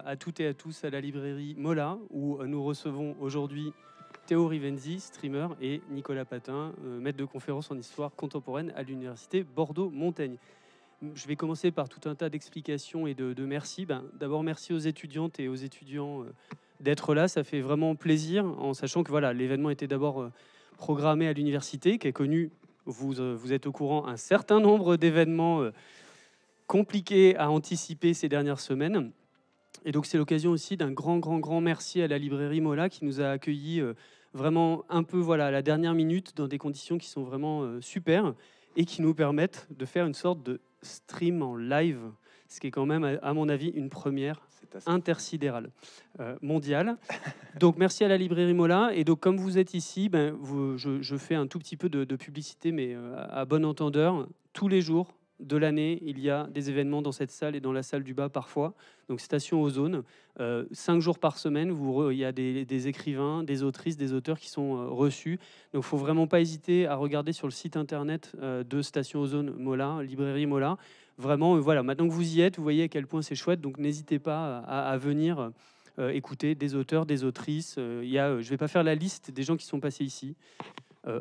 à toutes et à tous à la librairie Mola, où nous recevons aujourd'hui Théo Rivenzi, streamer, et Nicolas Patin, maître de conférence en histoire contemporaine à l'université Bordeaux-Montaigne. Je vais commencer par tout un tas d'explications et de merci. D'abord, merci aux étudiantes et aux étudiants d'être là. Ça fait vraiment plaisir, en sachant que voilà, l'événement était d'abord programmé à l'université, qui est connu, vous êtes au courant, un certain nombre d'événements compliqués à anticiper ces dernières semaines. Et donc, c'est l'occasion aussi d'un grand merci à la librairie Mola qui nous a accueillis vraiment un peu voilà, à la dernière minute dans des conditions qui sont vraiment super et qui nous permettent de faire une sorte de stream en live, ce qui est quand même, à mon avis, une première intersidérale mondiale. Donc, merci à la librairie Mola. Et donc, comme vous êtes ici, je fais un tout petit peu de publicité, mais à bon entendeur. Tous les jours de l'année, il y a des événements dans cette salle et dans la salle du bas parfois. Donc, Station Ozone, 5 jours par semaine, il y a des écrivains, des autrices, des auteurs qui sont reçus. Donc, il ne faut vraiment pas hésiter à regarder sur le site internet de Station Ozone Mola, librairie Mola. Vraiment, voilà, maintenant que vous y êtes, vous voyez à quel point c'est chouette. Donc, n'hésitez pas à venir écouter des auteurs, des autrices. Je ne vais pas faire la liste des gens qui sont passés ici.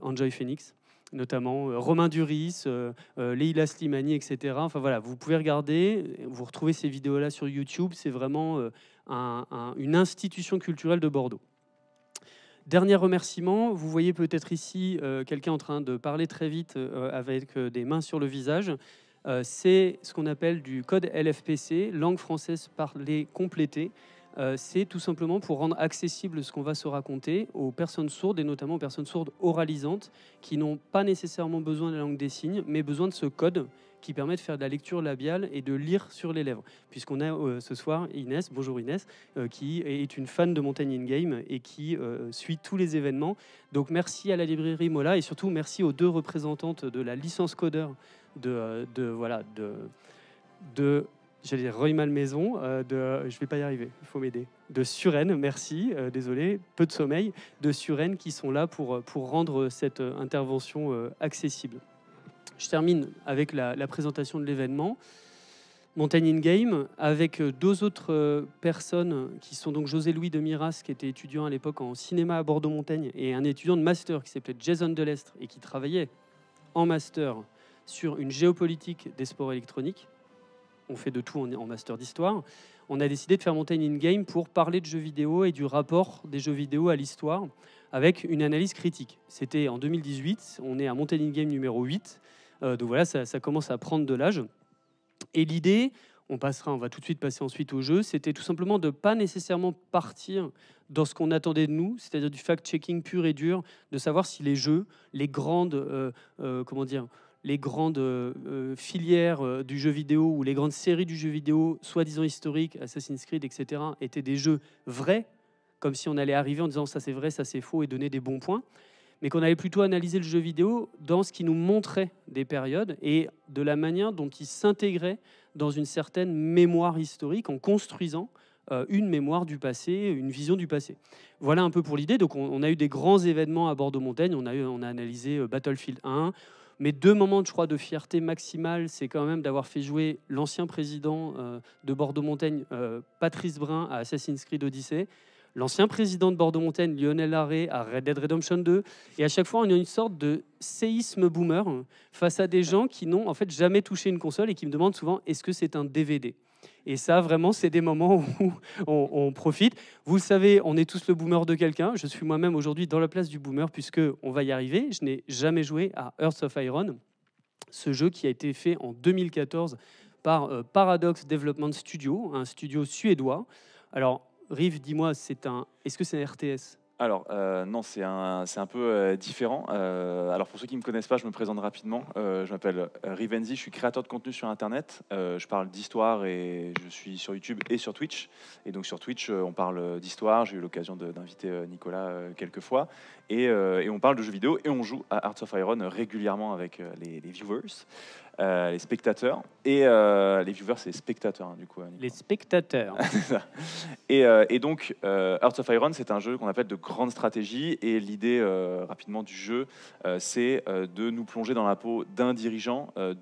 Enjoy Phoenix, notamment Romain Duris, Leila Slimani, etc. Enfin voilà, vous pouvez regarder, vous retrouvez ces vidéos-là sur YouTube. C'est vraiment une institution culturelle de Bordeaux. Dernier remerciement, vous voyez peut-être ici quelqu'un en train de parler très vite avec des mains sur le visage. C'est ce qu'on appelle du code LFPC, langue française parlée complétée. C'est tout simplement pour rendre accessible ce qu'on va se raconter aux personnes sourdes, et notamment aux personnes sourdes oralisantes, qui n'ont pas nécessairement besoin de la langue des signes, mais besoin de ce code qui permet de faire de la lecture labiale et de lire sur les lèvres. Puisqu'on a ce soir Inès, bonjour Inès, qui est une fan de Montaigne in Game et qui suit tous les événements. Donc merci à la librairie Mola et surtout merci aux deux représentantes de la licence codeur j'allais dire Roy Malmaison, je vais pas y arriver, il faut m'aider, de Suresnes, merci, désolé, peu de sommeil, de Suresnes qui sont là pour rendre cette intervention accessible. Je termine avec la présentation de l'événement. Montaigne in Game, avec deux autres personnes qui sont donc José-Louis de Miras, qui était étudiant à l'époque en cinéma à Bordeaux-Montaigne, et un étudiant de master qui s'appelait Jason Delestre et qui travaillait en master sur une géopolitique des sports électroniques. On fait de tout en master d'histoire. On a décidé de faire Montaigne in Game pour parler de jeux vidéo et du rapport des jeux vidéo à l'histoire avec une analyse critique. C'était en 2018, on est à Montaigne in Game numéro 8. Donc voilà, ça commence à prendre de l'âge. Et l'idée, on va tout de suite passer ensuite au jeu, c'était tout simplement de ne pas nécessairement partir dans ce qu'on attendait de nous, c'est-à-dire du fact-checking pur et dur, de savoir si les jeux, les grandes filières du jeu vidéo ou les grandes séries du jeu vidéo, soi-disant historiques, Assassin's Creed, etc., étaient des jeux vrais, comme si on allait arriver en disant ça c'est vrai, ça c'est faux et donner des bons points, mais qu'on allait plutôt analyser le jeu vidéo dans ce qui nous montrait des périodes et de la manière dont il s'intégrait dans une certaine mémoire historique en construisant une mémoire du passé, une vision du passé. Voilà un peu pour l'idée. Donc on a eu des grands événements à Bordeaux-Montaigne, on a analysé Battlefield 1, mais deux moments, je crois, de fierté maximale, c'est quand même d'avoir fait jouer l'ancien président de Bordeaux-Montaigne, Patrice Brun, à Assassin's Creed Odyssey, l'ancien président de Bordeaux-Montaigne, Lionel Larrey, à Red Dead Redemption 2. Et à chaque fois, on a une sorte de séisme boomer face à des gens qui n'ont en fait jamais touché une console et qui me demandent souvent est-ce que c'est un DVD. Et ça, vraiment, c'est des moments où on profite. Vous le savez, on est tous le boomer de quelqu'un. Je suis moi-même aujourd'hui dans la place du boomer puisqu'on va y arriver. Je n'ai jamais joué à Hearts of Iron, ce jeu qui a été fait en 2014 par Paradox Development Studio, un studio suédois. Alors, Rive, dis-moi, est-ce que c'est un RTS ? Alors, non, c'est un peu différent. Alors, pour ceux qui ne me connaissent pas, je me présente rapidement. Je m'appelle Rivenzi, je suis créateur de contenu sur Internet. Je parle d'histoire et je suis sur YouTube et sur Twitch. Et donc, sur Twitch, on parle d'histoire. J'ai eu l'occasion d'inviter Nicolas quelques fois. Et on parle de jeux vidéo et on joue à Hearts of Iron régulièrement avec les viewers. Les spectateurs et les viewers, c'est les spectateurs du coup. Les spectateurs. et donc Hearts of Iron, c'est un jeu qu'on appelle de grande stratégie et l'idée rapidement du jeu, c'est de nous plonger dans la peau d'un dirigeant à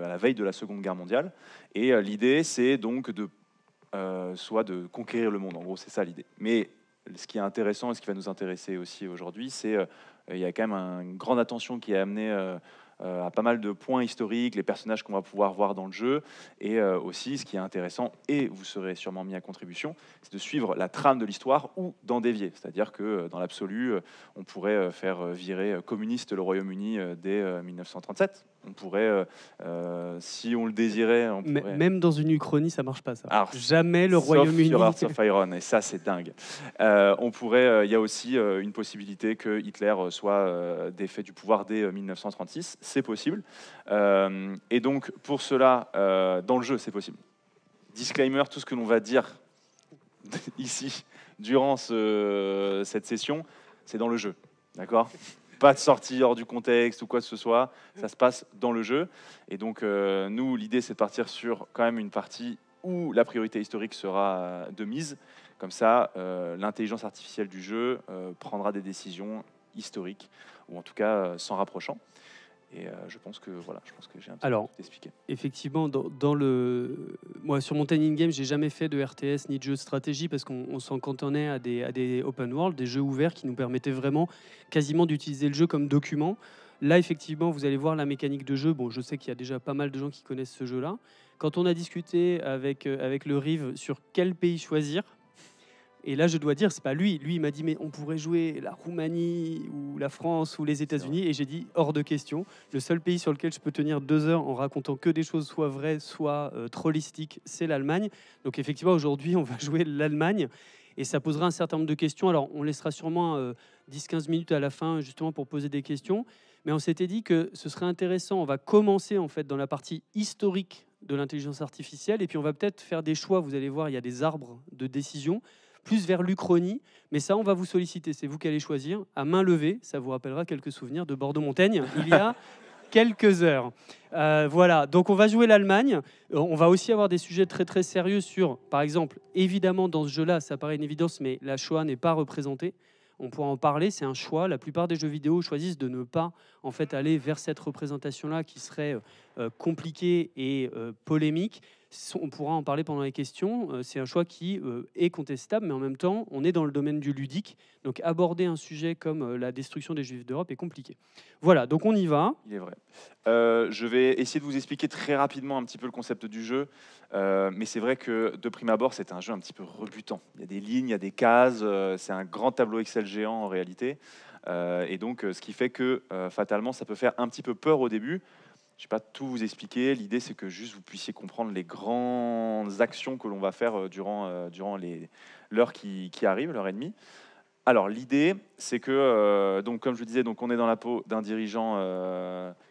la veille de la Seconde Guerre mondiale. Et l'idée, c'est donc de soit de conquérir le monde. En gros, c'est ça l'idée. Mais ce qui est intéressant et ce qui va nous intéresser aussi aujourd'hui, c'est il y a quand même une grande attention qui est amenée à pas mal de points historiques, les personnages qu'on va pouvoir voir dans le jeu, et aussi ce qui est intéressant, et vous serez sûrement mis à contribution, c'est de suivre la trame de l'histoire ou d'en dévier. C'est-à-dire que dans l'absolu, on pourrait faire virer communiste le Royaume-Uni dès 1937. On pourrait, si on le désirait, on pourrait... Même dans une uchronie, ça marche pas, ça. Alors, Jamais le sauf Royaume-Uni. sur Hearts of Iron, et ça, c'est dingue. On pourrait, il y a aussi une possibilité que Hitler soit défait du pouvoir dès 1936. C'est possible. Et donc, pour cela, dans le jeu, c'est possible. Disclaimer, tout ce que l'on va dire ici, durant cette session, c'est dans le jeu. D'accord ? Pas de sortie hors du contexte ou quoi que ce soit, ça se passe dans le jeu. Et donc, nous, l'idée, c'est de partir sur quand même une partie où la priorité historique sera de mise. Comme ça, l'intelligence artificielle du jeu prendra des décisions historiques, ou en tout cas s'en rapprochant. Et je pense que voilà, je pense que j'ai un petit peu tout expliqué. Effectivement, moi sur mon Tiny Game, j'ai jamais fait de RTS ni de jeu de stratégie parce qu'on s'en cantonnait à des open world, des jeux ouverts qui nous permettaient vraiment quasiment d'utiliser le jeu comme document. Là, effectivement, vous allez voir la mécanique de jeu. Bon, je sais qu'il y a déjà pas mal de gens qui connaissent ce jeu-là. Quand on a discuté avec le Rive sur quel pays choisir, et là, je dois dire, c'est pas lui. Lui, il m'a dit, mais on pourrait jouer la Roumanie ou la France ou les États-Unis. Et j'ai dit, hors de question. Le seul pays sur lequel je peux tenir 2 heures en racontant que des choses soit vraies, soit trollistiques, c'est l'Allemagne. Donc effectivement, aujourd'hui, on va jouer l'Allemagne. Et ça posera un certain nombre de questions. Alors, on laissera sûrement 10-15 minutes à la fin, justement, pour poser des questions. Mais on s'était dit que ce serait intéressant. On va commencer, en fait, dans la partie historique de l'intelligence artificielle. Et puis, on va peut-être faire des choix. Vous allez voir, il y a des arbres de décision plus vers l'Uchronie, mais ça, on va vous solliciter. C'est vous qui allez choisir. À main levée, ça vous rappellera quelques souvenirs de Bordeaux-Montaigne, il y a quelques heures. Voilà, donc on va jouer l'Allemagne. On va aussi avoir des sujets très très sérieux sur, par exemple, évidemment dans ce jeu-là, ça paraît une évidence, mais la Shoah n'est pas représentée. On pourra en parler, c'est un choix. La plupart des jeux vidéo choisissent de ne pas en fait aller vers cette représentation-là qui serait compliquée et polémique. On pourra en parler pendant les questions. C'est un choix qui est contestable, mais en même temps, on est dans le domaine du ludique. Donc aborder un sujet comme la destruction des Juifs d'Europe est compliqué. Voilà, donc on y va. Il est vrai. Je vais essayer de vous expliquer très rapidement un petit peu le concept du jeu. Mais c'est vrai que de prime abord, c'est un jeu un petit peu rebutant. Il y a des lignes, il y a des cases. C'est un grand tableau Excel géant en réalité. Et donc, ce qui fait que fatalement, ça peut faire un petit peu peur au début. Je ne vais pas tout vous expliquer. L'idée, c'est que juste vous puissiez comprendre les grandes actions que l'on va faire durant l'heure qui arrive, l'heure et demie. Alors, l'idée, c'est que, donc, comme je le disais, donc, on est dans la peau d'un dirigeant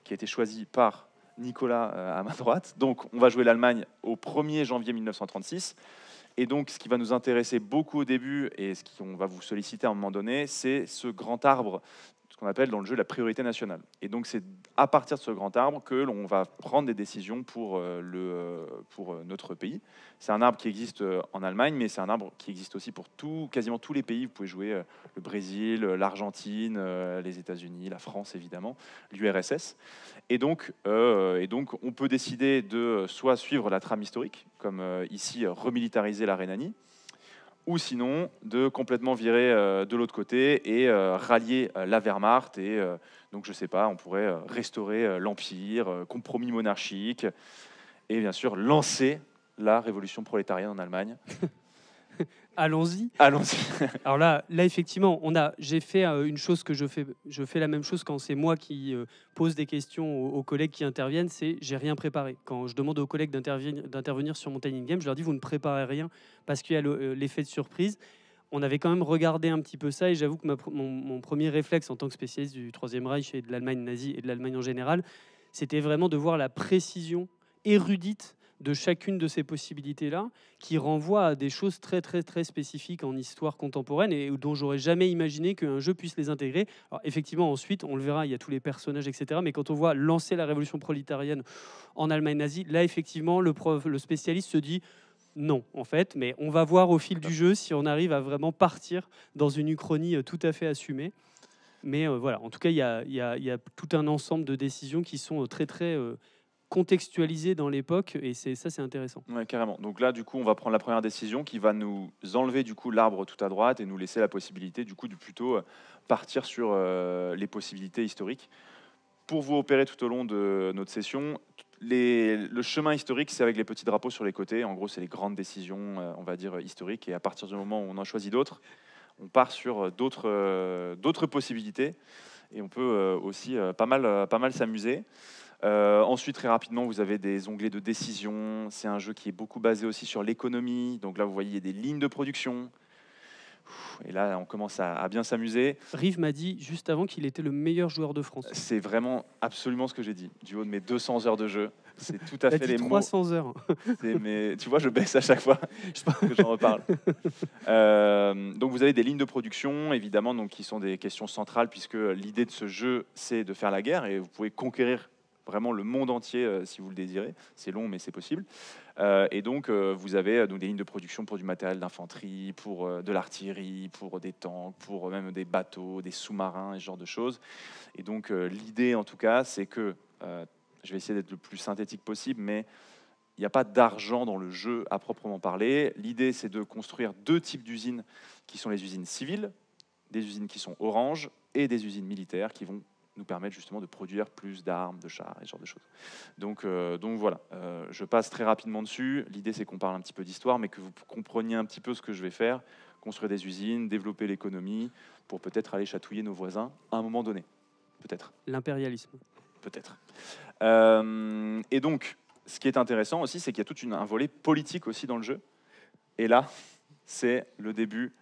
qui a été choisi par Nicolas à ma droite. Donc, on va jouer l'Allemagne au 1er janvier 1936. Et donc, ce qui va nous intéresser beaucoup au début et ce qu'on va vous solliciter à un moment donné, c'est ce grand arbre, ce qu'on appelle dans le jeu la priorité nationale. Et donc, c'est à partir de ce grand arbre que l'on va prendre des décisions pour notre pays. C'est un arbre qui existe en Allemagne, mais c'est un arbre qui existe aussi pour quasiment tous les pays. Vous pouvez jouer le Brésil, l'Argentine, les États-Unis, la France évidemment, l'URSS. Et donc, on peut décider de soit suivre la trame historique, comme ici remilitariser la Rhénanie, ou sinon de complètement virer de l'autre côté et rallier la Wehrmacht. Et donc, je sais pas, on pourrait restaurer l'Empire, compromis monarchique, et bien sûr lancer la révolution prolétarienne en Allemagne. Allons-y. Allons-y. Alors là, effectivement, j'ai fait une chose que je fais la même chose quand c'est moi qui pose des questions aux collègues qui interviennent, c'est j'ai rien préparé. Quand je demande aux collègues d'intervenir sur mon Tiny Game, je leur dis vous ne préparez rien parce qu'il y a l'effet de surprise. On avait quand même regardé un petit peu ça et j'avoue que mon premier réflexe en tant que spécialiste du Troisième Reich et de l'Allemagne nazie et de l'Allemagne en général, c'était vraiment de voir la précision érudite de chacune de ces possibilités-là, qui renvoie à des choses très, très, très spécifiques en histoire contemporaine et dont j'aurais jamais imaginé qu'un jeu puisse les intégrer. Alors, effectivement, ensuite, on le verra, il y a tous les personnages, etc. Mais quand on voit lancer la révolution prolétarienne en Allemagne nazie, là, effectivement, le spécialiste se dit non, en fait, mais on va voir au fil du jeu si on arrive à vraiment partir dans une uchronie tout à fait assumée. Mais voilà, en tout cas, il y a tout un ensemble de décisions qui sont très, très contextualisé dans l'époque, et c'est intéressant. Ouais, carrément. Donc là, du coup, on va prendre la première décision qui va nous enlever du coup l'arbre tout à droite et nous laisser la possibilité du coup de plutôt partir sur les possibilités historiques. Pour vous opérer tout au long de notre session, le chemin historique, c'est avec les petits drapeaux sur les côtés. En gros, c'est les grandes décisions, on va dire, historiques. Et à partir du moment où on en choisit d'autres, on part sur d'autres possibilités. Et on peut aussi pas mal s'amuser. Ensuite, très rapidement, vous avez des onglets de décision. C'est un jeu qui est beaucoup basé aussi sur l'économie. Donc là, vous voyez, il y a des lignes de production. Et là, on commence à bien s'amuser. Rive m'a dit juste avant qu'il était le meilleur joueur de France. C'est vraiment absolument ce que j'ai dit. Du haut de mes 200 heures de jeu, c'est tout à Il a fait dit les mots. 300 heures. Tu vois, je baisse à chaque fois que j'en reparle. Donc vous avez des lignes de production, évidemment, donc, qui sont des questions centrales, puisque l'idée de ce jeu, c'est de faire la guerre, et vous pouvez conquérir vraiment le monde entier si vous le désirez. C'est long, mais c'est possible. Et donc, vous avez donc, des lignes de production pour du matériel d'infanterie, pour de l'artillerie, pour des tanks, pour même des bateaux, des sous-marins, et ce genre de choses. Et donc, l'idée, en tout cas, c'est que, je vais essayer d'être le plus synthétique possible, mais il n'y a pas d'argent dans le jeu à proprement parler. L'idée, c'est de construire 2 types d'usines qui sont les usines civiles, des usines qui sont orange, et des usines militaires qui vont nous permettre justement de produire plus d'armes, de chars, et ce genre de choses. Donc voilà, je passe très rapidement dessus. L'idée, c'est qu'on parle un petit peu d'histoire, mais que vous compreniez un petit peu ce que je vais faire, construire des usines, développer l'économie, pour peut-être aller chatouiller nos voisins à un moment donné. Peut-être. L'impérialisme. Peut-être. Et donc, ce qui est intéressant aussi, c'est qu'il y a tout un volet politique aussi dans le jeu. Et là, c'est le début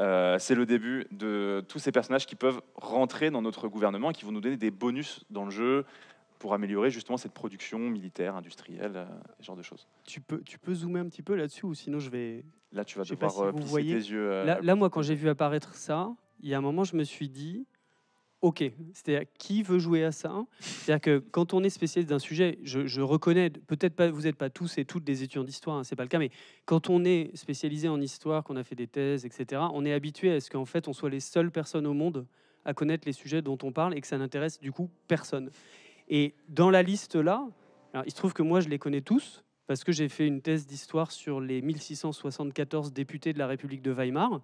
de tous ces personnages qui peuvent rentrer dans notre gouvernement et qui vont nous donner des bonus dans le jeu pour améliorer justement cette production militaire, industrielle, ce genre de choses. Tu peux zoomer un petit peu là-dessus, ou sinon je vais... Là, tu vas Je sais pas devoir si vous plisser voyez. tes yeux. Là, moi, quand j'ai vu apparaître ça, il y a un moment, je me suis dit, OK, c'est-à-dire qui veut jouer à ça? C'est-à-dire que quand on est spécialiste d'un sujet, je reconnais, peut-être pas, vous n'êtes pas tous et toutes des étudiants d'histoire, hein, c'est pas le cas, mais quand on est spécialisé en histoire, qu'on a fait des thèses, etc., on est habitué à ce qu'en fait, on soit les seules personnes au monde à connaître les sujets dont on parle et que ça n'intéresse du coup personne. Et dans la liste là, alors, il se trouve que moi, je les connais tous parce que j'ai fait une thèse d'histoire sur les 1674 députés de la République de Weimar.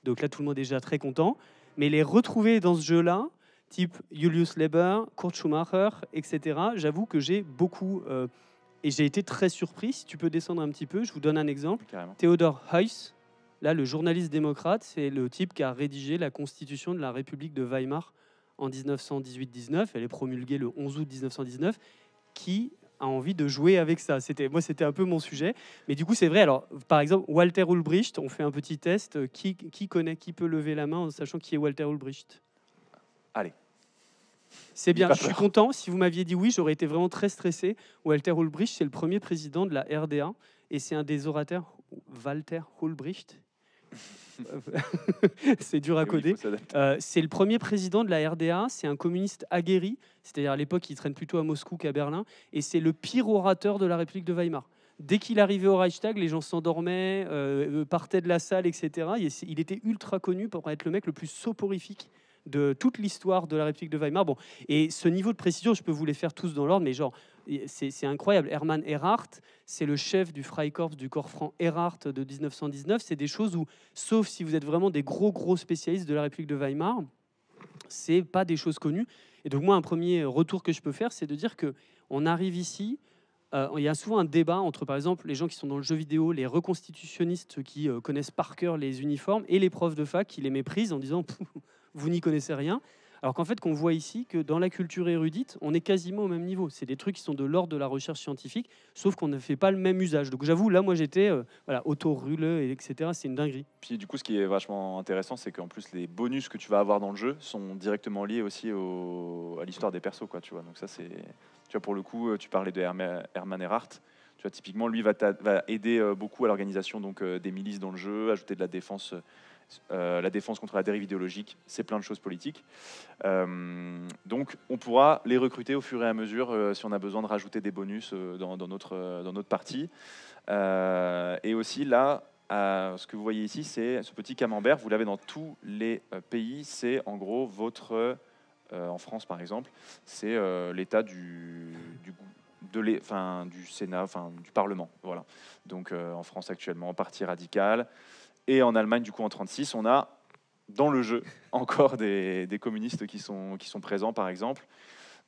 Donc là, tout le monde est déjà très content. Mais les retrouver dans ce jeu-là, type Julius Leber, Kurt Schumacher, etc., j'avoue que j'ai beaucoup... et j'ai été très surpris. Si tu peux descendre un petit peu, je vous donne un exemple. Carrément. Theodor Heuss, là, le journaliste démocrate, c'est le type qui a rédigé la constitution de la République de Weimar en 1918-19. Elle est promulguée le 11 août 1919. Qui a envie de jouer avec ça? C'était un peu mon sujet. Mais du coup, c'est vrai. Alors, par exemple, Walter Ulbricht, on fait un petit test. Qui connaît, qui peut lever la main en sachant qui est Walter Ulbricht? Allez. C'est bien, je suis content. Si vous m'aviez dit oui, j'aurais été vraiment très stressé. Walter Ulbricht, c'est le premier président de la RDA et c'est un des orateurs, Walter Ulbricht. C'est dur à coder. C'est le premier président de la RDA, c'est un communiste aguerri, c'est-à-dire à l'époque il traîne plutôt à Moscou qu'à Berlin, et c'est le pire orateur de la République de Weimar. Dès qu'il arrivait au Reichstag, les gens s'endormaient, partaient de la salle, etc. Il était ultra connu pour être le mec le plus soporifique de toute l'histoire de la République de Weimar. Bon, et ce niveau de précision, je peux vous les faire tous dans l'ordre, mais genre, c'est incroyable. Hermann Erhardt, c'est le chef du Freikorps, du corps franc Erhardt de 1919. C'est des choses où, sauf si vous êtes vraiment des gros spécialistes de la République de Weimar, c'est pas des choses connues. Et donc moi, un premier retour que je peux faire, c'est de dire que on arrive ici. Il y a souvent un débat entre, par exemple, les gens qui sont dans le jeu vidéo, les reconstitutionnistes, ceux qui connaissent par cœur les uniformes, et les profs de fac qui les méprisent en disant vous n'y connaissez rien. Alors qu'en fait, qu'on voit ici que dans la culture érudite, on est quasiment au même niveau. C'est des trucs qui sont de l'ordre de la recherche scientifique, sauf qu'on ne fait pas le même usage. Donc j'avoue, là, moi, j'étais auto-ruleux, etc. C'est une dinguerie. Puis du coup, ce qui est vachement intéressant, c'est qu'en plus, les bonus que tu vas avoir dans le jeu sont directement liés aussi à l'histoire des persos, quoi, tu vois. Donc ça, c'est... Tu vois, pour le coup, tu parlais de Hermann Erhardt. Tu vois, typiquement, lui va aider beaucoup à l'organisation donc, des milices dans le jeu, ajouter de la défense contre la dérive idéologique, c'est plein de choses politiques. Donc, on pourra les recruter au fur et à mesure si on a besoin de rajouter des bonus dans notre partie. Et aussi, là, ce que vous voyez ici, c'est ce petit camembert. Vous l'avez dans tous les pays. C'est en gros votre... en France, par exemple, c'est l'état du du Sénat, du Parlement. Voilà. Donc en France actuellement, Parti radical. Et en Allemagne, du coup, en 1936, on a dans le jeu encore des communistes qui sont présents, par exemple.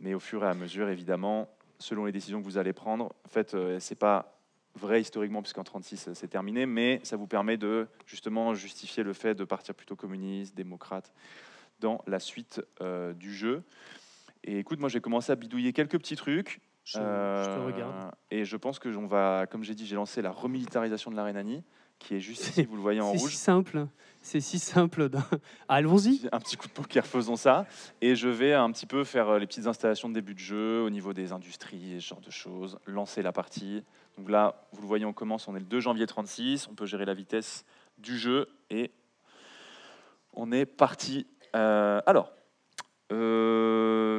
Mais au fur et à mesure, évidemment, selon les décisions que vous allez prendre, en fait, c'est pas vrai historiquement, puisqu'en 1936, c'est terminé, mais ça vous permet de justement justifier le fait de partir plutôt communiste, démocrate, dans la suite du jeu. Et écoute, moi, j'ai commencé à bidouiller quelques petits trucs. Je te regarde. Et je pense que comme j'ai dit, j'ai lancé la remilitarisation de la Rhénanie, qui est juste ici, vous le voyez en rouge. C'est si simple. Allons-y. Un petit coup de poker, faisons ça. Et je vais un petit peu faire les petites installations de début de jeu au niveau des industries, ce genre de choses, lancer la partie. Donc là, vous le voyez, on commence, on est le 2 janvier 36, on peut gérer la vitesse du jeu et on est parti.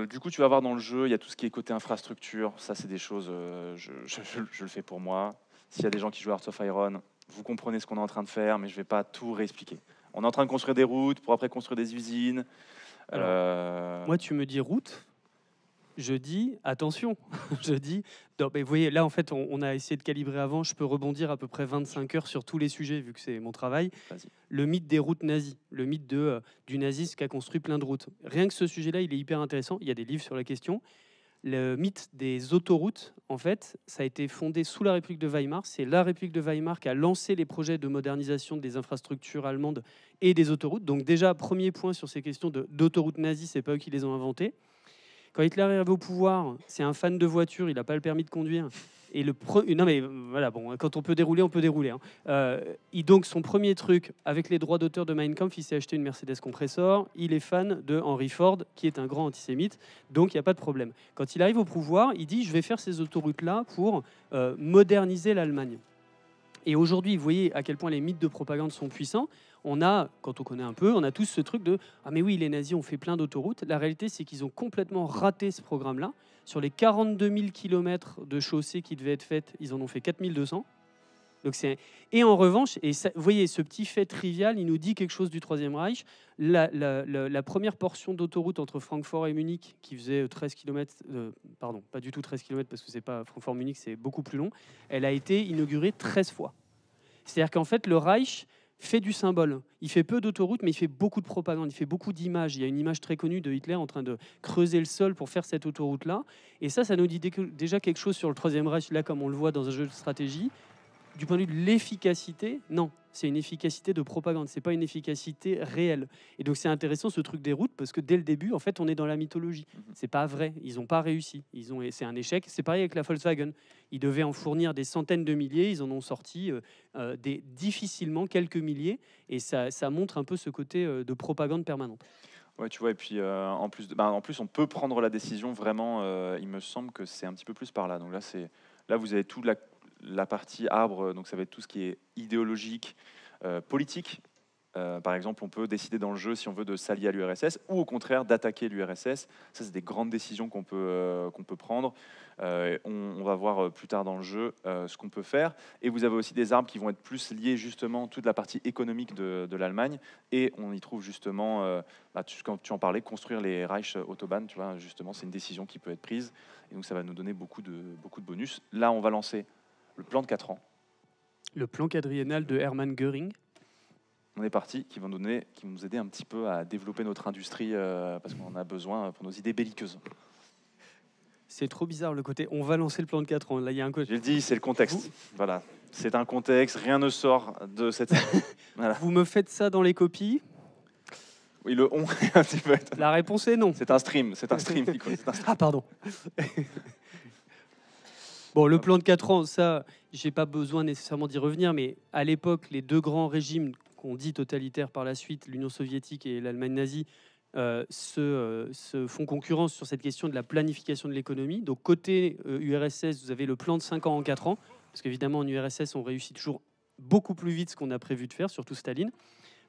Du coup, tu vas voir dans le jeu, il y a tout ce qui est côté infrastructure. Ça, c'est des choses, je le fais pour moi. S'il y a des gens qui jouent à Hearts of Iron, vous comprenez ce qu'on est en train de faire, mais je ne vais pas tout réexpliquer. On est en train de construire des routes pour après construire des usines. Moi, tu me dis route, je dis attention. Je dis, non, mais vous voyez, là, en fait, on a essayé de calibrer avant. Je peux rebondir à peu près 25 heures sur tous les sujets, vu que c'est mon travail. Le mythe des routes nazies, le mythe du nazisme qui a construit plein de routes. Rien que ce sujet-là, il est hyper intéressant. Il y a des livres sur la question. Le mythe des autoroutes, en fait, ça a été fondé sous la République de Weimar. C'est la République de Weimar qui a lancé les projets de modernisation des infrastructures allemandes et des autoroutes. Donc déjà, premier point sur ces questions d'autoroutes nazies, c'est pas eux qui les ont inventées. Quand Hitler est arrivé au pouvoir, c'est un fan de voiture, il n'a pas le permis de conduire. Et non mais voilà, bon, quand on peut dérouler, on peut dérouler. Donc son premier truc, avec les droits d'auteur de Mein Kampf, il s'est acheté une Mercedes Compressor. Il est fan de Henry Ford, qui est un grand antisémite, donc il n'y a pas de problème. Quand il arrive au pouvoir, il dit, je vais faire ces autoroutes-là pour moderniser l'Allemagne. Et aujourd'hui, vous voyez à quel point les mythes de propagande sont puissants. On a, quand on connaît un peu, on a tous ce truc de « Ah mais oui, les nazis ont fait plein d'autoroutes ». La réalité, c'est qu'ils ont complètement raté ce programme-là. Sur les 42 000 km de chaussées qui devaient être faites, ils en ont fait 4 200. Donc et en revanche, et ça, vous voyez, ce petit fait trivial, il nous dit quelque chose du Troisième Reich. La première portion d'autoroute entre Francfort et Munich, qui faisait 13 km, pardon, pas du tout 13 km, parce que c'est pas Francfort-Munich, c'est beaucoup plus long, elle a été inaugurée 13 fois. C'est-à-dire qu'en fait, le Reich fait du symbole. Il fait peu d'autoroutes, mais il fait beaucoup de propagande, il fait beaucoup d'images. Il y a une image très connue de Hitler en train de creuser le sol pour faire cette autoroute-là. Et ça nous dit déjà quelque chose sur le Troisième Reich, là, comme on le voit dans un jeu de stratégie. Du point de vue de l'efficacité, non, c'est une efficacité de propagande, c'est pas une efficacité réelle. Et donc c'est intéressant ce truc des routes parce que dès le début, en fait, on est dans la mythologie. C'est pas vrai, ils n'ont pas réussi, c'est un échec. C'est pareil avec la Volkswagen. Ils devaient en fournir des centaines de milliers, ils en ont sorti difficilement quelques milliers, et ça montre un peu ce côté de propagande permanente. Ouais, tu vois, et puis en plus, on peut prendre la décision vraiment. Il me semble que c'est un petit peu plus par là. Donc là, vous avez toute la partie arbre, donc ça va être tout ce qui est idéologique, politique. Par exemple, on peut décider dans le jeu si on veut de s'allier à l'URSS ou au contraire d'attaquer l'URSS. Ça, c'est des grandes décisions qu'on peut prendre. On va voir plus tard dans le jeu ce qu'on peut faire. Et vous avez aussi des arbres qui vont être plus liés justement toute la partie économique de l'Allemagne. Et on y trouve justement, quand tu en parlais, construire les Reich Autobahn. Tu vois, justement, c'est une décision qui peut être prise. Et donc, ça va nous donner beaucoup de bonus. Là, on va lancer le plan de 4 ans. Le plan quadriennal de Hermann Göring. On est parti, qui vont nous aider un petit peu à développer notre industrie parce qu'on en a besoin pour nos idées belliqueuses. C'est trop bizarre le côté. On va lancer le plan de 4 ans. Là, il y a un côté. Je le dis, c'est le contexte. Voilà, c'est un contexte. Rien ne sort de cette. Voilà. Vous me faites ça dans les copies. Oui, le on est un petit peu. La réponse est non. C'est un stream. C'est un stream. Ah, pardon. Bon, le plan de 4 ans, ça, j'ai pas besoin nécessairement d'y revenir, mais à l'époque, les deux grands régimes qu'on dit totalitaires par la suite, l'Union soviétique et l'Allemagne nazie, se font concurrence sur cette question de la planification de l'économie. Donc, côté URSS, vous avez le plan de 5 ans en 4 ans, parce qu'évidemment, en URSS, on réussit toujours beaucoup plus vite ce qu'on a prévu de faire, surtout Staline,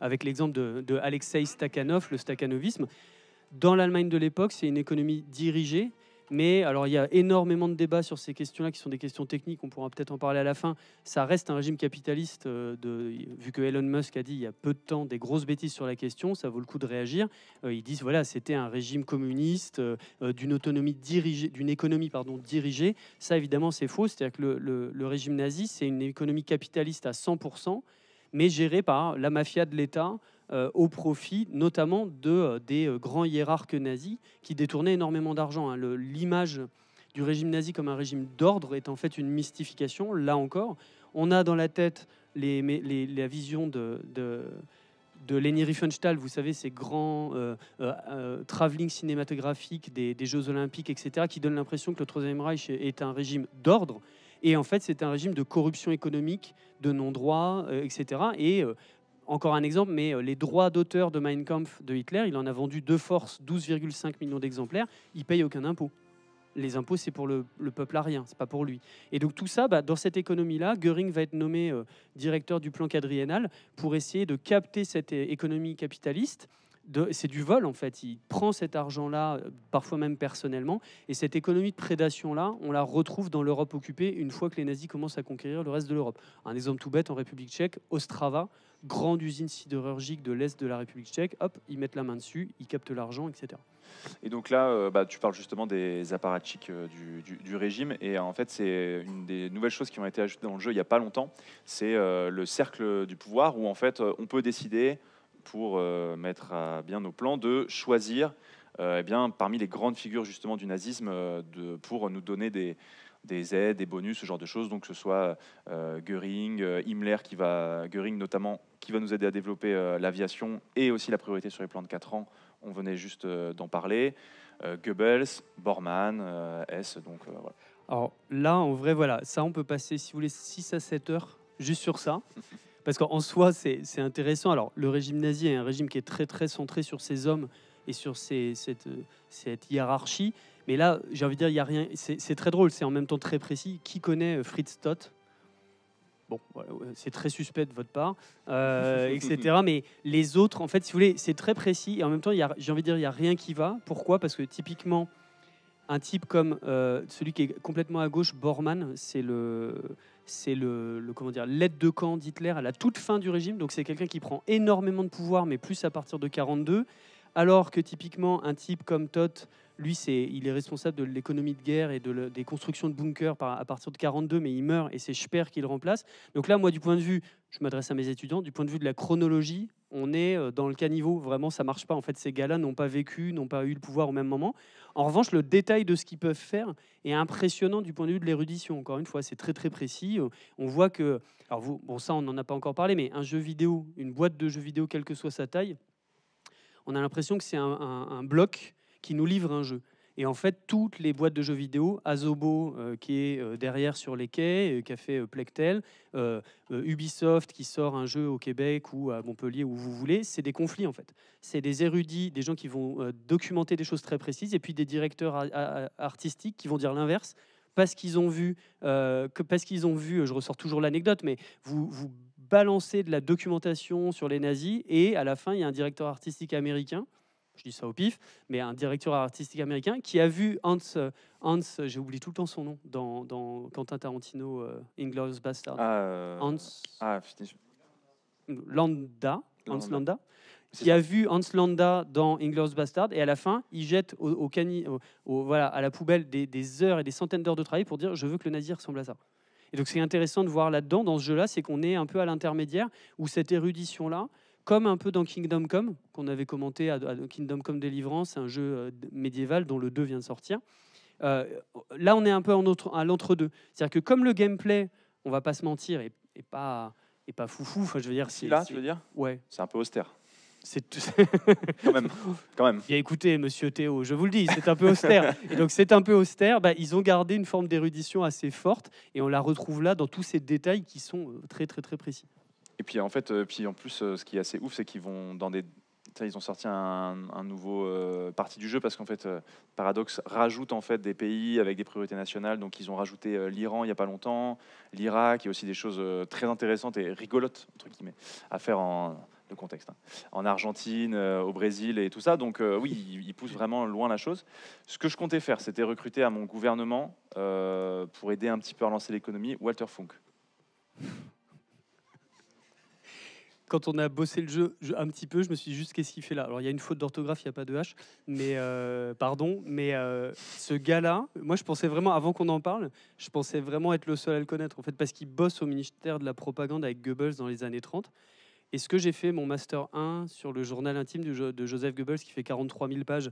avec l'exemple de Alexei Stakhanov, le stakhanovisme. Dans l'Allemagne de l'époque, c'est une économie dirigée, Mais alors, il y a énormément de débats sur ces questions-là, qui sont des questions techniques. On pourra peut-être en parler à la fin. Ça reste un régime capitaliste, vu que Elon Musk a dit il y a peu de temps des grosses bêtises sur la question, ça vaut le coup de réagir. Ils disent voilà, c'était un régime communiste, d'une autonomie dirigée, d'une économie dirigée. Ça, évidemment, c'est faux. C'est-à-dire que le régime nazi, c'est une économie capitaliste à 100%, mais gérée par la mafia de l'État, au profit notamment des grands hiérarques nazis qui détournaient énormément d'argent. Hein. L'image du régime nazi comme un régime d'ordre est en fait une mystification. Là encore, on a dans la tête la vision de Leni Riefenstahl, vous savez, ces grands travelling cinématographiques des Jeux Olympiques, etc., qui donnent l'impression que le Troisième Reich est un régime d'ordre. Et en fait, c'est un régime de corruption économique, de non-droit, etc. Et encore un exemple, mais les droits d'auteur de Mein Kampf de Hitler, il en a vendu de force 12,5 millions d'exemplaires. Il paye aucun impôt. Les impôts, c'est pour le peuple arien, c'est pas pour lui. Et donc tout ça, dans cette économie-là, Göring va être nommé directeur du plan quadriennal pour essayer de capter cette économie capitaliste. C'est du vol en fait, il prend cet argent-là, parfois même personnellement, et cette économie de prédation-là, on la retrouve dans l'Europe occupée une fois que les nazis commencent à conquérir le reste de l'Europe. Un exemple tout bête, en République tchèque, Ostrava, grande usine sidérurgique de l'Est de la République tchèque, hop, ils mettent la main dessus, ils captent l'argent, etc. Et donc là, tu parles justement des apparatchiks du régime, et en fait, c'est une des nouvelles choses qui ont été ajoutées dans le jeu il n'y a pas longtemps, c'est le cercle du pouvoir, où en fait, on peut décider, pour mettre à bien nos plans, de choisir eh bien, parmi les grandes figures justement du nazisme, pour nous donner des aides, des bonus, ce genre de choses. Donc que ce soit Göring, Himmler, Göring notamment, qui va nous aider à développer l'aviation et aussi la priorité sur les plans de 4 ans. On venait juste d'en parler. Goebbels, Bormann, Hess. Donc, voilà. Alors là, en vrai, voilà, ça, on peut passer, si vous voulez, 6 à 7 heures juste sur ça. Parce qu'en soi, c'est intéressant. Alors, le régime nazi est un régime qui est très, très centré sur ses hommes et sur cette hiérarchie. Mais là, j'ai envie de dire, il y a rien. C'est très drôle, c'est en même temps très précis. Qui connaît Fritz Stott? Bon, voilà, c'est très suspect de votre part, etc. Mais les autres, en fait, si vous voulez, c'est très précis. Et en même temps, j'ai envie de dire, il n'y a rien qui va. Pourquoi? Parce que typiquement, un type comme celui qui est complètement à gauche, Bormann, c'est comment dire, l'aide de camp d'Hitler à la toute fin du régime. Donc c'est quelqu'un qui prend énormément de pouvoir, mais plus à partir de 42. Alors que typiquement un type comme Todt, lui, il est responsable de l'économie de guerre et des constructions de bunkers à partir de 42, mais il meurt et c'est Speer qui le remplace. Donc là, moi, du point de vue, je m'adresse à mes étudiants, du point de vue de la chronologie, on est dans le caniveau. Vraiment, ça marche pas. En fait, ces gars-là n'ont pas vécu, n'ont pas eu le pouvoir au même moment. En revanche, le détail de ce qu'ils peuvent faire est impressionnant du point de vue de l'érudition. Encore une fois, c'est très très précis. On voit que, alors bon, ça, on n'en a pas encore parlé, mais un jeu vidéo, une boîte de jeux vidéo, quelle que soit sa taille, on a l'impression que c'est un bloc qui nous livre un jeu. Et en fait, toutes les boîtes de jeux vidéo, Asobo qui est derrière sur les quais, qui a fait Plectel, Ubisoft qui sort un jeu au Québec ou à Montpellier, où vous voulez, c'est des conflits en fait. C'est des érudits, des gens qui vont documenter des choses très précises, et puis des directeurs artistiques qui vont dire l'inverse, parce qu'ils ont vu, je ressors toujours l'anecdote, mais vous balancez de la documentation sur les nazis, et à la fin, il y a un directeur artistique américain, je dis ça au pif, mais un directeur artistique américain qui a vu Hans, j'ai oublié tout le temps son nom, dans Quentin Tarantino, Inglourious Bastard. Hans Landa, qui a vu Hans Landa dans Inglourious Bastard, et à la fin, il jette voilà, à la poubelle des heures et des centaines d'heures de travail pour dire « je veux que le nazi ressemble à ça ». Et donc c'est intéressant de voir là-dedans, dans ce jeu-là, c'est qu'on est un peu à l'intermédiaire, où cette érudition-là, comme un peu dans Kingdom Come, qu'on avait commenté à Kingdom Come Deliverance, un jeu médiéval dont le 2 vient de sortir. Là, on est un peu à l'entre-deux. C'est-à-dire que comme le gameplay, on va pas se mentir, est pas foufou. Enfin, je veux dire, tu veux dire? Ouais. C'est un peu austère. C'est quand même. Bien, écoutez, monsieur Théo, je vous le dis, c'est un peu austère. Et donc, c'est un peu austère. Ils ont gardé une forme d'érudition assez forte, et on la retrouve là dans tous ces détails qui sont très, très, très précis. Et puis en fait, en plus, ce qui est assez ouf, c'est qu'ils vont dans des... Ils ont sorti un nouveau partie du jeu, parce qu'en fait, Paradox rajoute en fait des pays avec des priorités nationales. Donc ils ont rajouté l'Iran il n'y a pas longtemps, l'Irak, et aussi des choses très intéressantes et rigolotes entre guillemets à faire le contexte, hein. En Argentine, au Brésil et tout ça. Donc oui, il pousse vraiment loin la chose. Ce que je comptais faire, c'était recruter à mon gouvernement pour aider un petit peu à relancer l'économie, Walter Funk. Quand on a bossé le jeu un petit peu, je me suis dit juste qu'est-ce qu'il fait là. Alors il y a une faute d'orthographe, il n'y a pas de H, mais pardon, mais ce gars-là, moi je pensais vraiment, avant qu'on en parle, je pensais vraiment être le seul à le connaître en fait, parce qu'il bosse au ministère de la propagande avec Goebbels dans les années 30. Et ce que j'ai fait mon master 1 sur le journal intime de Joseph Goebbels qui fait 43 000 pages,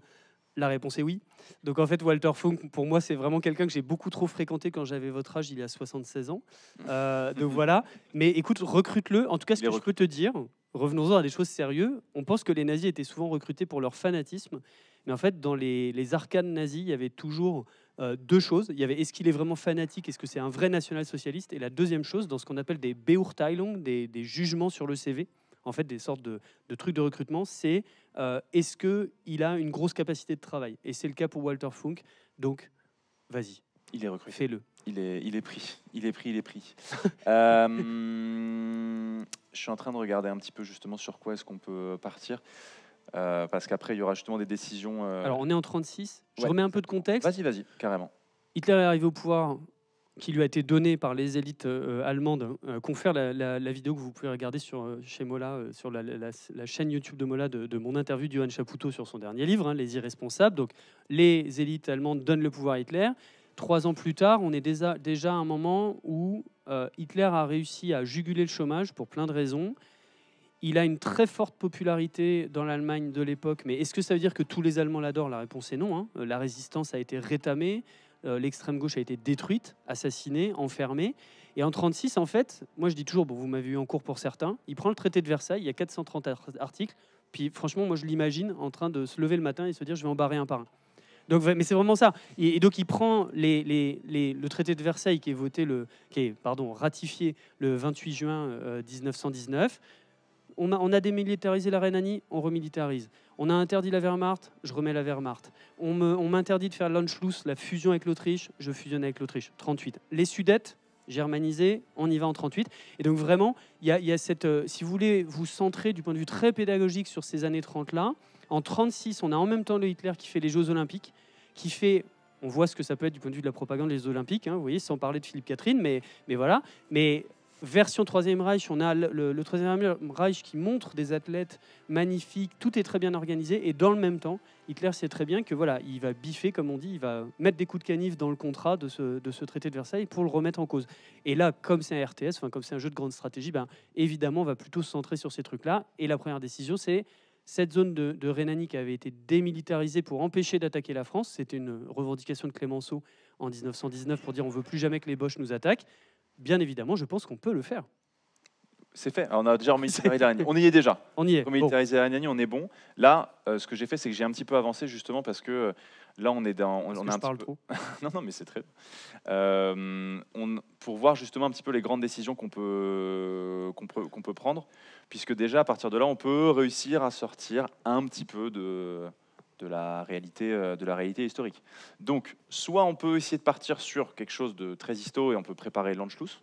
la réponse est oui. Donc en fait, Walter Funk, pour moi, c'est vraiment quelqu'un que j'ai beaucoup trop fréquenté quand j'avais votre âge, il y a 76 ans. Donc voilà. Mais écoute, recrute-le. En tout cas, ce que je peux te dire, revenons-en à des choses sérieuses. On pense que les nazis étaient souvent recrutés pour leur fanatisme. Mais en fait, dans les arcanes nazis, il y avait toujours deux choses. Il y avait est-ce qu'il est vraiment fanatique, est-ce que c'est un vrai national-socialiste? Et la deuxième chose, dans ce qu'on appelle des Beurteilung, des jugements sur le CV, en fait, des sortes de trucs de recrutement, c'est est-ce qu'il a une grosse capacité de travail? Et c'est le cas pour Walter Funk. Donc, vas-y. Il est recruté. Fais-le. Il est pris. Il est pris. Je suis en train de regarder un petit peu justement sur quoi est-ce qu'on peut partir. Parce qu'après, il y aura justement des décisions... Alors, on est en 36. Je Ouais. remets un peu de contexte. Vas-y, carrément. Hitler est arrivé au pouvoir, qui lui a été donné par les élites allemandes. Confère la vidéo que vous pouvez regarder chez Mola, sur la chaîne YouTube de Mola, de mon interview de Johann Chapoutot sur son dernier livre, hein, Les Irresponsables. Donc, les élites allemandes donnent le pouvoir à Hitler. 3 ans plus tard, on est déjà à un moment où Hitler a réussi à juguler le chômage pour plein de raisons. Il a une très forte popularité dans l'Allemagne de l'époque, mais est-ce que ça veut dire que tous les Allemands l'adorent? La réponse est non, hein. La résistance a été rétamée, l'extrême gauche a été détruite, assassinée, enfermée. Et en 1936, en fait, moi je dis toujours, bon, vous m'avez eu en cours pour certains, il prend le traité de Versailles, il y a 430 articles, puis franchement, moi je l'imagine en train de se lever le matin et se dire, je vais en barrer un par un. Donc, mais c'est vraiment ça. Et donc il prend le traité de Versailles qui est ratifié le 28 juin 1919. On a démilitarisé la Rhénanie, on remilitarise. On a interdit la Wehrmacht, je remets la Wehrmacht. On m'interdit de faire l'Anschluss, la fusion avec l'Autriche, je fusionne avec l'Autriche. 38. Les Sudètes, germanisés, on y va en 38. Et donc vraiment, il y a cette... si vous voulez vous centrer du point de vue très pédagogique sur ces années 30-là, en 36, on a en même temps le Hitler qui fait les Jeux Olympiques, qui fait... On voit ce que ça peut être du point de vue de la propagande des Olympiques, hein, vous voyez, sans parler de Philippe Catherine, mais voilà. Mais... version Troisième Reich, on a le Troisième Reich qui montre des athlètes magnifiques, tout est très bien organisé, et dans le même temps, Hitler sait très bien que voilà, il va biffer, comme on dit, il va mettre des coups de canif dans le contrat de ce traité de Versailles pour le remettre en cause. Et là, comme c'est un RTS, enfin comme c'est un jeu de grande stratégie, ben, évidemment, on va plutôt se centrer sur ces trucs-là. Et la première décision, c'est cette zone de Rhénanie qui avait été démilitarisée pour empêcher d'attaquer la France. C'était une revendication de Clémenceau en 1919 pour dire on veut plus jamais que les Boches nous attaquent. Bien évidemment, je pense qu'on peut le faire. C'est fait. Alors, on a déjà remilitarisé la Rhénanie. On y est déjà. On y est. Remilitarisé la Rhénanie, on est bon. Là, ce que j'ai fait, c'est que j'ai un petit peu avancé justement parce que là, on est dans... On a un parle petit peu... trop. non, mais c'est très... pour voir justement un petit peu les grandes décisions qu'on peut prendre, puisque déjà, à partir de là, on peut réussir à sortir un petit peu de la réalité historique. Donc, soit on peut essayer de partir sur quelque chose de très histo et on peut préparer l'Anschluss.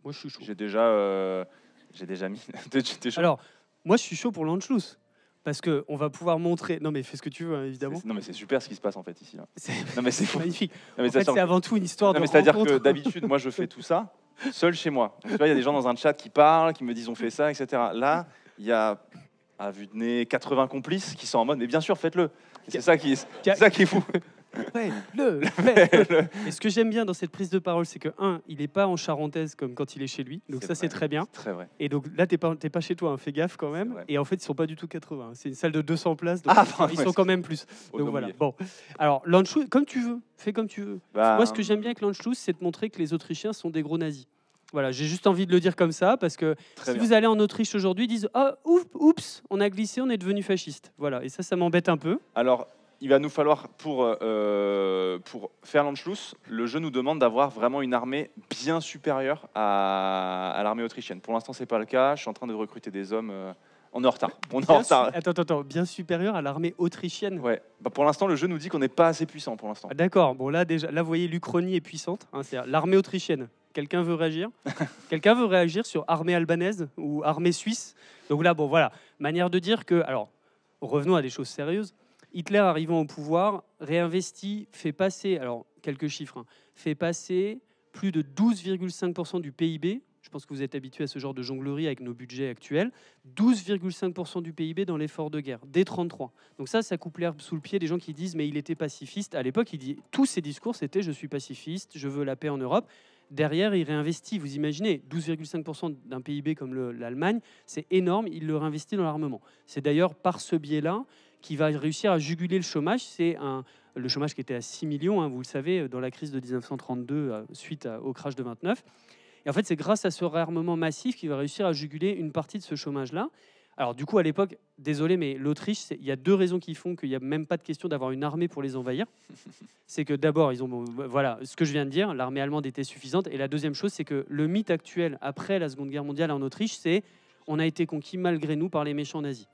Moi, je suis chaud. J'ai déjà mis... T'es chaud? Alors, moi, je suis chaud pour l'Anschluss. Parce qu'on va pouvoir montrer... Non, mais fais ce que tu veux, hein, évidemment. Non, mais c'est super ce qui se passe, en fait, ici. Là. C'est Non, mais c'est magnifique. Non, mais En fait, c'est avant tout une histoire de c'est-à-dire rencontre. que d'habitude, moi, je fais tout ça seul chez moi. Donc, tu vois, il y a des gens dans un chat qui parlent, qui me disent on fait ça, etc. Là, il y a, à vue de nez, 80 complices qui sont en mode mais bien sûr, faites-le. C'est ça qui est fou. Fais-le. Et ce que j'aime bien dans cette prise de parole, c'est que, il n'est pas en charentaise comme quand il est chez lui. Donc ça, c'est très bien. Très vrai. Et donc là, t'es pas chez toi, hein, fais gaffe quand même. Vrai. Et en fait, ils sont pas du tout 80. C'est une salle de 200 places, donc ils sont quand même plus. Donc voilà. Bon, alors l'Anschluss, comme tu veux, fais comme tu veux. Moi, ce que j'aime bien avec l'Anschluss, c'est de montrer que les Autrichiens sont des gros nazis. Voilà, j'ai juste envie de le dire comme ça, parce que si vous allez en Autriche aujourd'hui, ils disent « Ah, oups, on a glissé, on est devenu fasciste. » Voilà, et ça m'embête un peu. Alors, il va nous falloir, pour faire l'Anschluss, le jeu nous demande d'avoir vraiment une armée bien supérieure à l'armée autrichienne. Pour l'instant, c'est pas le cas. Je suis en train de recruter des hommes. On est en retard. Attends, bien supérieur à l'armée autrichienne. Ouais. Bah, pour l'instant, le jeu nous dit qu'on n'est pas assez puissant pour l'instant. D'accord. Bon, là, déjà, là, vous voyez, l'Uchronie est puissante. Hein, c'est l'armée autrichienne. Quelqu'un veut réagir? Quelqu'un veut réagir sur armée albanaise ou armée suisse? Donc là, bon, voilà, manière de dire que, alors, revenons à des choses sérieuses. Hitler arrivant au pouvoir, réinvestit, fait passer, alors quelques chiffres, hein, fait passer plus de 12,5% du PIB. Je pense que vous êtes habitués à ce genre de jonglerie avec nos budgets actuels. 12,5% du PIB dans l'effort de guerre, dès 1933. Donc ça coupe l'herbe sous le pied des gens qui disent mais il était pacifiste. À l'époque, il dit tous ses discours c'était je suis pacifiste, je veux la paix en Europe. Derrière, il réinvestit. Vous imaginez, 12,5% d'un PIB comme l'Allemagne, c'est énorme. Il le réinvestit dans l'armement. C'est d'ailleurs par ce biais-là qu'il va réussir à juguler le chômage. C'est le chômage qui était à 6 millions, hein, vous le savez, dans la crise de 1932, suite au crash de 29. Et en fait, c'est grâce à ce réarmement massif qu'il va réussir à juguler une partie de ce chômage-là. Alors du coup, à l'époque, désolé, mais l'Autriche, il y a deux raisons qui font qu'il n'y a même pas de question d'avoir une armée pour les envahir. C'est que d'abord, ils ont, voilà, ce que je viens de dire, l'armée allemande était suffisante. Et la deuxième chose, c'est que le mythe actuel, après la Seconde Guerre mondiale en Autriche, c'est on a été conquis malgré nous par les méchants nazis.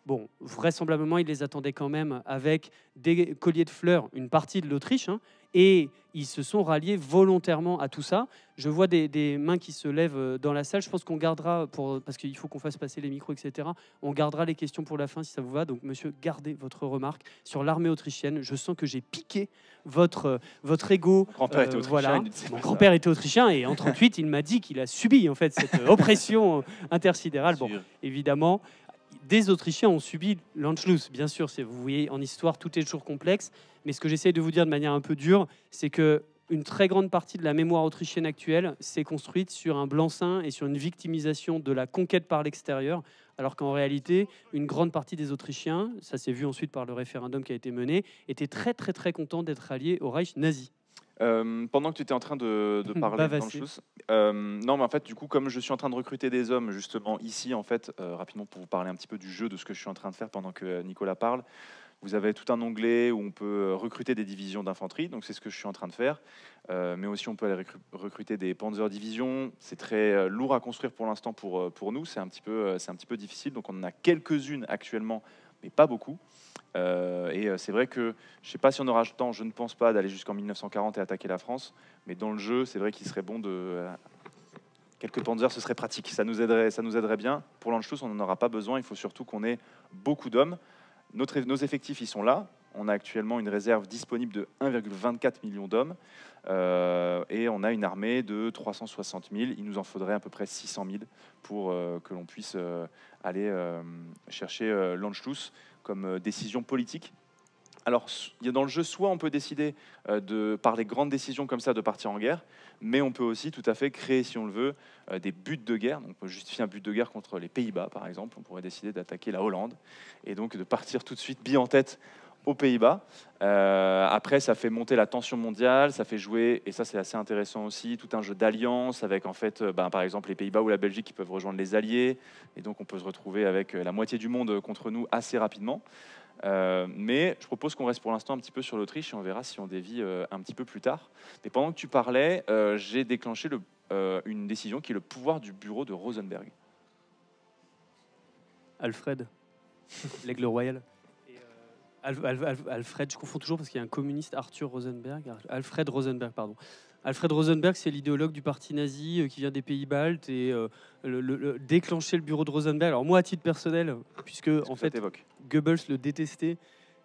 Bon, vraisemblablement, ils les attendaient quand même avec des colliers de fleurs, une partie de l'Autriche, hein, et ils se sont ralliés volontairement à tout ça. Je vois des mains qui se lèvent dans la salle. Je pense qu'on gardera, parce qu'il faut qu'on fasse passer les micros, etc. On gardera les questions pour la fin, si ça vous va. Donc, monsieur, gardez votre remarque sur l'armée autrichienne. Je sens que j'ai piqué votre ego. Mon grand-père était autrichien. Voilà. Mon grand-père était autrichien, et en 1938, il m'a dit qu'il a subi en fait cette oppression intersidérale. Bon, évidemment, des Autrichiens ont subi l'Anschluss, bien sûr. Vous voyez, en histoire, tout est toujours complexe. Mais ce que j'essaie de vous dire de manière un peu dure, c'est que une très grande partie de la mémoire autrichienne actuelle s'est construite sur un blanc-seing et sur une victimisation de la conquête par l'extérieur, alors qu'en réalité, une grande partie des Autrichiens, ça s'est vu ensuite par le référendum qui a été mené, étaient très très très contents d'être alliés au Reich nazi. Pendant que tu étais en train de parler d'Anschluss, non, mais en fait, du coup, comme je suis en train de recruter des hommes, justement, ici, en fait, rapidement, pour vous parler un petit peu du jeu, de ce que je suis en train de faire pendant que Nicolas parle, vous avez tout un onglet où on peut recruter des divisions d'infanterie, donc c'est ce que je suis en train de faire, mais aussi on peut aller recruter des Panzer divisions. C'est très lourd à construire pour l'instant pour nous, c'est un petit peu difficile, donc on en a quelques-unes actuellement, mais pas beaucoup. Et c'est vrai que je ne sais pas si on aura le temps, je ne pense pas, d'aller jusqu'en 1940 et attaquer la France, mais dans le jeu, c'est vrai qu'il serait bon de... quelques Panzers, ce serait pratique, ça nous aiderait bien. Pour l'Anschluss, on n'en aura pas besoin, il faut surtout qu'on ait beaucoup d'hommes. Nos effectifs, ils sont là. On a actuellement une réserve disponible de 1,24 million d'hommes et on a une armée de 360 000. Il nous en faudrait à peu près 600 000 pour que l'on puisse aller chercher l'Anschluss comme décision politique. Alors, il y a dans le jeu, soit on peut décider par les grandes décisions comme ça de partir en guerre, mais on peut aussi tout à fait créer, si on le veut, des buts de guerre. Donc, on peut justifier un but de guerre contre les Pays-Bas, par exemple. On pourrait décider d'attaquer la Hollande et donc de partir tout de suite bille en tête aux Pays-Bas. Après, ça fait monter la tension mondiale, ça fait jouer, et ça c'est assez intéressant aussi, tout un jeu d'alliance avec en fait, par exemple les Pays-Bas ou la Belgique qui peuvent rejoindre les Alliés, et donc on peut se retrouver avec la moitié du monde contre nous assez rapidement. Mais je propose qu'on reste pour l'instant un petit peu sur l'Autriche et on verra si on dévie un petit peu plus tard. Mais pendant que tu parlais, j'ai déclenché une décision qui est le pouvoir du bureau de Rosenberg. Alfred, l'aigle royal. Alfred, je confonds toujours parce qu'il y a un communiste, Arthur Rosenberg. Alfred Rosenberg, pardon. Alfred Rosenberg, c'est l'idéologue du parti nazi qui vient des pays baltes et déclencher le bureau de Rosenberg. Alors moi, à titre personnel, puisque en fait Goebbels le détestait,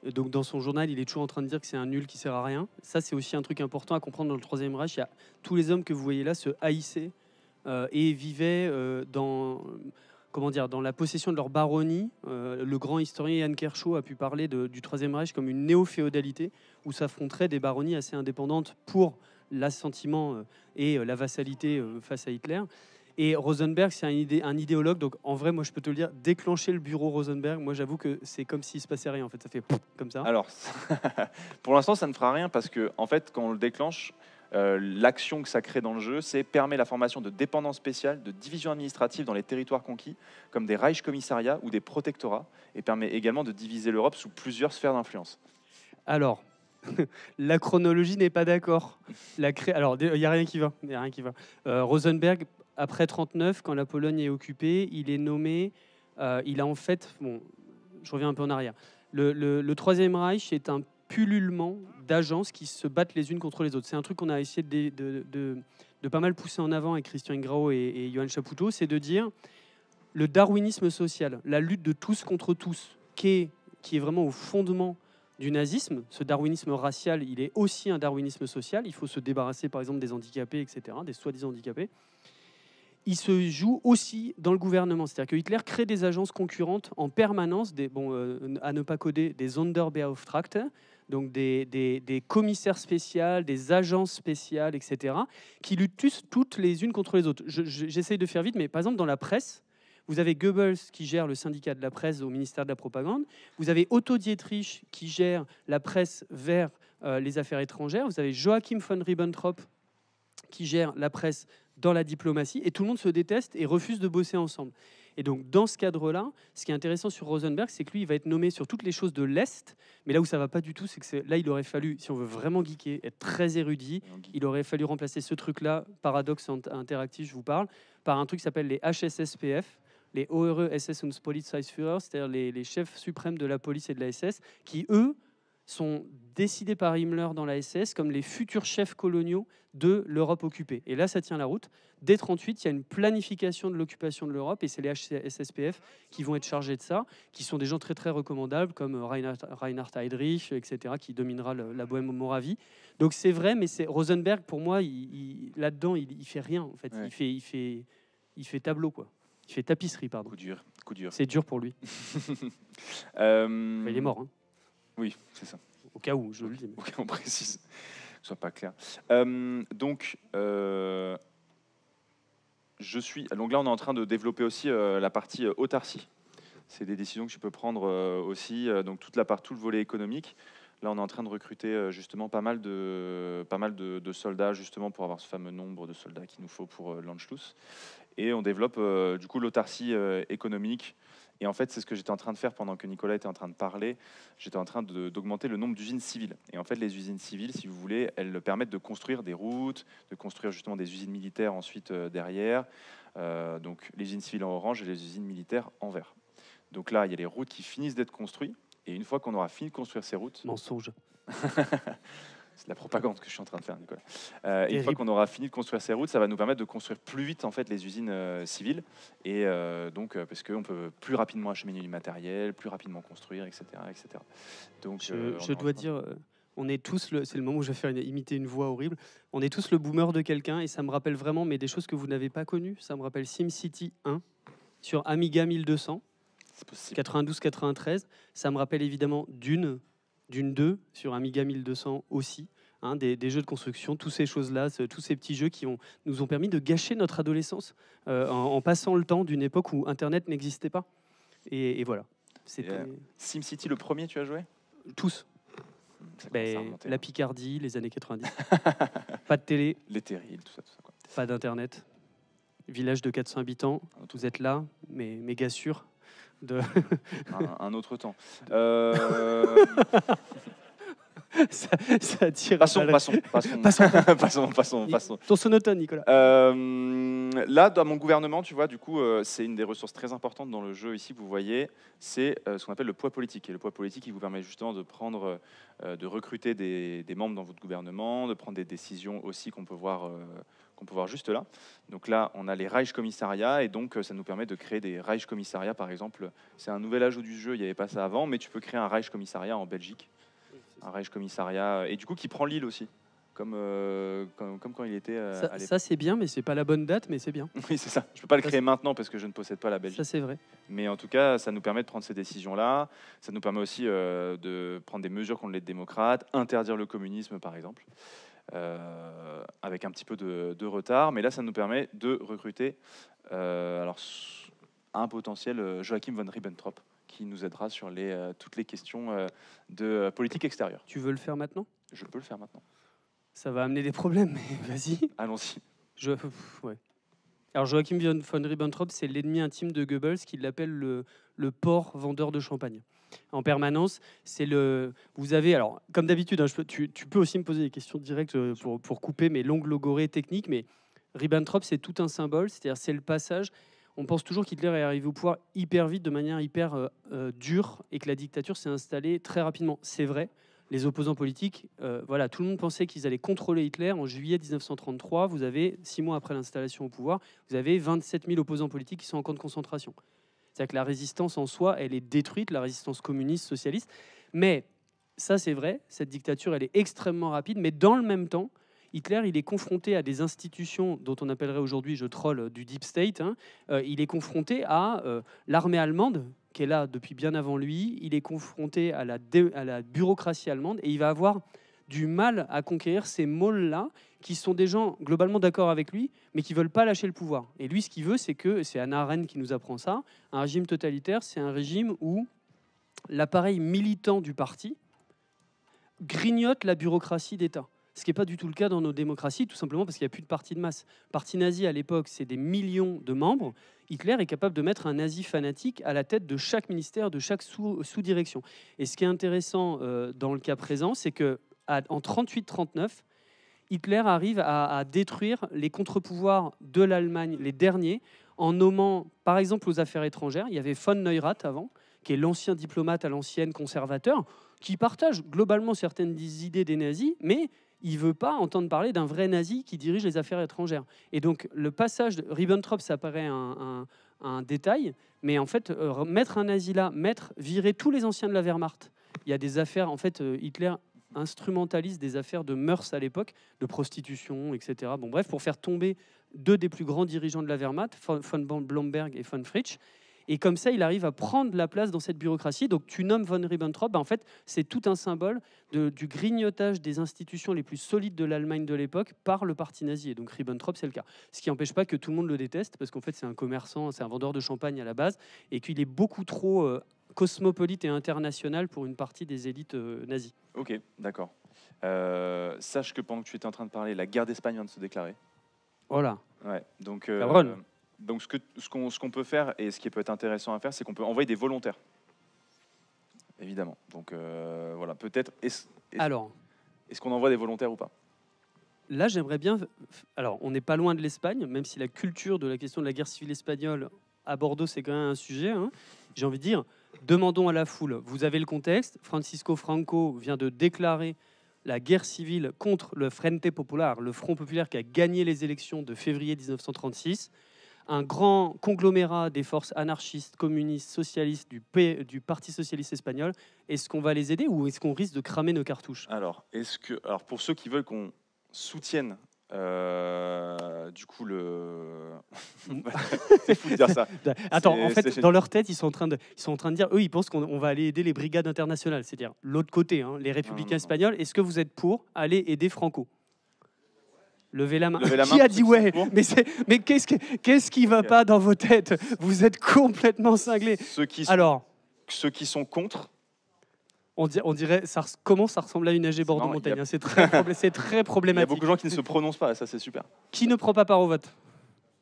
donc dans son journal, il est toujours en train de dire que c'est un nul qui sert à rien. Ça, c'est aussi un truc important à comprendre dans le Troisième Reich. Il y a tous les hommes que vous voyez là se haïssaient et vivaient dans la possession de leur baronnie. Le grand historien Yann Kershaw a pu parler du Troisième Reich comme une néo-féodalité où s'affronteraient des baronnies assez indépendantes pour l'assentiment et la vassalité face à Hitler. Et Rosenberg, c'est un idéologue. Donc, en vrai, moi, je peux te le dire, déclencher le bureau Rosenberg, moi, j'avoue que c'est comme s'il se passait rien. En fait, ça fait comme ça. Alors, pour l'instant, ça ne fera rien parce que, en fait, quand on le déclenche, l'action que ça crée dans le jeu, c'est permet la formation de dépendances spéciales, de divisions administratives dans les territoires conquis, comme des Reichskommissariats ou des protectorats, et permet également de diviser l'Europe sous plusieurs sphères d'influence. Alors, la chronologie n'est pas d'accord. Alors, il n'y a rien qui va. Rosenberg, après 1939, quand la Pologne est occupée, il est nommé. Il a en fait. Bon, je reviens un peu en arrière. Le Troisième Reich est un pullulement d'agences qui se battent les unes contre les autres. C'est un truc qu'on a essayé de pas mal pousser en avant avec Christian Ingrao et Johan Chapoutot, c'est de dire le darwinisme social, la lutte de tous contre tous, qui est vraiment au fondement du nazisme. Ce darwinisme racial, il est aussi un darwinisme social. Il faut se débarrasser, par exemple, des handicapés, etc., des soi-disant handicapés. Il se joue aussi dans le gouvernement. C'est-à-dire que Hitler crée des agences concurrentes en permanence, à ne pas coder, des Sonderbeauftragte, donc des commissaires spéciaux, des agences spéciales, etc., qui luttent toutes les unes contre les autres. J'essaye de faire vite, mais par exemple, dans la presse, vous avez Goebbels qui gère le syndicat de la presse au ministère de la Propagande. Vous avez Otto Dietrich qui gère la presse vers les affaires étrangères. Vous avez Joachim von Ribbentrop qui gère la presse dans la diplomatie. Et tout le monde se déteste et refuse de bosser ensemble. Et donc, dans ce cadre-là, ce qui est intéressant sur Rosenberg, c'est que lui, il va être nommé sur toutes les choses de l'Est. Mais là où ça ne va pas du tout, c'est que là, il aurait fallu, si on veut vraiment geeker, être très érudit, il aurait fallu remplacer ce truc-là, paradoxe interactif, je vous parle, par un truc qui s'appelle les HSSPF, les Höhere SS- und Polizeiführer, c'est-à-dire les chefs suprêmes de la police et de la SS, qui, eux, sont décidés par Himmler dans la SS comme les futurs chefs coloniaux de l'Europe occupée. Et là, ça tient la route. Dès 1938, il y a une planification de l'occupation de l'Europe, et c'est les HSSPF qui vont être chargés de ça, qui sont des gens très très recommandables, comme Reinhard Heydrich, etc., qui dominera la Bohème-Moravie. Donc c'est vrai, mais Rosenberg, pour moi, là-dedans, il fait rien. En fait, ouais. Il fait tableau, quoi. Il fait tapisserie, pardon. Coup dur, coup dur. C'est dur pour lui. Il est mort. Hein. Oui, c'est ça. Au cas où, je le dis. Au cas où on précise, que ce soit pas clair. Donc là, on est en train de développer aussi la partie autarcie. C'est des décisions que tu peux prendre aussi, donc tout le volet économique. Là, on est en train de recruter justement pas mal de soldats, justement, pour avoir ce fameux nombre de soldats qu'il nous faut pour l'Anschluss. Et on développe du coup l'autarcie économique. Et en fait, c'est ce que j'étais en train de faire pendant que Nicolas était en train de parler. J'étais en train d'augmenter le nombre d'usines civiles. Et en fait, les usines civiles, si vous voulez, elles permettent de construire des routes, de construire justement des usines militaires ensuite derrière. Donc les usines civiles en orange et les usines militaires en vert. Donc là, il y a les routes qui finissent d'être construites. Et une fois qu'on aura fini de construire ces routes... Mensonge. C'est de la propagande que je suis en train de faire, Nicolas. Une fois qu'on aura fini de construire ces routes, ça va nous permettre de construire plus vite en fait les usines civiles, et donc parce qu'on peut plus rapidement acheminer du matériel, plus rapidement construire, etc., etc. Donc, je dois dire, on est tous c'est le moment où je vais faire imiter une voix horrible. On est tous le boomer de quelqu'un, et ça me rappelle vraiment, mais des choses que vous n'avez pas connues. Ça me rappelle SimCity 1 sur Amiga 1200, 92-93. Ça me rappelle évidemment Dune 2 sur Amiga 1200 aussi, hein, des jeux de construction, toutes ces choses-là, tous ces petits jeux qui nous ont permis de gâcher notre adolescence en passant le temps d'une époque où Internet n'existait pas. Et voilà. SimCity, le premier, tu as joué? Tous. La Picardie, les années 90. Pas de télé. Les terrils, tout ça quoi. Pas d'Internet. Village de 400 habitants. Vous êtes là, mais méga sûr. Un autre temps. Ça tire. Passons. Ton sonotone, Nicolas. Là, dans mon gouvernement, tu vois, du coup, c'est une des ressources très importantes dans le jeu ici. Vous voyez, c'est ce qu'on appelle le poids politique. Et le poids politique, il vous permet justement de recruter des membres dans votre gouvernement, de prendre des décisions aussi qu'on peut voir juste là. Donc là, on a les Reichskommissariats, et donc ça nous permet de créer des Reichskommissariats, par exemple. C'est un nouvel ajout du jeu, il n'y avait pas ça avant, mais tu peux créer un Reichskommissariat en Belgique. Un Reichskommissariat, et du coup qui prend l'île aussi, comme quand il était à l'époque. Ça c'est bien, mais c'est pas la bonne date, mais c'est bien. Oui, c'est ça. Je peux pas le créer maintenant parce que je ne possède pas la Belgique. Ça c'est vrai. Mais en tout cas, ça nous permet de prendre ces décisions-là. Ça nous permet aussi de prendre des mesures contre les démocrates, interdire le communisme par exemple, avec un petit peu de retard. Mais là, ça nous permet de recruter un potentiel Joachim von Ribbentrop, qui nous aidera sur toutes les questions de politique extérieure. Tu veux le faire maintenant? Je peux le faire maintenant. Ça va amener des problèmes, mais vas-y. Allons-y. Ouais. Alors Joachim von Ribbentrop, c'est l'ennemi intime de Goebbels, qui l'appelle le porc vendeur de champagne. En permanence, vous avez, alors comme d'habitude, hein, tu peux aussi me poser des questions directes pour couper mes longues logorées techniques, mais Ribbentrop, c'est tout un symbole, c'est-à-dire c'est le passage. On pense toujours qu'Hitler est arrivé au pouvoir hyper vite, de manière hyper dure, et que la dictature s'est installée très rapidement. C'est vrai. les opposants politiques, voilà, tout le monde pensait qu'ils allaient contrôler Hitler. En juillet 1933, vous avez, 6 mois après l'installation au pouvoir, vous avez 27 000 opposants politiques qui sont en camp de concentration. C'est-à-dire que la résistance en soi, elle est détruite, la résistance communiste, socialiste. Mais ça, c'est vrai, cette dictature, elle est extrêmement rapide. Mais dans le même temps, Hitler, il est confronté à des institutions dont on appellerait aujourd'hui, je troll, du deep state. Hein. Il est confronté à l'armée allemande, qui est là depuis bien avant lui. Il est confronté à la bureaucratie allemande et il va avoir du mal à conquérir ces môles-là, qui sont des gens globalement d'accord avec lui, mais qui ne veulent pas lâcher le pouvoir. Et lui, ce qu'il veut, c'est Hannah Arendt qui nous apprend ça, un régime totalitaire, c'est un régime où l'appareil militant du parti grignote la bureaucratie d'État. Ce qui n'est pas du tout le cas dans nos démocraties, tout simplement parce qu'il n'y a plus de parti de masse. Parti nazi, à l'époque, c'est des millions de membres. Hitler est capable de mettre un nazi fanatique à la tête de chaque ministère, de chaque sous-direction. Et ce qui est intéressant dans le cas présent, c'est qu'en 38-39, Hitler arrive à détruire les contre-pouvoirs de l'Allemagne, les derniers, en nommant, par exemple, aux affaires étrangères, il y avait von Neurath avant, qui est l'ancien diplomate à l'ancienne conservateur, qui partage globalement certaines idées des nazis, mais il ne veut pas entendre parler d'un vrai nazi qui dirige les affaires étrangères. Et donc, le passage de Ribbentrop, ça paraît un détail, mais en fait, mettre un nazi là, virer tous les anciens de la Wehrmacht, il y a des affaires, en fait, Hitler instrumentalise des affaires de mœurs à l'époque, de prostitution, etc. Bon, bref, pour faire tomber 2 des plus grands dirigeants de la Wehrmacht, von Blomberg et von Fritsch. Et comme ça, il arrive à prendre la place dans cette bureaucratie. Donc, tu nommes von Ribbentrop, en fait, c'est tout un symbole du grignotage des institutions les plus solides de l'Allemagne de l'époque par le parti nazi. Et donc, Ribbentrop, c'est le cas. Ce qui n'empêche pas que tout le monde le déteste, parce qu'en fait, c'est un commerçant, c'est un vendeur de champagne à la base, et qu'il est beaucoup trop cosmopolite et international pour une partie des élites nazies. Ok, d'accord. Sache que pendant que tu étais en train de parler, la guerre d'Espagne vient de se déclarer. Voilà. Ouais, donc ce qu'on peut faire, et ce qui peut être intéressant à faire, c'est qu'on peut envoyer des volontaires. Évidemment. Donc voilà, peut-être. Alors, est-ce qu'on envoie des volontaires ou pas? Là, j'aimerais bien. Alors, on n'est pas loin de l'Espagne, même si la culture de la question de la guerre civile espagnole à Bordeaux, c'est quand même un sujet. Hein. J'ai envie de dire, demandons à la foule. Vous avez le contexte. Francisco Franco vient de déclarer la guerre civile contre le Frente Popular, le Front populaire qui a gagné les élections de février 1936. Un grand conglomérat des forces anarchistes, communistes, socialistes du Parti socialiste espagnol. Est-ce qu'on va les aider ou est-ce qu'on risque de cramer nos cartouches? Alors, pour ceux qui veulent qu'on soutienne du coup c'est fou de dire ça. Attends, en fait, dans leur tête, ils sont en train de dire, eux, ils pensent qu'on va aller aider les brigades internationales, c'est-à-dire l'autre côté, hein, les républicains espagnols. Est-ce que vous êtes pour aller aider Franco? Levez la main. Qui a dit ouais? Mais qu'est-ce qui va pas dans vos têtes? Vous êtes complètement cinglés. Ceux qui sont contre. On dirait, comment ça ressemble à une AG Bordeaux-Montagne. C'est très problématique. Il y a beaucoup de gens qui ne se prononcent pas, ça c'est super. Qui ne prend pas part au vote?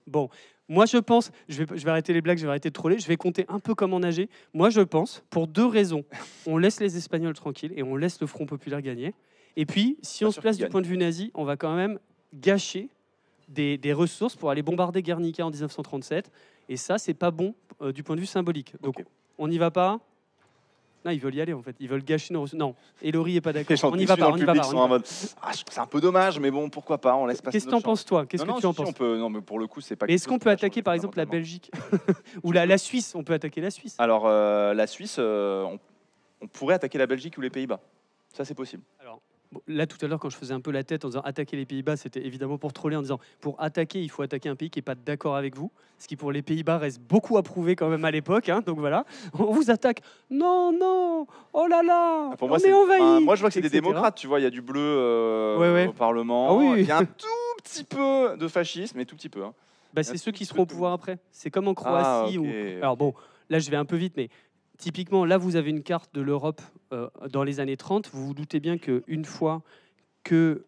Bon, moi je pense, je vais arrêter les blagues, je vais arrêter de troller, je vais compter un peu comme en AG. Moi je pense, pour 2 raisons, on laisse les Espagnols tranquilles et on laisse le Front populaire gagner. Et puis, si on se place du point de vue nazi, on va quand même gâcher des ressources pour aller bombarder Guernica en 1937. Et ça, c'est pas bon du point de vue symbolique. Donc, on n'y va pas. Non, ils veulent y aller en fait. Ils veulent gâcher nos ressources. Non, Elory n'est pas d'accord. On n'y va pas. C'est un peu dommage, mais bon, pourquoi pas. On laisse passer. Qu'est-ce que tu en penses, toi? Qu'est-ce que tu en penses? Non, mais pour le coup, c'est pas. Est-ce qu'on peut attaquer par exemple la Belgique ou la Suisse? On peut attaquer la Suisse. Alors, la Suisse, on pourrait attaquer la Belgique ou les Pays-Bas. Ça, c'est possible. Alors, là, tout à l'heure, quand je faisais un peu la tête en disant attaquer les Pays-Bas, c'était évidemment pour troller en disant pour attaquer, il faut attaquer un pays qui n'est pas d'accord avec vous. Ce qui, pour les Pays-Bas, reste beaucoup à prouver quand même à l'époque. Hein, donc voilà, on vous attaque. Non, oh là là, pour moi, on est envahi. Moi, je vois que c'est des démocrates. Tu vois, il y a du bleu au Parlement. Ah, oui. Il y a un tout petit peu de fascisme, mais tout petit peu. Hein. Bah, c'est ceux qui seront au pouvoir après. C'est comme en Croatie. Alors bon, là, je vais un peu vite, mais typiquement, là, vous avez une carte de l'Europe dans les années 30. Vous vous doutez bien qu'une fois que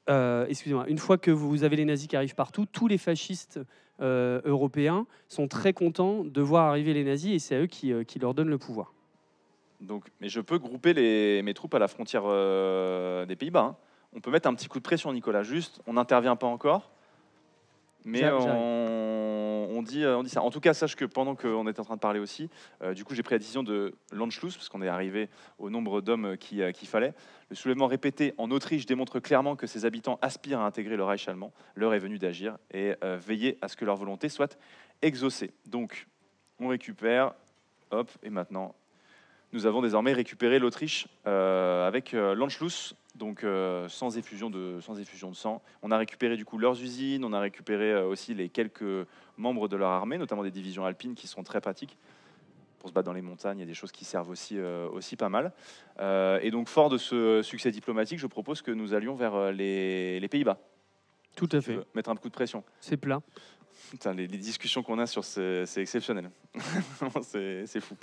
vous avez les nazis qui arrivent partout, tous les fascistes européens sont très contents de voir arriver les nazis et c'est à eux qui leur donnent le pouvoir. Donc, mais je peux grouper mes troupes à la frontière des Pays-Bas. Hein. On peut mettre un petit coup de pression, Nicolas. Juste, on n'intervient pas encore, mais on dit ça. En tout cas, sache que pendant qu'on était en train de parler aussi, du coup, j'ai pris la décision de l'Anschluss, parce qu'on est arrivé au nombre d'hommes qu'il fallait. Le soulèvement répété en Autriche démontre clairement que ses habitants aspirent à intégrer le Reich allemand. L'heure est venue d'agir et veiller à ce que leur volonté soit exaucée. Donc, on récupère, hop, et maintenant, nous avons désormais récupéré l'Autriche avec l'Anschluss, donc sans effusion de sang. On a récupéré du coup leurs usines, on a récupéré aussi les quelques membres de leur armée, notamment des divisions alpines qui sont très pratiques pour se battre dans les montagnes. Il y a des choses qui servent aussi pas mal. Et donc, fort de ce succès diplomatique, je propose que nous allions vers les Pays-Bas. Tout à fait. Mettre un coup de pression. C'est plat. Putain, les discussions qu'on a sur c'est exceptionnel. c'est fou.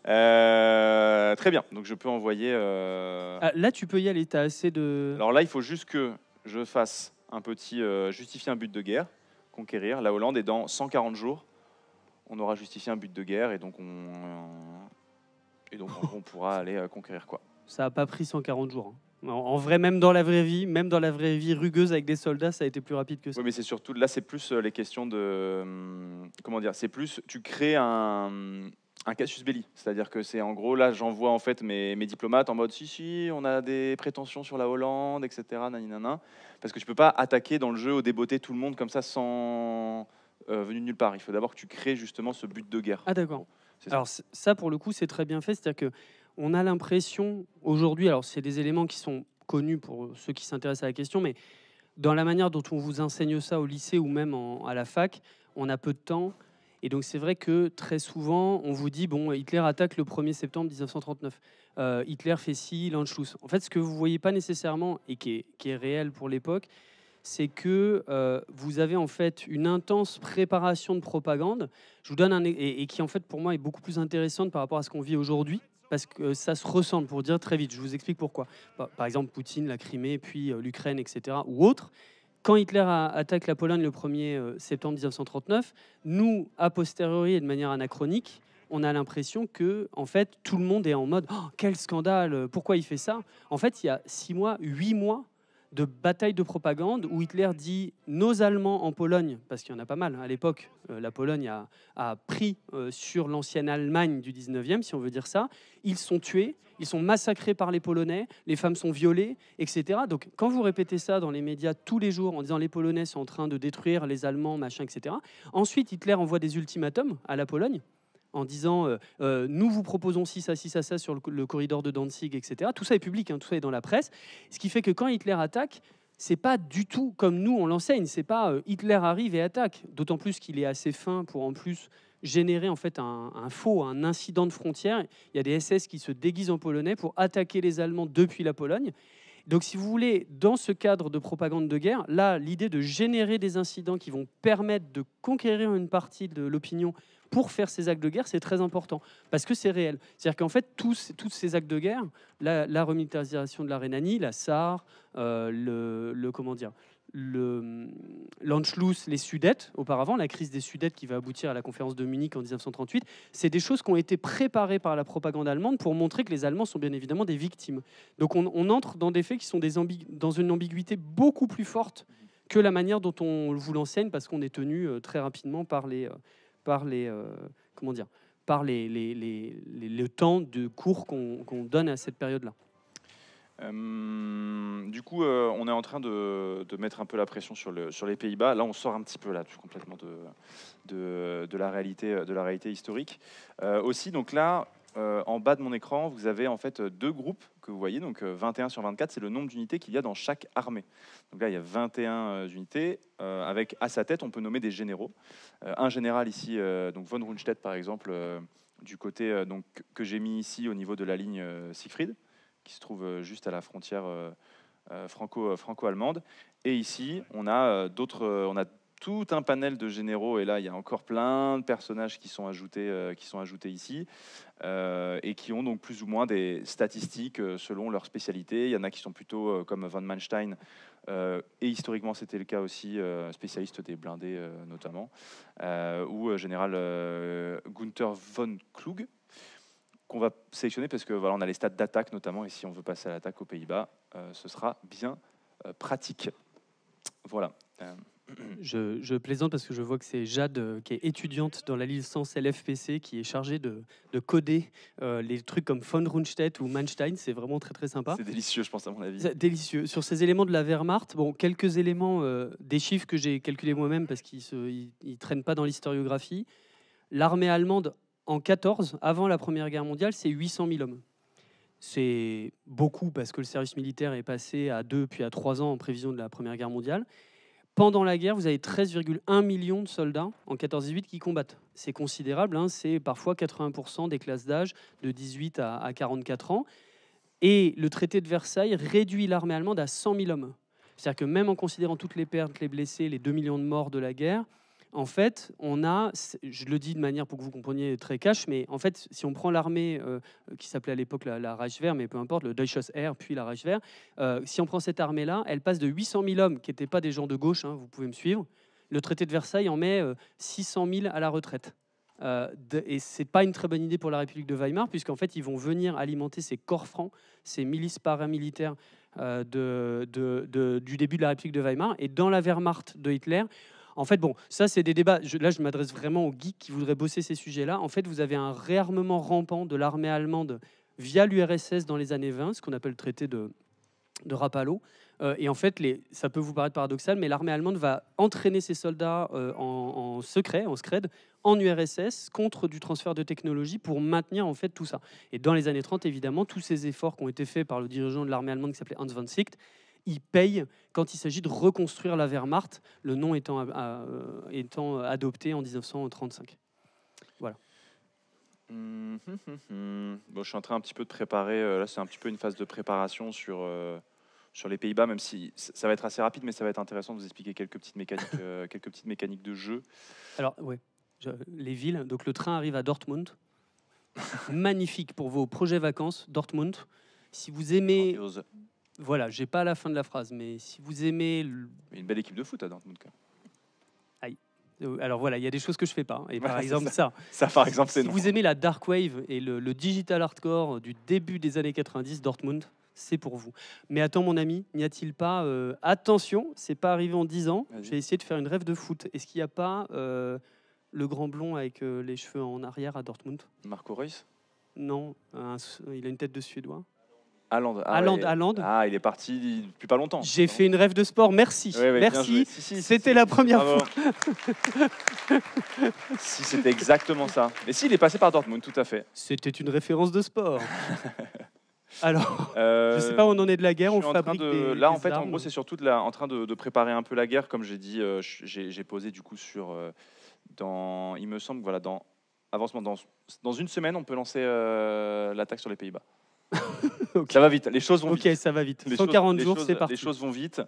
Très bien, donc je peux envoyer... Là, tu peux y aller, tu as assez de... Alors là, il faut juste que je fasse un petit... justifier un but de guerre, conquérir la Hollande, et dans 140 jours, on aura justifié un but de guerre, et donc on pourra aller conquérir quoi. Ça n'a pas pris 140 jours. Hein. En vrai, même dans la vraie vie rugueuse avec des soldats, ça a été plus rapide que ça. Oui, mais c'est surtout, là, c'est plus les questions de... comment dire, c'est plus, tu crées un casus belli. C'est-à-dire que c'est, en gros, là, j'envoie en fait mes diplomates en mode, si, on a des prétentions sur la Hollande, etc., naninana. Parce que tu peux pas attaquer dans le jeu ou débotter tout le monde comme ça sans venu de nulle part. Il faut d'abord que tu crées justement ce but de guerre. Ah d'accord. Ça. Alors ça, pour le coup, c'est très bien fait. C'est-à-dire que on a l'impression aujourd'hui, alors c'est des éléments qui sont connus pour ceux qui s'intéressent à la question, mais dans la manière dont on vous enseigne ça au lycée ou même à la fac, on a peu de temps. Et donc c'est vrai que très souvent, on vous dit, bon, Hitler attaque le 1er septembre 1939. Hitler fait ci, l'Anschluss. En fait, ce que vous ne voyez pas nécessairement, et qui est réel pour l'époque, c'est que vous avez en fait une intense préparation de propagande. Je vous donne et qui en fait pour moi est beaucoup plus intéressante par rapport à ce qu'on vit aujourd'hui, parce que ça se ressemble, pour dire très vite. Je vous explique pourquoi. Par exemple, Poutine, la Crimée, puis l'Ukraine, etc., ou autre. Quand Hitler attaque la Pologne le 1er septembre 1939, nous, a posteriori et de manière anachronique, on a l'impression que en fait, tout le monde est en mode oh, « quel scandale, pourquoi il fait ça ?» En fait, il y a 6 mois, 8 mois de bataille de propagande où Hitler dit nos Allemands en Pologne, parce qu'il y en a pas mal à l'époque, la Pologne a pris sur l'ancienne Allemagne du 19e, si on veut dire ça, ils sont tués, ils sont massacrés par les Polonais, les femmes sont violées, etc. Donc quand vous répétez ça dans les médias tous les jours en disant les Polonais sont en train de détruire les Allemands, machin, etc. Ensuite, Hitler envoie des ultimatums à la Pologne, en disant nous vous proposons ci, ça, sur le corridor de Danzig, etc. Tout ça est public, hein, tout ça est dans la presse. Ce qui fait que quand Hitler attaque, c'est pas du tout comme nous on l'enseigne. C'est pas Hitler arrive et attaque. D'autant plus qu'il est assez fin pour en plus générer en fait un incident de frontière. Il y a des SS qui se déguisent en polonais pour attaquer les Allemands depuis la Pologne. Donc, si vous voulez, dans ce cadre de propagande de guerre, là, l'idée de générer des incidents qui vont permettre de conquérir une partie de l'opinion pour faire ces actes de guerre, c'est très important, parce que c'est réel. C'est-à-dire qu'en fait, tous ces actes de guerre, la remilitarisation de la Rhénanie, la Sarre, l'Anschluss, les Sudètes, auparavant, la crise des Sudètes qui va aboutir à la conférence de Munich en 1938, c'est des choses qui ont été préparées par la propagande allemande pour montrer que les Allemands sont bien évidemment des victimes. Donc on entre dans des faits qui sont dans une ambiguïté beaucoup plus forte que la manière dont on vous l'enseigne, parce qu'on est tenu très rapidement par le temps de cours qu'on donne à cette période-là. Du coup, on est en train de mettre un peu la pression sur les Pays-Bas. Là, on sort un petit peu là, complètement de la réalité historique. Aussi, donc là, en bas de mon écran, vous avez en fait 2 groupes que vous voyez. Donc 21 sur 24, c'est le nombre d'unités qu'il y a dans chaque armée. Donc là, il y a 21 unités. Avec à sa tête, on peut nommer des généraux. Un général ici, donc von Rundstedt par exemple, du côté donc, que j'ai mis ici au niveau de la ligne Siegfried, qui se trouve juste à la frontière franco-allemande. Et ici, on a tout un panel de généraux, et là, il y a encore plein de personnages qui sont ajoutés ici, et qui ont donc plus ou moins des statistiques selon leur spécialité. Il y en a qui sont plutôt comme von Manstein, et historiquement, c'était le cas aussi, spécialiste des blindés notamment, ou général Gunther von Klug, qu'on va sélectionner parce que voilà, on a les stats d'attaque notamment, et si on veut passer à l'attaque aux Pays-Bas, ce sera bien pratique. Voilà. Je plaisante parce que je vois que c'est Jade qui est étudiante dans la licence LFPC qui est chargée de coder les trucs comme von Rundstedt ou Manstein. C'est vraiment très très sympa. C'est délicieux, je pense, à mon avis. C'est délicieux. Sur ces éléments de la Wehrmacht, bon, quelques éléments, des chiffres que j'ai calculés moi-même parce qu'ils ne traînent pas dans l'historiographie. L'armée allemande en 14, avant la Première Guerre mondiale, c'est 800 000 hommes. C'est beaucoup parce que le service militaire est passé à 2 puis à 3 ans en prévision de la Première Guerre mondiale. Pendant la guerre, vous avez 13,1 millions de soldats en 14-18 qui combattent. C'est considérable, hein, c'est parfois 80% des classes d'âge de 18 à 44 ans. Et le traité de Versailles réduit l'armée allemande à 100 000 hommes. C'est-à-dire que même en considérant toutes les pertes, les blessés, les 2 millions de morts de la guerre, en fait, on a, je le dis de manière pour que vous compreniez très cash, mais en fait, si on prend l'armée qui s'appelait à l'époque la Reichswehr, mais peu importe, le Deutsches Heer, puis la Reichswehr, si on prend cette armée-là, elle passe de 800 000 hommes qui n'étaient pas des gens de gauche, hein, vous pouvez me suivre. Le traité de Versailles en met 600 000 à la retraite. Et c'est pas une très bonne idée pour la République de Weimar, puisqu'en fait, ils vont venir alimenter ces corps francs, ces milices paramilitaires du début de la République de Weimar. Et dans la Wehrmacht de Hitler, en fait, bon, ça, c'est des débats. Là, je m'adresse vraiment aux geeks qui voudraient bosser ces sujets-là. En fait, vous avez un réarmement rampant de l'armée allemande via l'URSS dans les années 20, ce qu'on appelle le traité de Rapallo. Et en fait, ça peut vous paraître paradoxal, mais l'armée allemande va entraîner ses soldats en secret, en scred, en URSS, contre du transfert de technologie pour maintenir en fait tout ça. Et dans les années 30, évidemment, tous ces efforts qui ont été faits par le dirigeant de l'armée allemande qui s'appelait Hans von Sicht, il paye quand il s'agit de reconstruire la Wehrmacht, le nom étant adopté en 1935. Voilà. Bon, je suis en train un petit peu de préparer, là c'est un petit peu une phase de préparation sur les Pays-Bas, même si ça va être assez rapide, mais ça va être intéressant de vous expliquer quelques petites mécaniques de jeu. Alors, ouais, les villes. Donc, le train arrive à Dortmund. Magnifique pour vos projets vacances, Dortmund. Si vous aimez... Grandiose. Voilà, j'ai pas la fin de la phrase, mais si vous aimez... Une belle équipe de foot à Dortmund. Aïe. Alors voilà, il y a des choses que je fais pas. Et par Voilà, exemple, ça. Ça, par exemple, c'est Si non. vous aimez la dark wave et le digital hardcore du début des années 90, Dortmund, c'est pour vous. Mais attends, mon ami, n'y a-t-il pas... attention, c'est pas arrivé en 10 ans. Vas-y. J'ai essayé de faire une rêve de foot. Est-ce qu'il n'y a pas le grand blond avec les cheveux en arrière à Dortmund? Marco Reus. Non, il a une tête de Suédois. Haaland. Haaland. Ah, il est parti depuis pas longtemps. J'ai fait une rêve de sport, merci. Ouais, bien Merci, joué. Si, c'était la première bravo. fois. Si, c'était exactement ça. Et si, il est passé par Dortmund, tout à fait. C'était une référence de sport. Alors, je sais pas où on en est de la guerre, on fabrique Là, en des fait, en armes. gros, c'est surtout en train de préparer un peu la guerre. Comme j'ai dit, j'ai posé du coup sur... il me semble, voilà, avancement, dans une semaine, on peut lancer l'attaque sur les Pays-Bas. Ok. Ça va vite, les choses vont vite. Ok, ça va vite. 140 jours, c'est parti. Les choses vont vite.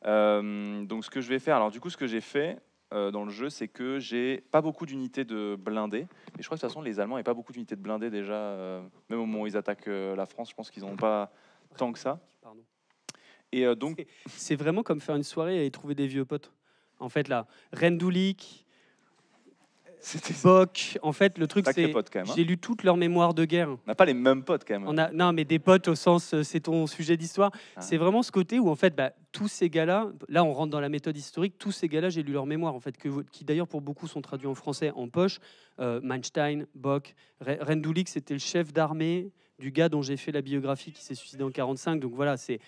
Donc, ce que je vais faire, alors du coup, ce que j'ai fait dans le jeu, c'est que j'ai pas beaucoup d'unités de blindés. Et je crois que de toute façon, les Allemands n'avaient pas beaucoup d'unités de blindés déjà. Même au moment où ils attaquent la France, je pense qu'ils n'en ont pas tant que ça. Pardon. Et donc, C'est vraiment comme faire une soirée et trouver des vieux potes. En fait, là, Rendulic, c'était Bock. En fait, le truc, sacré c'est... pote quand même. Hein. J'ai lu toutes leurs mémoires de guerre. On n'a pas les mêmes potes quand même. Non, mais des potes au sens, c'est ton sujet d'histoire. Ah. C'est vraiment ce côté où, en fait, tous ces gars-là, là, on rentre dans la méthode historique, tous ces gars-là, j'ai lu leurs mémoires, en fait, qui d'ailleurs, pour beaucoup, sont traduits en français en poche. Manstein, Bock, Rendulic, c'était le chef d'armée du gars dont j'ai fait la biographie qui s'est suicidé en 45. Donc voilà, c'est...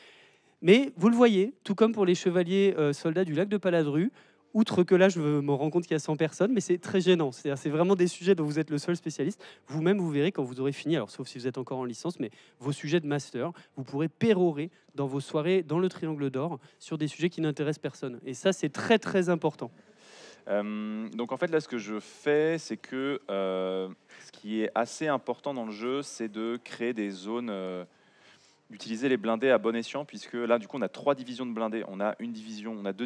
Mais vous le voyez, tout comme pour les chevaliers soldats du lac de Paladru, outre que là, je me rends compte qu'il y a 100 personnes, mais c'est très gênant. C'est vraiment des sujets dont vous êtes le seul spécialiste. Vous-même, vous verrez quand vous aurez fini, alors sauf si vous êtes encore en licence, mais vos sujets de master, vous pourrez pérorer dans vos soirées dans le Triangle d'Or sur des sujets qui n'intéressent personne. Et ça, c'est très, très important. Donc en fait, là, ce que je fais, c'est que ce qui est assez important dans le jeu, c'est de créer des zones... d'utiliser les blindés à bon escient, puisque là, du coup, on a 3 divisions de blindés. On a 2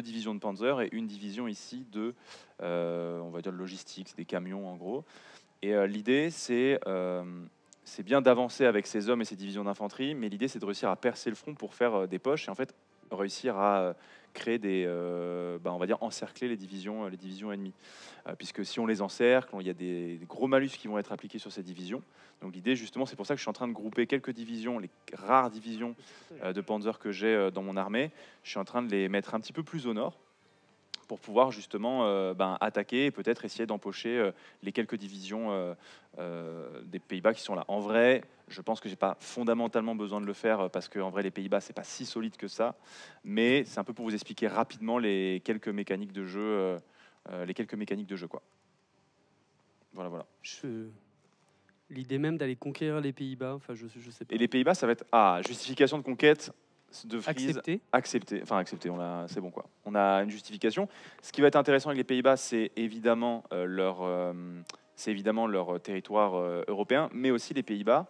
divisions de Panzer et une division ici de, on va dire, de logistique, des camions en gros. Et l'idée, c'est bien d'avancer avec ces hommes et ces divisions d'infanterie, mais l'idée, c'est de réussir à percer le front pour faire des poches et en fait réussir à créer on va dire, encercler les divisions ennemies. Puisque si on les encercle, il y a des gros malus qui vont être appliqués sur ces divisions. Donc l'idée, justement, c'est pour ça que je suis en train de grouper quelques divisions, les rares divisions de Panzer que j'ai dans mon armée. Je suis en train de les mettre un petit peu plus au nord pour pouvoir justement attaquer et peut-être essayer d'empocher les quelques divisions des Pays-Bas qui sont là. En vrai, je pense que j'ai pas fondamentalement besoin de le faire parce qu'en vrai, les Pays-Bas, c'est pas si solide que ça. Mais c'est un peu pour vous expliquer rapidement les quelques mécaniques de jeu, quoi. Voilà, voilà. L'idée même d'aller conquérir les Pays-Bas, enfin, je sais pas. Et les Pays-Bas, ça va être justification de conquête de Frise. Accepté. Accepté, c'est bon quoi. On a une justification. Ce qui va être intéressant avec les Pays-Bas, c'est évidemment leur territoire européen, mais aussi les Pays-Bas.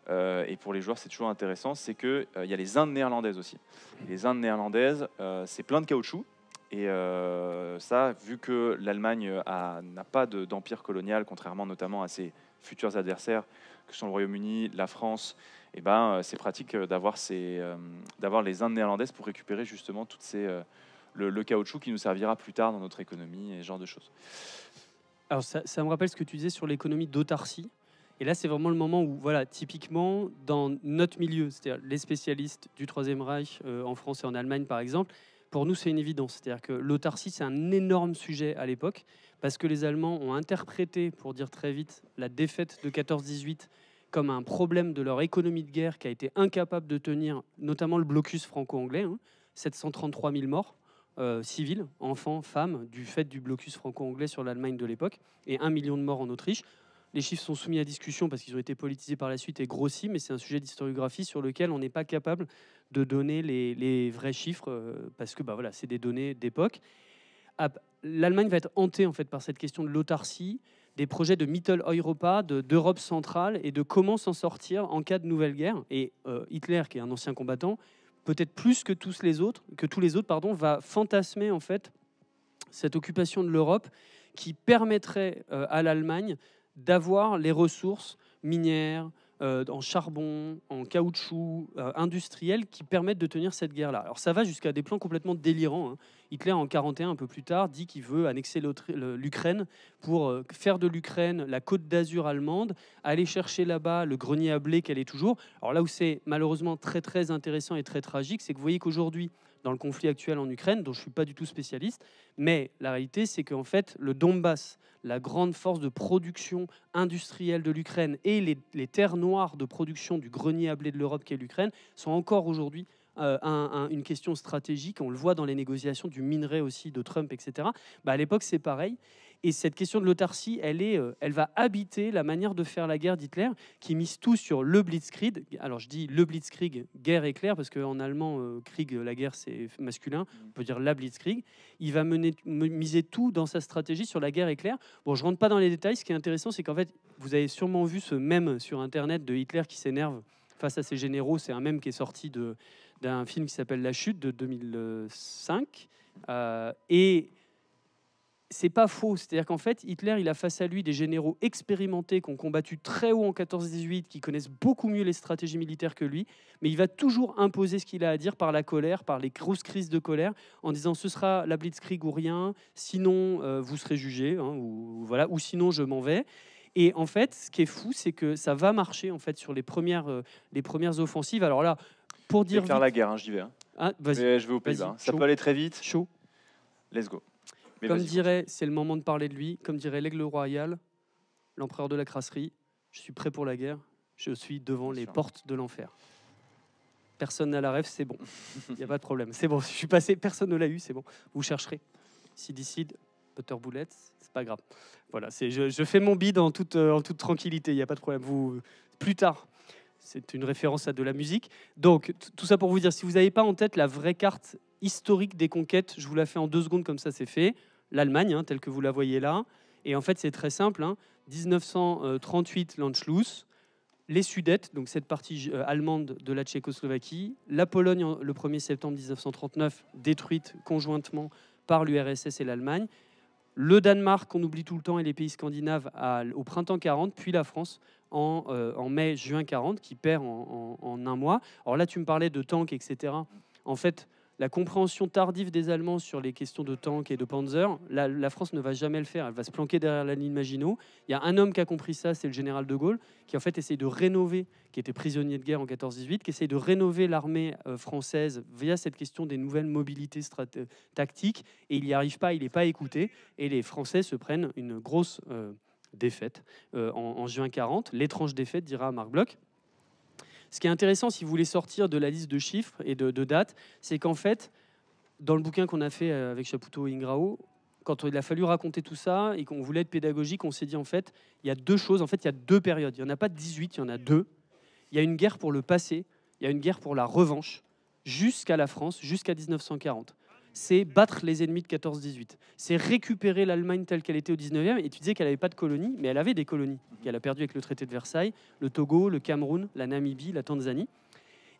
Et pour les joueurs, c'est toujours intéressant, c'est qu'il y a les Indes néerlandaises aussi. Les Indes néerlandaises, c'est plein de caoutchouc. Et ça, vu que l'Allemagne n'a pas d'empire colonial, contrairement notamment à ses futurs adversaires, que sont le Royaume-Uni, la France, et c'est pratique d'avoir les Indes néerlandaises pour récupérer justement le caoutchouc qui nous servira plus tard dans notre économie et ce genre de choses. Alors ça me rappelle ce que tu disais sur l'économie d'autarcie. Et là, c'est vraiment le moment où, voilà, typiquement, dans notre milieu, c'est-à-dire les spécialistes du Troisième Reich en France et en Allemagne, par exemple, pour nous, c'est une évidence. C'est-à-dire que l'autarcie, c'est un énorme sujet à l'époque, parce que les Allemands ont interprété, pour dire très vite, la défaite de 14-18 comme un problème de leur économie de guerre qui a été incapable de tenir, notamment le blocus franco-anglais, 733 000 morts civils, enfants, femmes, du fait du blocus franco-anglais sur l'Allemagne de l'époque, et 1 million de morts en Autriche. Les chiffres sont soumis à discussion parce qu'ils ont été politisés par la suite et grossis, mais c'est un sujet d'historiographie sur lequel on n'est pas capable de donner les vrais chiffres parce que voilà, c'est des données d'époque. L'Allemagne va être hantée en fait par cette question de l'autarcie, des projets de Mitteleuropa, d'Europe centrale et de comment s'en sortir en cas de nouvelle guerre. Et Hitler, qui est un ancien combattant, peut-être plus que tous les autres, va fantasmer en fait cette occupation de l'Europe qui permettrait à l'Allemagne d'avoir les ressources minières, en charbon, en caoutchouc, industrielles qui permettent de tenir cette guerre-là. Alors ça va jusqu'à des plans complètement délirants. Hitler, en 1941, un peu plus tard, dit qu'il veut annexer l'Ukraine pour faire de l'Ukraine la côte d'Azur allemande, aller chercher là-bas le grenier à blé qu'elle est toujours. Alors là où c'est malheureusement très très intéressant et très tragique, c'est que vous voyez qu'aujourd'hui, dans le conflit actuel en Ukraine, dont je ne suis pas du tout spécialiste, mais la réalité, c'est qu'en fait, le Donbass, la grande force de production industrielle de l'Ukraine et les terres noires de production du grenier à blé de l'Europe qu'est l'Ukraine sont encore aujourd'hui une question stratégique. On le voit dans les négociations du minerai aussi de Trump, etc. À l'époque, c'est pareil. Et cette question de l'autarcie, elle va habiter la manière de faire la guerre d'Hitler, qui mise tout sur le Blitzkrieg. Alors je dis le Blitzkrieg, guerre éclair, parce qu'en allemand, Krieg, la guerre, c'est masculin. On peut dire la Blitzkrieg. Il va miser tout dans sa stratégie sur la guerre éclair. Bon, je rentre pas dans les détails. Ce qui est intéressant, c'est qu'en fait, vous avez sûrement vu ce mème sur Internet de Hitler qui s'énerve face à ses généraux. C'est un mème qui est sorti d'un film qui s'appelle La Chute de 2005. Et c'est pas faux. C'est-à-dire qu'en fait, Hitler, il a face à lui des généraux expérimentés qui ont combattu très haut en 14-18, qui connaissent beaucoup mieux les stratégies militaires que lui, mais il va toujours imposer ce qu'il a à dire par la colère, par les grosses crises de colère, en disant ce sera la Blitzkrieg ou rien, sinon vous serez jugé, ou sinon je m'en vais. Et en fait, ce qui est fou, c'est que ça va marcher en fait sur les premières offensives. Alors là, pour dire faire la guerre, j'y vais. Vas-y. Je vais au Pays-Bas. Ça peut aller très vite. Chaud. Let's go. Mais comme dirait, c'est le moment de parler de lui, comme dirait l'Aigle Royal, l'empereur de la crasserie, je suis prêt pour la guerre, je suis devant les portes de l'enfer. Personne n'a la rêve, c'est bon. Il n'y a pas de problème. C'est bon, je suis passé, personne ne l'a eu, c'est bon. Vous chercherez. Sidicide, Butter Bullets, c'est pas grave. Voilà, je fais mon bide en toute tranquillité, il n'y a pas de problème. Plus tard, c'est une référence à de la musique. Donc, tout ça pour vous dire, si vous n'avez pas en tête la vraie carte historique des conquêtes, je vous la fais en 2 secondes comme ça, c'est fait. L'Allemagne, telle que vous la voyez là. Et en fait, c'est très simple. 1938, l'Anschluss. Les Sudètes, donc cette partie allemande de la Tchécoslovaquie. La Pologne, le 1er septembre 1939, détruite conjointement par l'URSS et l'Allemagne. Le Danemark, qu'on oublie tout le temps, et les pays scandinaves au printemps 40. Puis la France en mai-juin 40, qui perd en un mois. Alors là, tu me parlais de tanks, etc. En fait, la compréhension tardive des Allemands sur les questions de tanks et de panzer, la France ne va jamais le faire. Elle va se planquer derrière la ligne Maginot. Il y a un homme qui a compris ça, c'est le général de Gaulle, qui en fait essaye de rénover, qui était prisonnier de guerre en 14-18, qui essaye de rénover l'armée française via cette question des nouvelles mobilités tactiques. Et il n'y arrive pas, il n'est pas écouté. Et les Français se prennent une grosse défaite en juin 40. L'étrange défaite, dira Marc Bloch. Ce qui est intéressant, si vous voulez sortir de la liste de chiffres et de dates, c'est qu'en fait, dans le bouquin qu'on a fait avec Chapoutot et Ingrao, quand il a fallu raconter tout ça et qu'on voulait être pédagogique, on s'est dit en fait, il y a deux choses, en fait, il y a deux périodes. Il n'y en a pas 18, il y en a deux. Il y a une guerre pour le passé, il y a une guerre pour la revanche, jusqu'à la France, jusqu'à 1940. C'est battre les ennemis de 14-18. C'est récupérer l'Allemagne telle qu'elle était au 19e. Et tu disais qu'elle n'avait pas de colonies, mais elle avait des colonies qu'elle a perdues avec le traité de Versailles, le Togo, le Cameroun, la Namibie, la Tanzanie.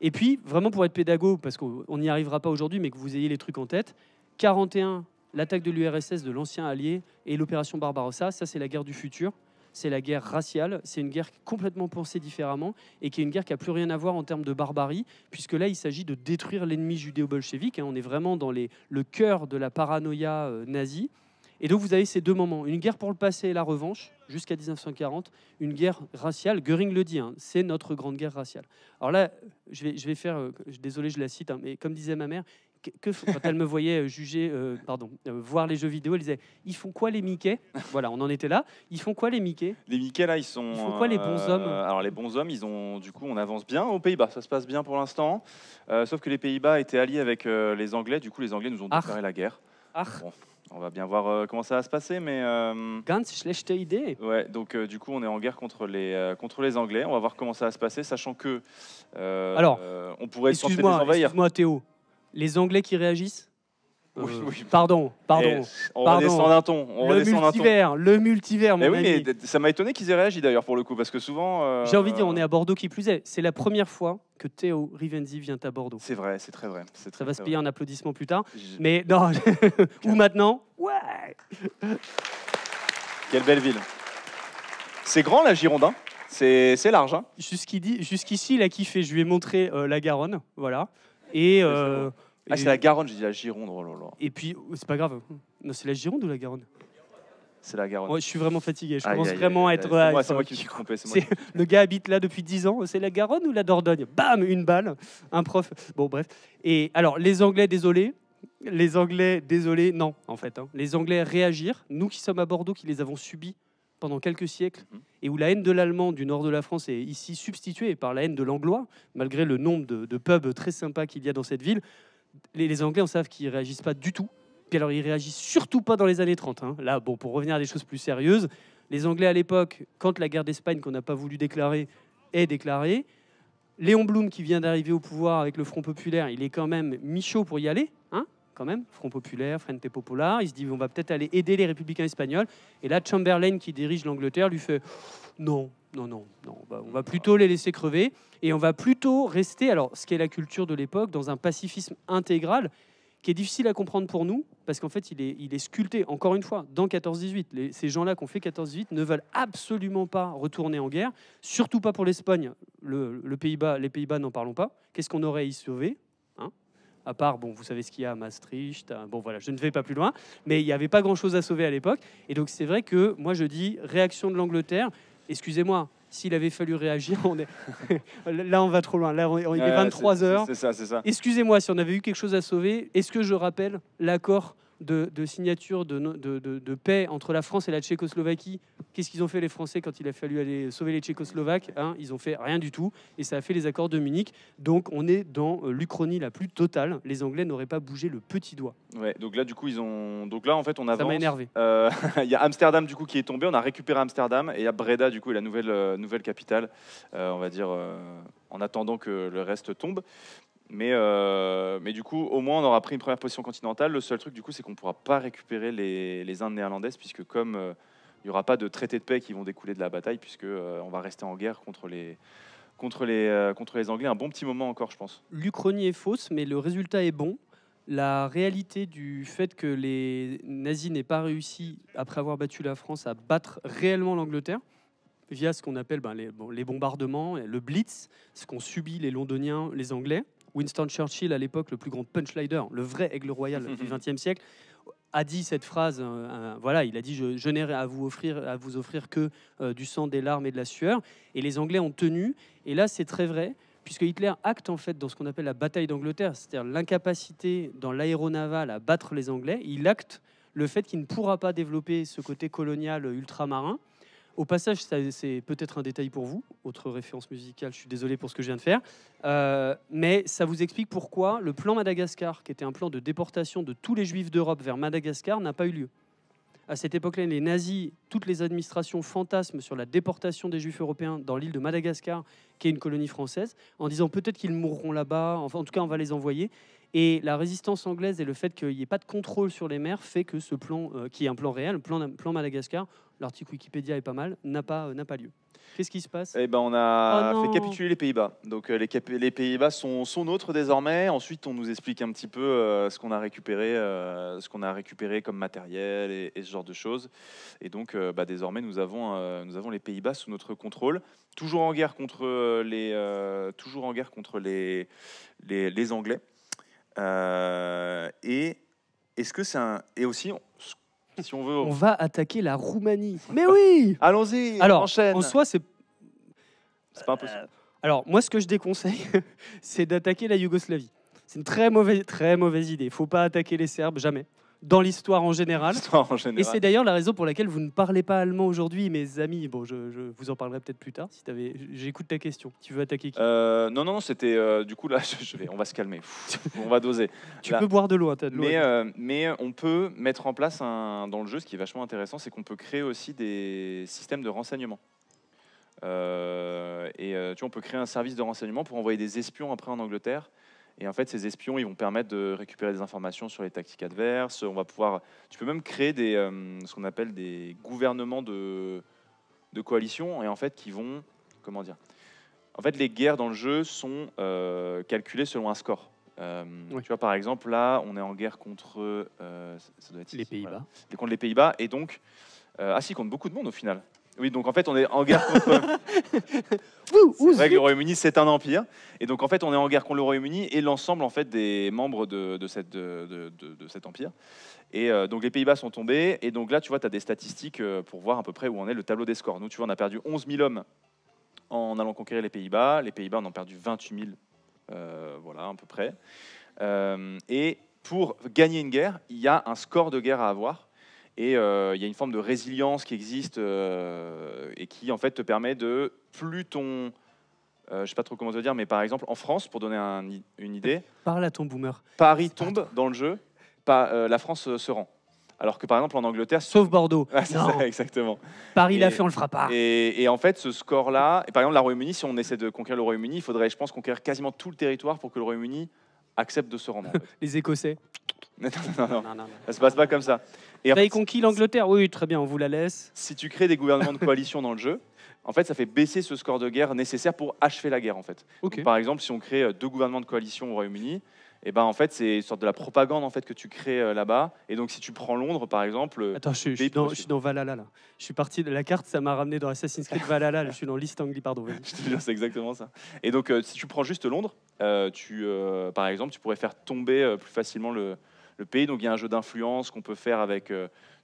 Et puis, vraiment pour être pédago, parce qu'on n'y arrivera pas aujourd'hui, mais que vous ayez les trucs en tête, 41, l'attaque de l'URSS, de l'ancien allié, et l'opération Barbarossa, ça c'est la guerre du futur. C'est la guerre raciale, c'est une guerre complètement pensée différemment et qui est une guerre qui n'a plus rien à voir en termes de barbarie, puisque là, il s'agit de détruire l'ennemi judéo-bolchevique. On est vraiment dans le cœur de la paranoïa nazie. Et donc, vous avez ces deux moments. Une guerre pour le passé et la revanche, jusqu'à 1940. Une guerre raciale, Göring le dit, hein, c'est notre grande guerre raciale. Alors là, je vais faire... désolé, je la cite, hein, mais comme disait ma mère, quand elle me voyait voir les jeux vidéo, elle disait « Ils font quoi les Mickey ?» Voilà, on en était là. Ils font quoi les Mickey? Les Mickey, là, ils font quoi les bons hommes? Alors, les bons hommes, du coup, on avance bien aux Pays-Bas. Ça se passe bien pour l'instant. Sauf que les Pays-Bas étaient alliés avec les Anglais. Du coup, les Anglais nous ont déclaré la guerre. Bon, on va bien voir comment ça va se passer, mais... Ganz schlechte Idee. Ouais, donc du coup, on est en guerre contre les Anglais. On va voir comment ça va se passer, sachant que Alors, on pourrait être censé les envahir. Excuse-moi, Théo. Les Anglais qui réagissent? Oui. Pardon. On redescend d'un ton. Le multivers, mon ami. Mais ça m'a étonné qu'ils aient réagi d'ailleurs pour le coup, parce que souvent. J'ai envie de dire, on est à Bordeaux qui plus est. C'est la première fois que Théo Rivenzi vient à Bordeaux. C'est vrai, c'est très vrai. Ça va se payer un applaudissement plus tard. Mais non. Ou maintenant? Ouais. Quelle belle ville. C'est grand la Girondin. C'est large. Hein. Jusqu'ici, il a kiffé. Je lui ai montré la Garonne, voilà. Et c'est la Garonne, j'ai dit la Gironde. Oh là là. Et puis, c'est pas grave. Non, c'est la Gironde ou la Garonne? C'est la Garonne. Ouais, je suis vraiment fatigué. Je commence vraiment à être. C'est moi qui me suis trompé. Le gars habite là depuis 10 ans. C'est la Garonne ou la Dordogne? Bam, une balle. Un prof. Bon, bref. Et alors, les Anglais, désolé. Les Anglais, désolé. Non, en fait. Hein. Les Anglais réagir. Nous qui sommes à Bordeaux, qui les avons subis pendant quelques siècles, et où la haine de l'allemand du nord de la France est ici substituée par la haine de l'anglois, malgré le nombre de pubs très sympas qu'il y a dans cette ville. Les Anglais, on sait qu'ils ne réagissent pas du tout. Puis alors, ils réagissent surtout pas dans les années 30. Hein. Là, bon, pour revenir à des choses plus sérieuses, les Anglais, à l'époque, quand la guerre d'Espagne, qu'on n'a pas voulu déclarer, est déclarée, Léon Blum, qui vient d'arriver au pouvoir avec le Front Populaire, il est quand même mi-chaud pour y aller, hein, quand même, Front Populaire, Frente Popular, il se dit, on va peut-être aller aider les républicains espagnols. Et là, Chamberlain, qui dirige l'Angleterre, lui fait, non, on va plutôt les laisser crever. Et on va plutôt rester, alors ce qui est la culture de l'époque, dans un pacifisme intégral qui est difficile à comprendre pour nous, parce qu'en fait, il est sculpté, encore une fois, dans 14-18. Ces gens-là qui ont fait 14-18 ne veulent absolument pas retourner en guerre, surtout pas pour l'Espagne. Les Pays-Bas, n'en parlons pas. Qu'est-ce qu'on aurait à y sauver, hein? À part, bon, vous savez ce qu'il y a à Maastricht. Hein, bon, voilà, je ne vais pas plus loin. Mais il n'y avait pas grand-chose à sauver à l'époque. Et donc, c'est vrai que, moi, je dis, réaction de l'Angleterre. Excusez-moi, s'il avait fallu réagir, là on va trop loin. Là, il est 23 h. C'est ça. Excusez-moi, si on avait eu quelque chose à sauver, est-ce que je rappelle l'accord de signature de paix entre la France et la Tchécoslovaquie? Qu'est-ce qu'ils ont fait les Français quand il a fallu aller sauver les Tchécoslovaques, hein? Ils ont fait rien du tout. Et ça a fait les accords de Munich. Donc on est dans l'Uchronie la plus totale. Les Anglais n'auraient pas bougé le petit doigt. Ouais, donc là, du coup, Donc là, en fait, on avance. Ça m'a énervé. Il y a Amsterdam, du coup, qui est tombé. On a récupéré Amsterdam. Et il y a Breda, du coup, est la nouvelle capitale. On va dire, en attendant que le reste tombe. Mais du coup, au moins, on aura pris une première position continentale. Le seul truc, du coup, c'est qu'on ne pourra pas récupérer les Indes néerlandaises, puisque comme il n'y aura pas de traité de paix qui vont découler de la bataille, puisque on va rester en guerre contre les Anglais un bon petit moment encore, je pense. L'Uchronie est fausse, mais le résultat est bon. La réalité du fait que les nazis n'aient pas réussi, après avoir battu la France, à battre réellement l'Angleterre, via ce qu'on appelle les bombardements, le Blitz, ce qu'ont subi les Londoniens, les Anglais, Winston Churchill, à l'époque, le plus grand punchliner, le vrai aigle royal du XXe siècle, a dit cette phrase. Voilà, il a dit je n'ai à vous offrir que du sang, des larmes et de la sueur. Et les Anglais ont tenu. Et là, c'est très vrai, puisque Hitler acte en fait dans ce qu'on appelle la bataille d'Angleterre, c'est-à-dire l'incapacité dans l'aéronaval à battre les Anglais. Il acte le fait qu'il ne pourra pas développer ce côté colonial ultramarin. Au passage, c'est peut-être un détail pour vous, autre référence musicale, je suis désolé pour ce que je viens de faire, mais ça vous explique pourquoi le plan Madagascar, qui était un plan de déportation de tous les juifs d'Europe vers Madagascar, n'a pas eu lieu. À cette époque-là, les nazis, toutes les administrations fantasment sur la déportation des juifs européens dans l'île de Madagascar, qui est une colonie française, en disant peut-être qu'ils mourront là-bas, enfin, en tout cas on va les envoyer. Et la résistance anglaise et le fait qu'il n'y ait pas de contrôle sur les mers fait que ce plan, qui est un plan réel, plan Madagascar, l'article Wikipédia est pas mal, n'a pas lieu. Qu'est-ce qui se passe? Eh ben, on a Oh fait non. capituler les Pays-Bas. Donc les Pays-Bas sont nôtres désormais. Ensuite, on nous explique un petit peu ce qu'on a récupéré comme matériel et ce genre de choses. Et donc, désormais, nous avons les Pays-Bas sous notre contrôle. Toujours en guerre contre les Anglais. Et est-ce que c'est et aussi, si on veut, On va attaquer la Roumanie. Mais oui. allons-y. On Alors, enchaîne. en soi, c'est pas impossible. Alors, moi, ce que je déconseille, c'est d'attaquer la Yougoslavie. C'est une très mauvaise idée. Il ne faut pas attaquer les Serbes, jamais. Dans l'histoire en général. L'histoire en général. Et c'est d'ailleurs la raison pour laquelle vous ne parlez pas allemand aujourd'hui, mes amis. Bon, je vous en parlerai peut-être plus tard. J'écoute ta question. Tu veux attaquer qui? Non, c'était du coup là, on va se calmer. On va doser. Tu Là. peux boire de l'eau. T'as de l'eau. Mais on peut mettre en place dans le jeu, ce qui est vachement intéressant, c'est qu'on peut créer aussi des systèmes de renseignement. Tu vois, on peut créer un service de renseignement pour envoyer des espions après en Angleterre. Et en fait, ces espions, ils vont permettre de récupérer des informations sur les tactiques adverses. Tu peux même créer ce qu'on appelle des gouvernements de coalition, et en fait, qui vont, comment dire. En fait, les guerres dans le jeu sont calculées selon un score. Tu vois, par exemple, là, on est en guerre contre ça doit être les Pays-Bas. Voilà. Contre les Pays-Bas, et donc contre beaucoup de monde au final. Oui, donc en fait, on est en guerre contre. C'est vrai que le Royaume-Uni, c'est un empire, et donc en fait, on est en guerre contre le Royaume-Uni et l'ensemble en fait des membres de cet empire. Et donc les Pays-Bas sont tombés, et donc là, tu vois, tu as des statistiques pour voir à peu près où en est le tableau des scores. Nous, tu vois, on a perdu 11 000 hommes en allant conquérir les Pays-Bas. Les Pays-Bas en ont perdu 28 000, voilà, à peu près. Et pour gagner une guerre, il y a un score de guerre à avoir. Et il y a une forme de résilience qui existe et qui en fait te permet de plus ton... je sais pas trop comment te dire, mais par exemple en France, pour donner une idée, Parle à ton boomer. Paris tombe dans le jeu, la France se rend. Alors que par exemple en Angleterre... Sauf Bordeaux. C'est ça, exactement. Paris l'a fait, on le fera pas. Et en fait, ce score-là, et par exemple, la Royaume-Uni, si on essaie de conquérir le Royaume-Uni, il faudrait, je pense, conquérir quasiment tout le territoire pour que le Royaume-Uni accepte de se rendre. En fait. Les Écossais. Non. Ça se passe pas comme ça. Et Vous avez conquis l'Angleterre? Oui, très bien, on vous la laisse. Si tu crées des gouvernements de coalition dans le jeu, en fait, ça fait baisser ce score de guerre nécessaire pour achever la guerre. En fait. Okay. Donc, par exemple, si on crée 2 gouvernements de coalition au Royaume-Uni, et ben en fait, c'est une sorte de la propagande en fait que tu crées là-bas. Et donc, si tu prends Londres, par exemple, attends, je suis dans Valhalla là. Je suis parti de la carte, ça m'a ramené dans Assassin's Creed Valhalla. Je suis dans l'East Anglia, pardon. Je te jure, c'est exactement ça. Et donc, si tu prends juste Londres, par exemple, tu pourrais faire tomber plus facilement le pays. Donc, il y a un jeu d'influence qu'on peut faire avec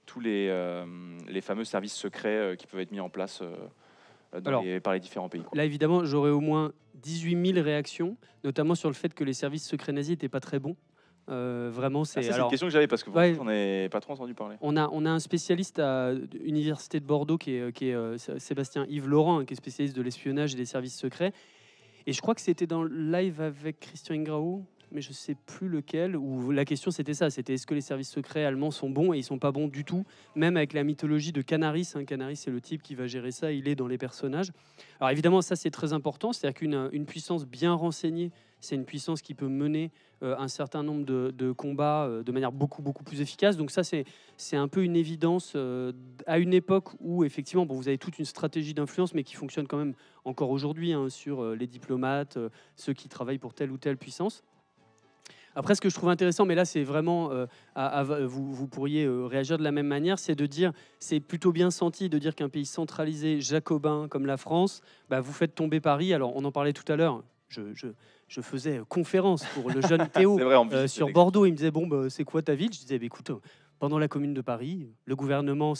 tous les fameux services secrets qui peuvent être mis en place par les différents pays. Quoi. Là, évidemment, j'aurais au moins 18 000 réactions, notamment sur le fait que les services secrets nazis n'étaient pas très bons. Vraiment, c'est. C'est une question que j'avais parce que ouais, j'en ai pas trop entendu parler. On a un spécialiste à l'université de Bordeaux qui est Sébastien Yves Laurent, qui est spécialiste de l'espionnage et des services secrets. Et je crois que c'était dans le live avec Christian Ingrao, mais je ne sais plus lequel, où la question c'était ça, c'était est-ce que les services secrets allemands sont bons, et ils ne sont pas bons du tout, même avec la mythologie de Canaris. Canaris, c'est le type qui va gérer ça, il est dans les personnages. Alors évidemment, ça c'est très important, c'est-à-dire qu'une puissance bien renseignée, c'est une puissance qui peut mener un certain nombre de combats de manière beaucoup plus efficace. Donc ça, c'est un peu une évidence à une époque où effectivement, vous avez toute une stratégie d'influence, mais qui fonctionne quand même encore aujourd'hui sur les diplomates, ceux qui travaillent pour telle ou telle puissance. Après, ce que je trouve intéressant, mais là, c'est vraiment, vous pourriez réagir de la même manière, c'est de dire, c'est plutôt bien senti de dire qu'un pays centralisé, jacobin comme la France, vous faites tomber Paris. Alors, on en parlait tout à l'heure, je faisais conférence pour le jeune Théo C'est vrai, en plus, sur Bordeaux. Il me disait, bon, bah, c'est quoi ta ville? Je disais, bah, écoute, pendant la Commune de Paris, le gouvernement,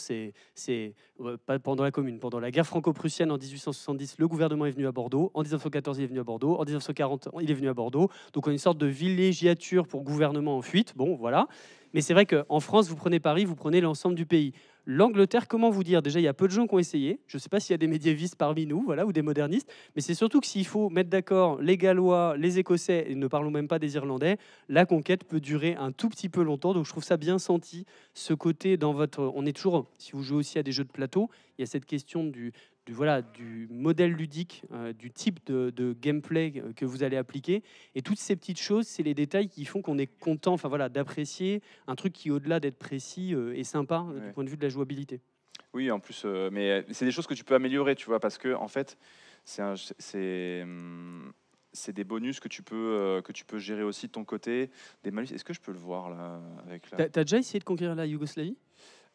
pas pendant la Commune, pendant la guerre franco-prussienne en 1870, le gouvernement est venu à Bordeaux. En 1914, il est venu à Bordeaux. En 1940, il est venu à Bordeaux. Donc, on a une sorte de villégiature pour gouvernement en fuite. Bon, voilà. Mais c'est vrai qu'en France, vous prenez Paris, vous prenez l'ensemble du pays. L'Angleterre, comment vous dire? Déjà, il y a peu de gens qui ont essayé. Je ne sais pas s'il y a des médiévistes parmi nous, voilà, ou des modernistes. Mais c'est surtout que s'il faut mettre d'accord les Gallois, les Écossais, et ne parlons même pas des Irlandais, la conquête peut durer un tout petit peu longtemps. Donc je trouve ça bien senti, ce côté dans votre... On est toujours, si vous jouez aussi à des jeux de plateau, il y a cette question du modèle ludique, du type de gameplay que vous allez appliquer. Et toutes ces petites choses, c'est les détails qui font qu'on est content, enfin voilà, d'apprécier un truc qui, au-delà d'être précis, est sympa du point de vue de la jouabilité. Oui, en plus, mais c'est des choses que tu peux améliorer, tu vois, parce que en fait, c'est des bonus que tu peux gérer aussi de ton côté, des malus. Est-ce que je peux le voir là avec la... T'as déjà essayé de conquérir la Yougoslavie?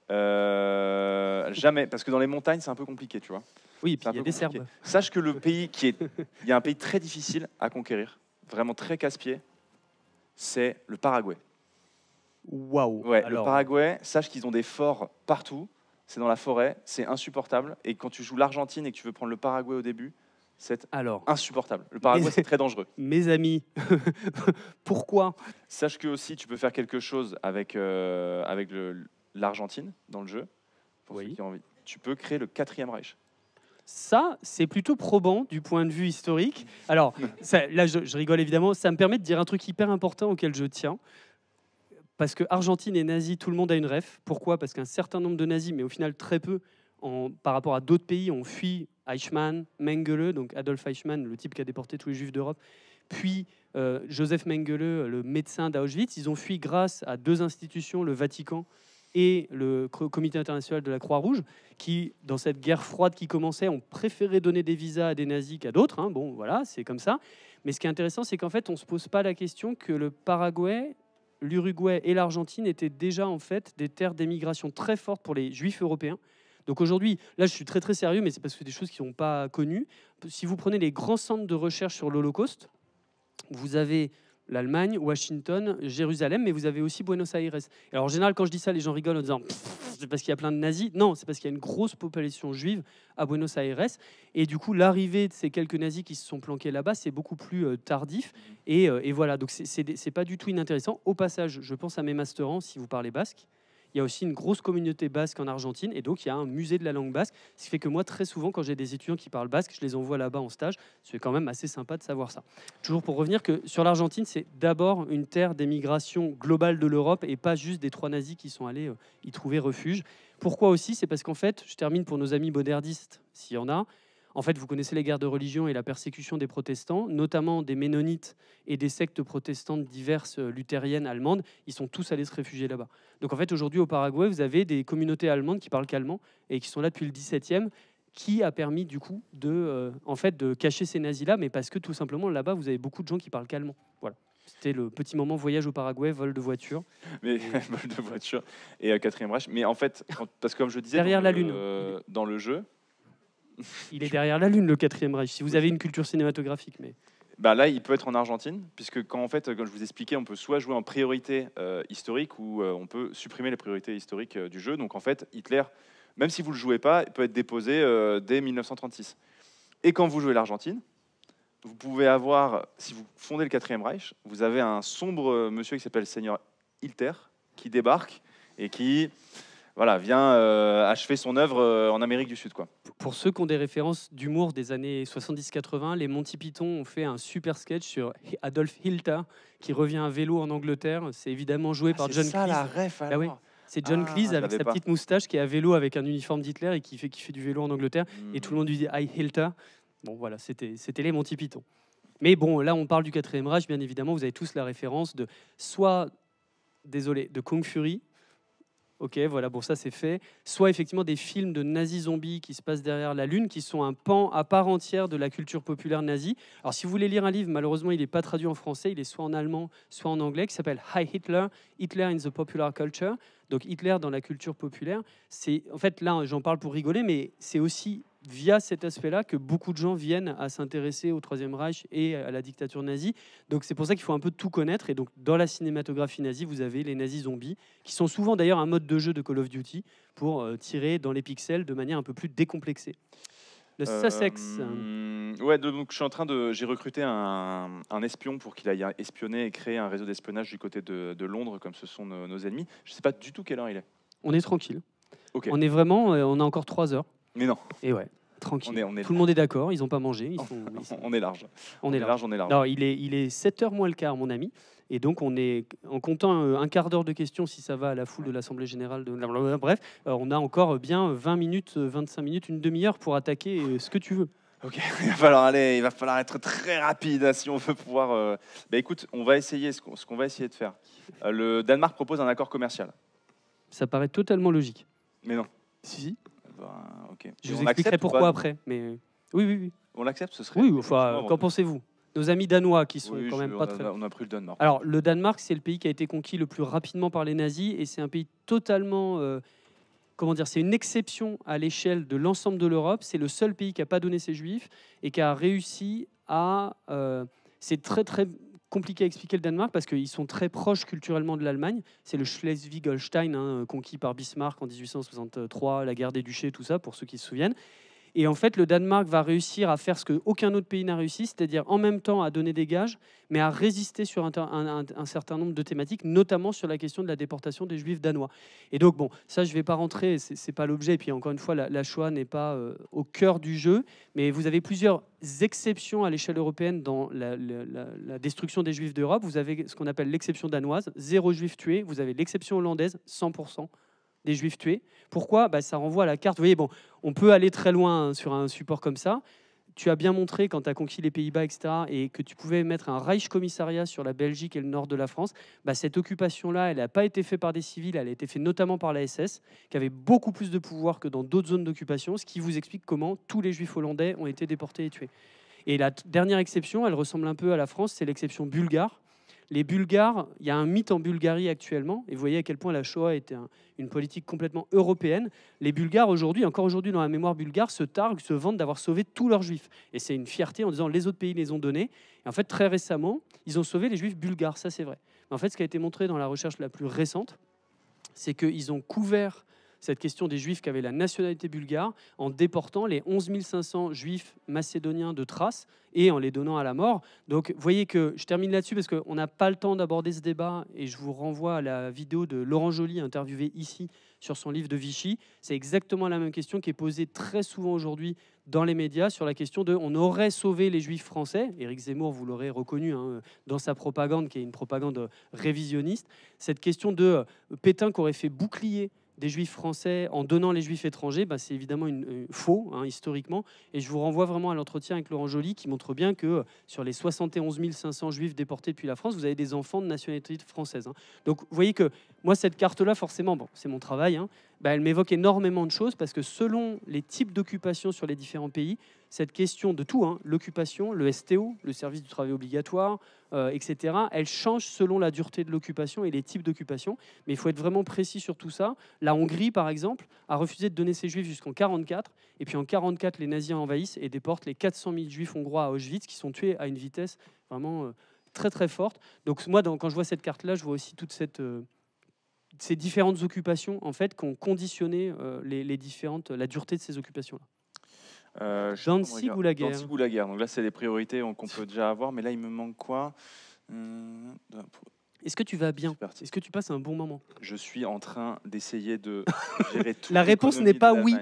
Jamais, parce que dans les montagnes, c'est un peu compliqué, tu vois. Oui, et puis C'est un il y a peu des compliqué. Serbes. Sache que il y a un pays très difficile à conquérir, vraiment très casse-pied, c'est le Paraguay. Waouh! Ouais, le Alors, Paraguay, sache qu'ils ont des forts partout, c'est dans la forêt, c'est insupportable. Et quand tu joues l'Argentine et que tu veux prendre le Paraguay au début, c'est alors, insupportable. Le Paraguay, c'est très dangereux. mes amis, pourquoi? Sache que aussi, tu peux faire quelque chose avec, l'Argentine dans le jeu. Pour ceux Oui. qui ont envie. Tu peux créer le 4e Reich. Ça, c'est plutôt probant du point de vue historique. Alors, là, je rigole évidemment. Ça me permet de dire un truc hyper important auquel je tiens. Parce que Argentine et nazi, tout le monde a une ref. Pourquoi? Parce qu'un certain nombre de nazis, mais au final très peu, par rapport à d'autres pays, ont fui Eichmann, Mengele, donc Adolf Eichmann, le type qui a déporté tous les juifs d'Europe, puis Joseph Mengele, le médecin d'Auschwitz. Ils ont fui grâce à 2 institutions, le Vatican et le Comité international de la Croix-Rouge, qui, dans cette guerre froide qui commençait, ont préféré donner des visas à des nazis qu'à d'autres. Hein. Bon, voilà, c'est comme ça. Mais ce qui est intéressant, c'est qu'en fait, on ne se pose pas la question que le Paraguay, l'Uruguay et l'Argentine étaient déjà en fait des terres d'émigration très fortes pour les juifs européens. Donc aujourd'hui, là je suis très très sérieux, mais c'est parce que c'est des choses qui ne sont pas connues. Si vous prenez les grands centres de recherche sur l'Holocauste, vous avez l'Allemagne, Washington, Jérusalem, mais vous avez aussi Buenos Aires. Alors en général, quand je dis ça, les gens rigolent en disant c'est parce qu'il y a plein de nazis. Non, c'est parce qu'il y a une grosse population juive à Buenos Aires. Et du coup, l'arrivée de ces quelques nazis qui se sont planqués là-bas, c'est beaucoup plus tardif. Et voilà, donc c'est pas du tout inintéressant. Au passage, je pense à mes masterants, si vous parlez basque. Il y a aussi une grosse communauté basque en Argentine, et donc il y a un musée de la langue basque, ce qui fait que moi, très souvent, quand j'ai des étudiants qui parlent basque, je les envoie là-bas en stage. C'est quand même assez sympa de savoir ça. Toujours pour revenir que sur l'Argentine, c'est d'abord une terre d'émigration globale de l'Europe, et pas juste des 3 nazis qui sont allés y trouver refuge. Pourquoi aussi? C'est parce qu'en fait, je termine pour nos amis moderdistes, s'il y en a. En fait, vous connaissez les guerres de religion et la persécution des protestants, notamment des ménonites et des sectes protestantes diverses luthériennes allemandes. Ils sont tous allés se réfugier là-bas. Donc en fait, aujourd'hui au Paraguay, vous avez des communautés allemandes qui parlent qu'allemand et qui sont là depuis le 17e, qui a permis du coup de cacher ces nazis-là, mais parce que tout simplement là-bas, vous avez beaucoup de gens qui parlent qu'allemand. Voilà. C'était le petit moment voyage au Paraguay, vol de voiture. Mais vol de voiture et 4e Reich. Mais en fait, parce que comme je disais, Derrière la Lune. Dans le jeu, il est derrière la Lune, le 4e Reich, si vous avez une culture cinématographique. Mais... bah là, il peut être en Argentine, puisque quand je vous expliquais, on peut soit jouer en priorité historique ou on peut supprimer les priorités historiques du jeu. Donc en fait, Hitler, même si vous ne le jouez pas, il peut être déposé dès 1936. Et quand vous jouez l'Argentine, vous pouvez avoir, si vous fondez le 4e Reich, vous avez un sombre monsieur qui s'appelle Seigneur Hitler qui débarque et qui vient achever son œuvre en Amérique du Sud, quoi. Pour ceux qui ont des références d'humour des années 70-80, les Monty Python ont fait un super sketch sur Adolf Hitler qui revient à vélo en Angleterre. C'est évidemment joué par John Cleese. C'est ça la ref, alors. Oui. C'est John Cleese avec sa petite moustache qui est à vélo avec un uniforme d'Hitler et qui fait du vélo en Angleterre. Et tout le monde lui dit « Hi Hitler ». Bon voilà, c'était les Monty Python. Mais bon, là on parle du 4e Reich, bien évidemment, vous avez tous la référence de de Kung Fury. Ok, voilà, bon, ça c'est fait. Soit effectivement des films de nazis zombies qui se passent derrière la Lune, qui sont un pan à part entière de la culture populaire nazie. Alors si vous voulez lire un livre, malheureusement il n'est pas traduit en français, il est soit en allemand, soit en anglais, qui s'appelle Hi Hitler, Hitler in the Popular Culture. Donc Hitler dans la culture populaire. C'est, en fait, là j'en parle pour rigoler, mais c'est aussi via cet aspect-là que beaucoup de gens viennent à s'intéresser au Troisième Reich et à la dictature nazie. Donc c'est pour ça qu'il faut un peu tout connaître. Et donc dans la cinématographie nazie, vous avez les nazis zombies, qui sont souvent d'ailleurs un mode de jeu de Call of Duty pour tirer dans les pixels de manière un peu plus décomplexée. Le Sussex. Ouais, donc j'ai recruté un espion pour qu'il aille espionner et créer un réseau d'espionnage du côté de Londres, comme ce sont nos ennemis. Je sais pas du tout quelle heure il est. On est tranquille. Ok. On est vraiment, on a encore 3 heures. Mais non. Et ouais, tranquille. On est Tout le monde est d'accord, ils n'ont pas mangé. On est large. On est large. Alors, il est 7h moins le quart, mon ami. Et donc, on est, en comptant un quart d'heure de questions, si ça va à la foule de l'Assemblée Générale, bref, on a encore bien 20 minutes, 25 minutes, une demi-heure pour attaquer ce que tu veux. Ok, il va falloir être très rapide si on veut pouvoir. Écoute, on va essayer ce qu'on va essayer de faire. Le Danemark propose un accord commercial. Ça paraît totalement logique. Mais non. Si. Ok. Je vous expliquerai pourquoi après. Mais oui. On l'accepte, ce serait. Oui, enfin, qu'en pensez-vous? Nos amis danois qui sont quand même pas très. On a pris le Danemark. Alors, le Danemark, c'est le pays qui a été conquis le plus rapidement par les nazis et c'est un pays totalement. Comment dire, c'est une exception à l'échelle de l'ensemble de l'Europe. C'est le seul pays qui n'a pas donné ses juifs et qui a réussi à. C'est très compliqué à expliquer le Danemark parce qu'ils sont très proches culturellement de l'Allemagne. C'est le Schleswig-Holstein conquis par Bismarck en 1863, la guerre des duchés, tout ça, pour ceux qui se souviennent. Et en fait, le Danemark va réussir à faire ce qu'aucun autre pays n'a réussi, c'est-à-dire en même temps à donner des gages, mais à résister sur un certain nombre de thématiques, notamment sur la question de la déportation des Juifs danois. Et donc, bon, ça, je ne vais pas rentrer, ce n'est pas l'objet. Et puis, encore une fois, la Shoah n'est pas au cœur du jeu, mais vous avez plusieurs exceptions à l'échelle européenne dans la destruction des Juifs d'Europe. Vous avez ce qu'on appelle l'exception danoise, 0 Juifs tués. Vous avez l'exception hollandaise, 100%. Des Juifs tués. Pourquoi? Ça renvoie à la carte. Vous voyez, bon, on peut aller très loin sur un support comme ça. Tu as bien montré quand tu as conquis les Pays-Bas, etc., et que tu pouvais mettre un Reich-Commissariat sur la Belgique et le nord de la France. Cette occupation-là, elle n'a pas été faite par des civils, elle a été faite notamment par la SS, qui avait beaucoup plus de pouvoir que dans d'autres zones d'occupation, ce qui vous explique comment tous les Juifs hollandais ont été déportés et tués. Et la dernière exception, elle ressemble un peu à la France, c'est l'exception bulgare. Les Bulgares, il y a un mythe en Bulgarie actuellement, et vous voyez à quel point la Shoah était une politique complètement européenne. Les Bulgares, aujourd'hui, encore aujourd'hui dans la mémoire bulgare, se targuent, se vantent d'avoir sauvé tous leurs Juifs. Et c'est une fierté en disant les autres pays les ont donnés. Et en fait, très récemment, ils ont sauvé les Juifs bulgares, ça c'est vrai. Mais en fait, ce qui a été montré dans la recherche la plus récente, c'est qu'ils ont couvert cette question des Juifs qui avaient la nationalité bulgare en déportant les 11 500 Juifs macédoniens de Thrace et en les donnant à la mort. Donc, vous voyez que je termine là-dessus parce qu'on n'a pas le temps d'aborder ce débat et je vous renvoie à la vidéo de Laurent Joly interviewé ici sur son livre de Vichy. C'est exactement la même question qui est posée très souvent aujourd'hui dans les médias sur la question de on aurait sauvé les Juifs français. Éric Zemmour, vous l'aurez reconnu dans sa propagande qui est une propagande révisionniste. Cette question de Pétain qui aurait fait bouclier des Juifs français en donnant les Juifs étrangers, c'est évidemment faux historiquement. Et je vous renvoie vraiment à l'entretien avec Laurent Joly qui montre bien que sur les 71 500 Juifs déportés depuis la France, vous avez des enfants de nationalité française. Donc vous voyez que moi, cette carte-là, forcément, c'est mon travail, elle m'évoque énormément de choses parce que selon les types d'occupation sur les différents pays, cette question de tout, l'occupation, le STO, le service du travail obligatoire, etc., elle change selon la dureté de l'occupation et les types d'occupation. Mais il faut être vraiment précis sur tout ça. La Hongrie, par exemple, a refusé de donner ses juifs jusqu'en 1944. Et puis en 1944, les nazis envahissent et déportent les 400 000 juifs hongrois à Auschwitz qui sont tués à une vitesse vraiment très très forte. Donc moi, quand je vois cette carte-là, je vois aussi toute ces différentes occupations en fait, qui ont conditionné la dureté de ces occupations-là. Danzig ou la guerre? Danzig ou la guerre. Donc là, c'est les priorités qu'on peut déjà avoir. Mais là, il me manque quoi? Est-ce que tu vas bien? Est-ce que tu passes un bon moment? Je suis en train d'essayer de gérer tout. La réponse n'est pas oui.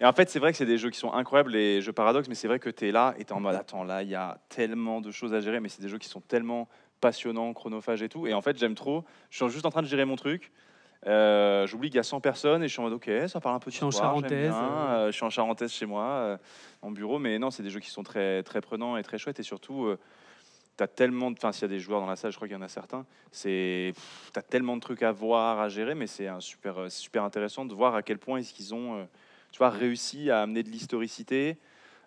Et en fait, c'est vrai que c'est des jeux qui sont incroyables, les jeux paradoxes, mais c'est vrai que tu es là et tu es en mode attends, là, il y a tellement de choses à gérer, mais c'est des jeux qui sont tellement passionnants, chronophages et tout. Et en fait, j'aime trop. Je suis juste en train de gérer mon truc. J'oublie qu'il y a 100 personnes et je suis en mode ok, ça parle un peu de je suis en charentaise. Je suis en charentaise chez moi, en bureau, mais non, c'est des jeux qui sont très, très prenants et très chouettes. Et surtout, t'as tellement s'il y a des joueurs dans la salle, je crois qu'il y en a certains, t'as tellement de trucs à voir, à gérer, mais c'est super intéressant de voir à quel point est-ce qu'ils ont réussi à amener de l'historicité,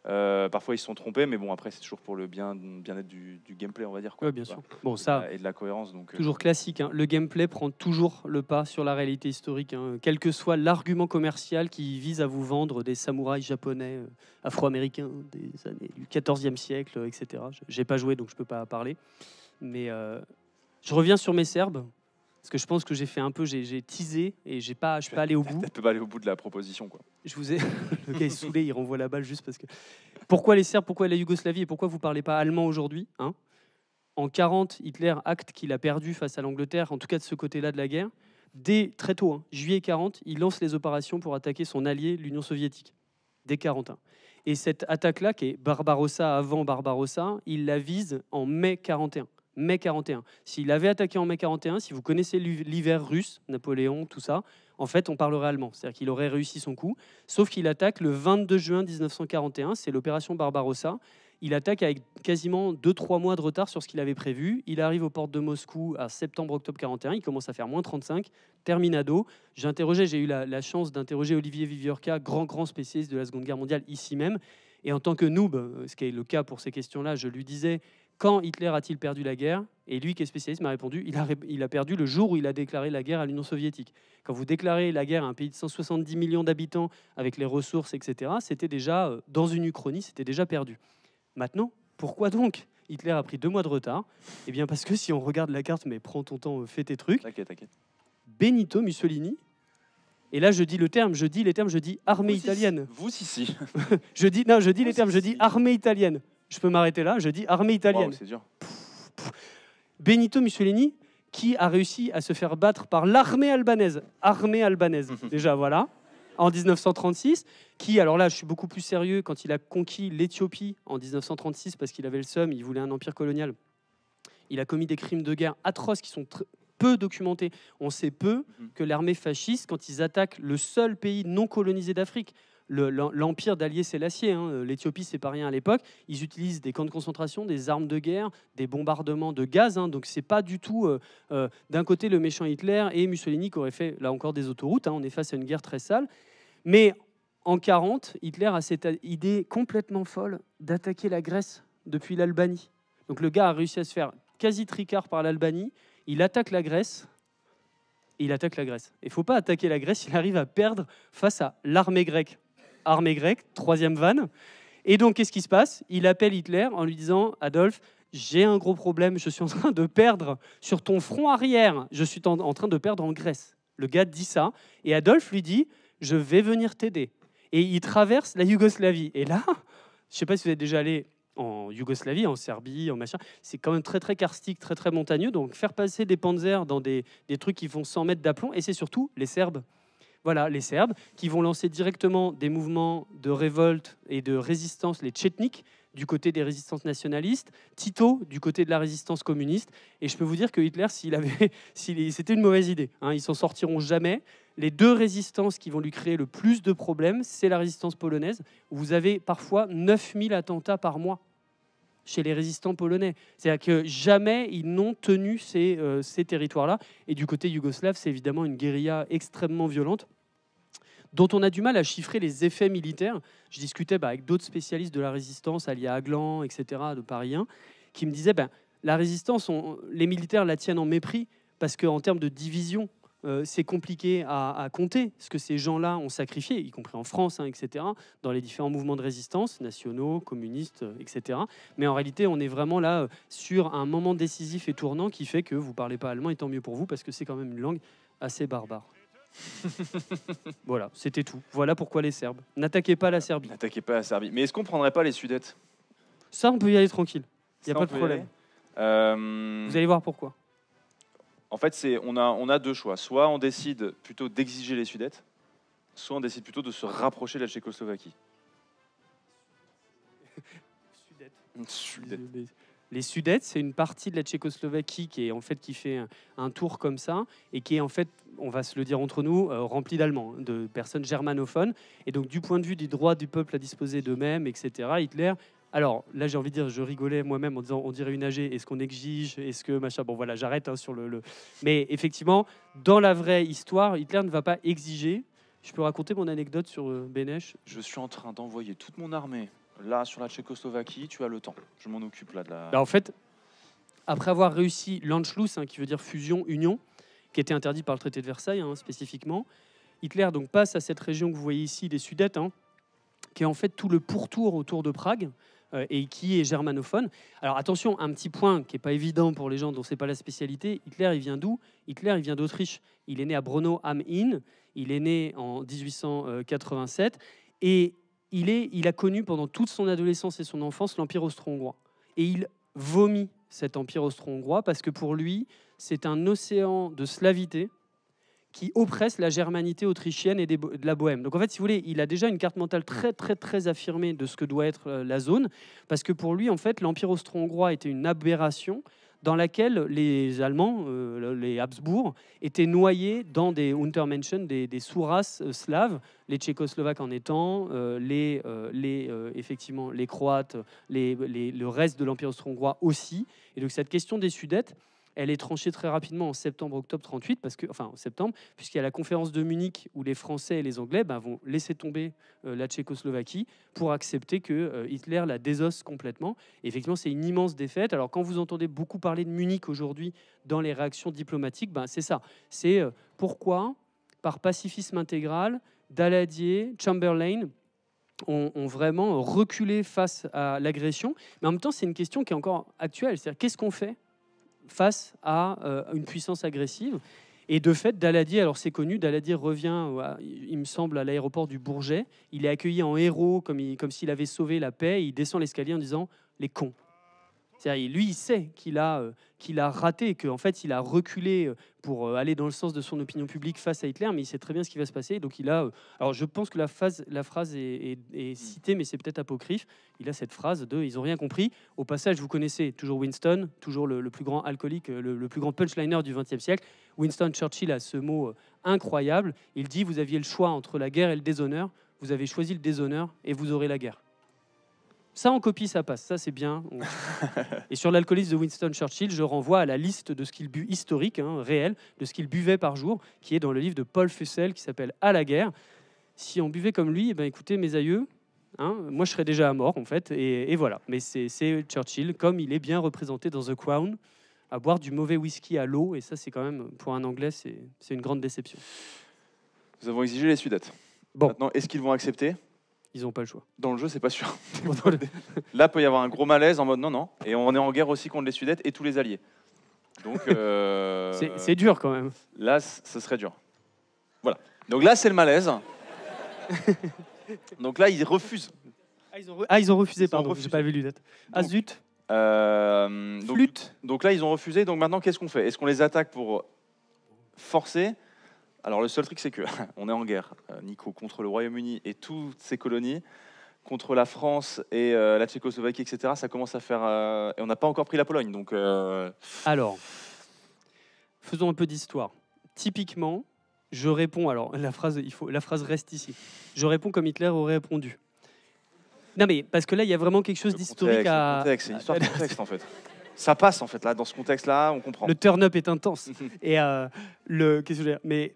Parfois, ils se sont trompés, mais bon, après, c'est toujours pour le bien-être du gameplay, on va dire. Quoi, Ouais, bien sûr. Bon, ça, et de la cohérence. Donc, toujours classique. Hein. Le gameplay prend toujours le pas sur la réalité historique, hein. Quel que soit l'argument commercial qui vise à vous vendre des samouraïs japonais, afro-américains des années du XIVe siècle, etc. J'ai pas joué, donc je peux pas parler. Mais je reviens sur mes Serbes. Parce que je pense que j'ai fait un peu, j'ai teasé et je suis pas allé au bout. Tu peux pas aller au bout de la proposition, quoi. Je vous ai, le gars est saoulé, il renvoie la balle juste parce que. Pourquoi les Serbes, pourquoi la Yougoslavie et pourquoi vous parlez pas allemand aujourd'hui, hein? En 40, Hitler acte qu'il a perdu face à l'Angleterre, en tout cas de ce côté-là de la guerre. Dès très tôt, hein, juillet 40, il lance les opérations pour attaquer son allié, l'Union soviétique, dès 41. Et cette attaque-là, qui est Barbarossa avant Barbarossa, il la vise en mai 41. Mai 41. S'il avait attaqué en mai 41, si vous connaissez l'hiver russe, Napoléon, tout ça, en fait, on parlerait allemand. C'est-à-dire qu'il aurait réussi son coup. Sauf qu'il attaque le 22 juin 1941, c'est l'opération Barbarossa. Il attaque avec quasiment 2-3 mois de retard sur ce qu'il avait prévu. Il arrive aux portes de Moscou à septembre-octobre 41. Il commence à faire moins 35. Terminado. J'ai eu la chance d'interroger Olivier Viviorca, grand spécialiste de la Seconde Guerre mondiale, ici même. Et en tant que noob, ce qui est le cas pour ces questions-là, je lui disais... Quand Hitler a-t-il perdu la guerre? Et lui, qui est spécialiste, m'a répondu il a perdu le jour où il a déclaré la guerre à l'Union soviétique. Quand vous déclarez la guerre à un pays de 170 millions d'habitants, avec les ressources, etc., c'était déjà, dans une uchronie, c'était déjà perdu. Maintenant, pourquoi donc Hitler a pris 2 mois de retard? Eh bien, parce que si on regarde la carte, mais prends ton temps, fais tes trucs. T'inquiète. Benito Mussolini, et là je dis les termes, je dis armée italienne. Vous ici. je dis les termes, je dis armée italienne. Je peux m'arrêter là, je dis armée italienne. Wow, c'est dur. Benito Mussolini, qui a réussi à se faire battre par l'armée albanaise. Armée albanaise, déjà, voilà. En 1936, qui, alors là, je suis beaucoup plus sérieux, quand il a conquis l'Éthiopie en 1936, parce qu'il avait le seum, il voulait un empire colonial, il a commis des crimes de guerre atroces qui sont peu documentés. On sait peu que l'armée fasciste, quand ils attaquent le seul pays non colonisé d'Afrique, l'empire d'Haïlé Sélassié, hein, l'Éthiopie c'est pas rien à l'époque, ils utilisent des camps de concentration, des armes de guerre, des bombardements de gaz, hein, donc c'est pas du tout d'un côté le méchant Hitler et Mussolini qui aurait fait là encore des autoroutes, hein, on est face à une guerre très sale, mais en 40, Hitler a cette idée complètement folle d'attaquer la Grèce depuis l'Albanie. Donc le gars a réussi à se faire quasi tricard par l'Albanie, il attaque la Grèce. Et il attaque la Grèce. Il ne faut pas attaquer la Grèce, il arrive à perdre face à l'armée grecque. Armée grecque, 3e vanne. Et donc, qu'est-ce qui se passe? Il appelle Hitler en lui disant « Adolphe, j'ai un gros problème, je suis en train de perdre sur ton front arrière, je suis en train de perdre en Grèce. » Le gars dit ça, et Adolphe lui dit « Je vais venir t'aider. » Et il traverse la Yougoslavie. Et là, je ne sais pas si vous êtes déjà allé en Yougoslavie, en Serbie, en machin, c'est quand même très karstique, très montagneux. Donc, faire passer des panzers dans des trucs qui font 100 mètres d'aplomb, et c'est surtout les Serbes. Voilà, les Serbes qui vont lancer directement des mouvements de révolte et de résistance, les Tchétniks, du côté des résistances nationalistes, Tito du côté de la résistance communiste. Et je peux vous dire que Hitler, c'était une mauvaise idée, hein, ils s'en sortiront jamais. Les 2 résistances qui vont lui créer le plus de problèmes, c'est la résistance polonaise, où vous avez parfois 9000 attentats par mois chez les résistants polonais. C'est-à-dire que jamais ils n'ont tenu ces territoires-là. Et du côté yougoslave, c'est évidemment une guérilla extrêmement violente, dont on a du mal à chiffrer les effets militaires. Je discutais avec d'autres spécialistes de la résistance, Alia Aglan, etc., de Paris 1, qui me disaient la résistance, les militaires la tiennent en mépris, parce qu'en termes de division, c'est compliqué à compter ce que ces gens-là ont sacrifié, y compris en France, hein, etc., dans les différents mouvements de résistance, nationaux, communistes, etc. Mais en réalité, on est vraiment là sur un moment décisif et tournant qui fait que vous ne parlez pas allemand, et tant mieux pour vous, parce que c'est quand même une langue assez barbare. Voilà, c'était tout. Voilà pourquoi les Serbes. N'attaquez pas la Serbie. N'attaquez pas la Serbie. Mais est-ce qu'on prendrait pas les Sudètes? Ça, on peut y aller tranquille. Il n'y a pas de problème. Vous allez voir pourquoi. En fait, on a 2 choix. Soit on décide plutôt d'exiger les Sudètes, soit on décide plutôt de se rapprocher de la Tchécoslovaquie. Sudètes. Les Sudètes, c'est une partie de la Tchécoslovaquie qui fait un tour comme ça et qui est en fait, on va se le dire entre nous, rempli d'Allemands, de personnes germanophones. Et donc, du point de vue des droits du peuple à disposer d'eux-mêmes, etc., Hitler... Alors, là, j'ai envie de dire, je rigolais moi-même en disant, on dirait une AG, est-ce qu'on exige, est-ce que machin... Bon, voilà, j'arrête sur le... Mais effectivement, dans la vraie histoire, Hitler ne va pas exiger. Je peux raconter mon anecdote sur Bénèche? Je suis en train d'envoyer toute mon armée Là, sur la Tchécoslovaquie, tu as le temps. Je m'en occupe là de la. Bah, en fait, après avoir réussi l'Anschluss, qui veut dire fusion, union, qui était interdit par le traité de Versailles spécifiquement, Hitler donc passe à cette région que vous voyez ici, les Sudètes, qui est en fait tout le pourtour autour de Prague et qui est germanophone. Alors attention, un petit point qui n'est pas évident pour les gens dont c'est pas la spécialité. Hitler, il vient d'où? Hitler, il vient d'Autriche. Il est né à Braunau am Inn. Il est né en 1887 et il a connu pendant toute son adolescence et son enfance l'Empire austro-hongrois. Et il vomit cet Empire austro-hongrois parce que pour lui, c'est un océan de slavité qui oppresse la germanité autrichienne et de la Bohème. Donc en fait, si vous voulez, il a déjà une carte mentale très très très affirmée de ce que doit être la zone, parce que pour lui, en fait, l'Empire austro-hongrois était une aberration dans laquelle les Allemands, les Habsbourg, étaient noyés dans des Untermenschen, des sous-races slaves, les Tchécoslovaques en étant, effectivement, les Croates, le reste de l'Empire austro-hongrois aussi. Et donc cette question des Sudètes, elle est tranchée très rapidement en septembre-octobre 38, en septembre, puisqu'il y a la conférence de Munich où les Français et les Anglais vont laisser tomber la Tchécoslovaquie pour accepter que Hitler la désosse complètement. Et effectivement, c'est une immense défaite. Alors, quand vous entendez beaucoup parler de Munich aujourd'hui dans les réactions diplomatiques, c'est ça. C'est pourquoi, par pacifisme intégral, Daladier, Chamberlain ont vraiment reculé face à l'agression. Mais en même temps, c'est une question qui est encore actuelle. C'est-à-dire, qu'est-ce qu'on fait face à une puissance agressive? Et de fait, Daladier, alors c'est connu, Daladier revient, il me semble, à l'aéroport du Bourget. Il est accueilli en héros, comme s'il avait sauvé la paix. Il descend l'escalier en disant « les cons ». C'est-à-dire, lui, il sait qu'il a raté, qu'en fait, il a reculé pour aller dans le sens de son opinion publique face à Hitler, mais il sait très bien ce qui va se passer. Donc, alors, je pense que la phrase est citée, mais c'est peut-être apocryphe. Il a cette phrase de « ils n'ont rien compris ». Au passage, vous connaissez toujours Winston, toujours le plus grand alcoolique, le plus grand punchliner du XXe siècle. Winston Churchill a ce mot incroyable. Il dit « vous aviez le choix entre la guerre et le déshonneur. Vous avez choisi le déshonneur et vous aurez la guerre ». Ça, en copie, ça passe. Ça, c'est bien. Et sur l'alcoolisme de Winston Churchill, je renvoie à la liste de ce qu'il but historique, réel, de ce qu'il buvait par jour, qui est dans le livre de Paul Fussell, qui s'appelle « À la guerre ». Si on buvait comme lui, écoutez, mes aïeux, moi, je serais déjà à mort, en fait. Et voilà. Mais c'est Churchill, comme il est bien représenté dans The Crown, à boire du mauvais whisky à l'eau. Et ça, c'est quand même, pour un Anglais, c'est une grande déception. Nous avons exigé les Sudètes. Bon. Maintenant, est-ce qu'ils vont accepter? Ils n'ont pas le choix. Dans le jeu, c'est pas sûr. Là, peut y avoir un gros malaise en mode non. Et on est en guerre aussi contre les Sudètes et tous les alliés. Donc, c'est dur quand même. Là, ce serait dur. Voilà. Donc là, c'est le malaise. Donc là, ils refusent. Ils ont refusé, pardon. J'ai pas vu les lunettes. Ah zut. Flûte. Donc là, ils ont refusé. Donc maintenant, qu'est-ce qu'on fait? Est-ce qu'on les attaque pour forcer? Alors le seul truc, c'est qu'on est en guerre, Nico, contre le Royaume-Uni et toutes ses colonies, contre la France et la Tchécoslovaquie, etc. Ça commence à faire... et on n'a pas encore pris la Pologne, donc... Alors, faisons un peu d'histoire. Typiquement, je réponds... Alors, la phrase reste ici. Je réponds comme Hitler aurait répondu. Non mais, parce que là, il y a vraiment quelque chose d'historique à... C'est une histoire de contexte, en fait. Ça passe, en fait, là, dans ce contexte-là, on comprend. Le turn-up est intense. Et qu'est-ce que je veux dire? Mais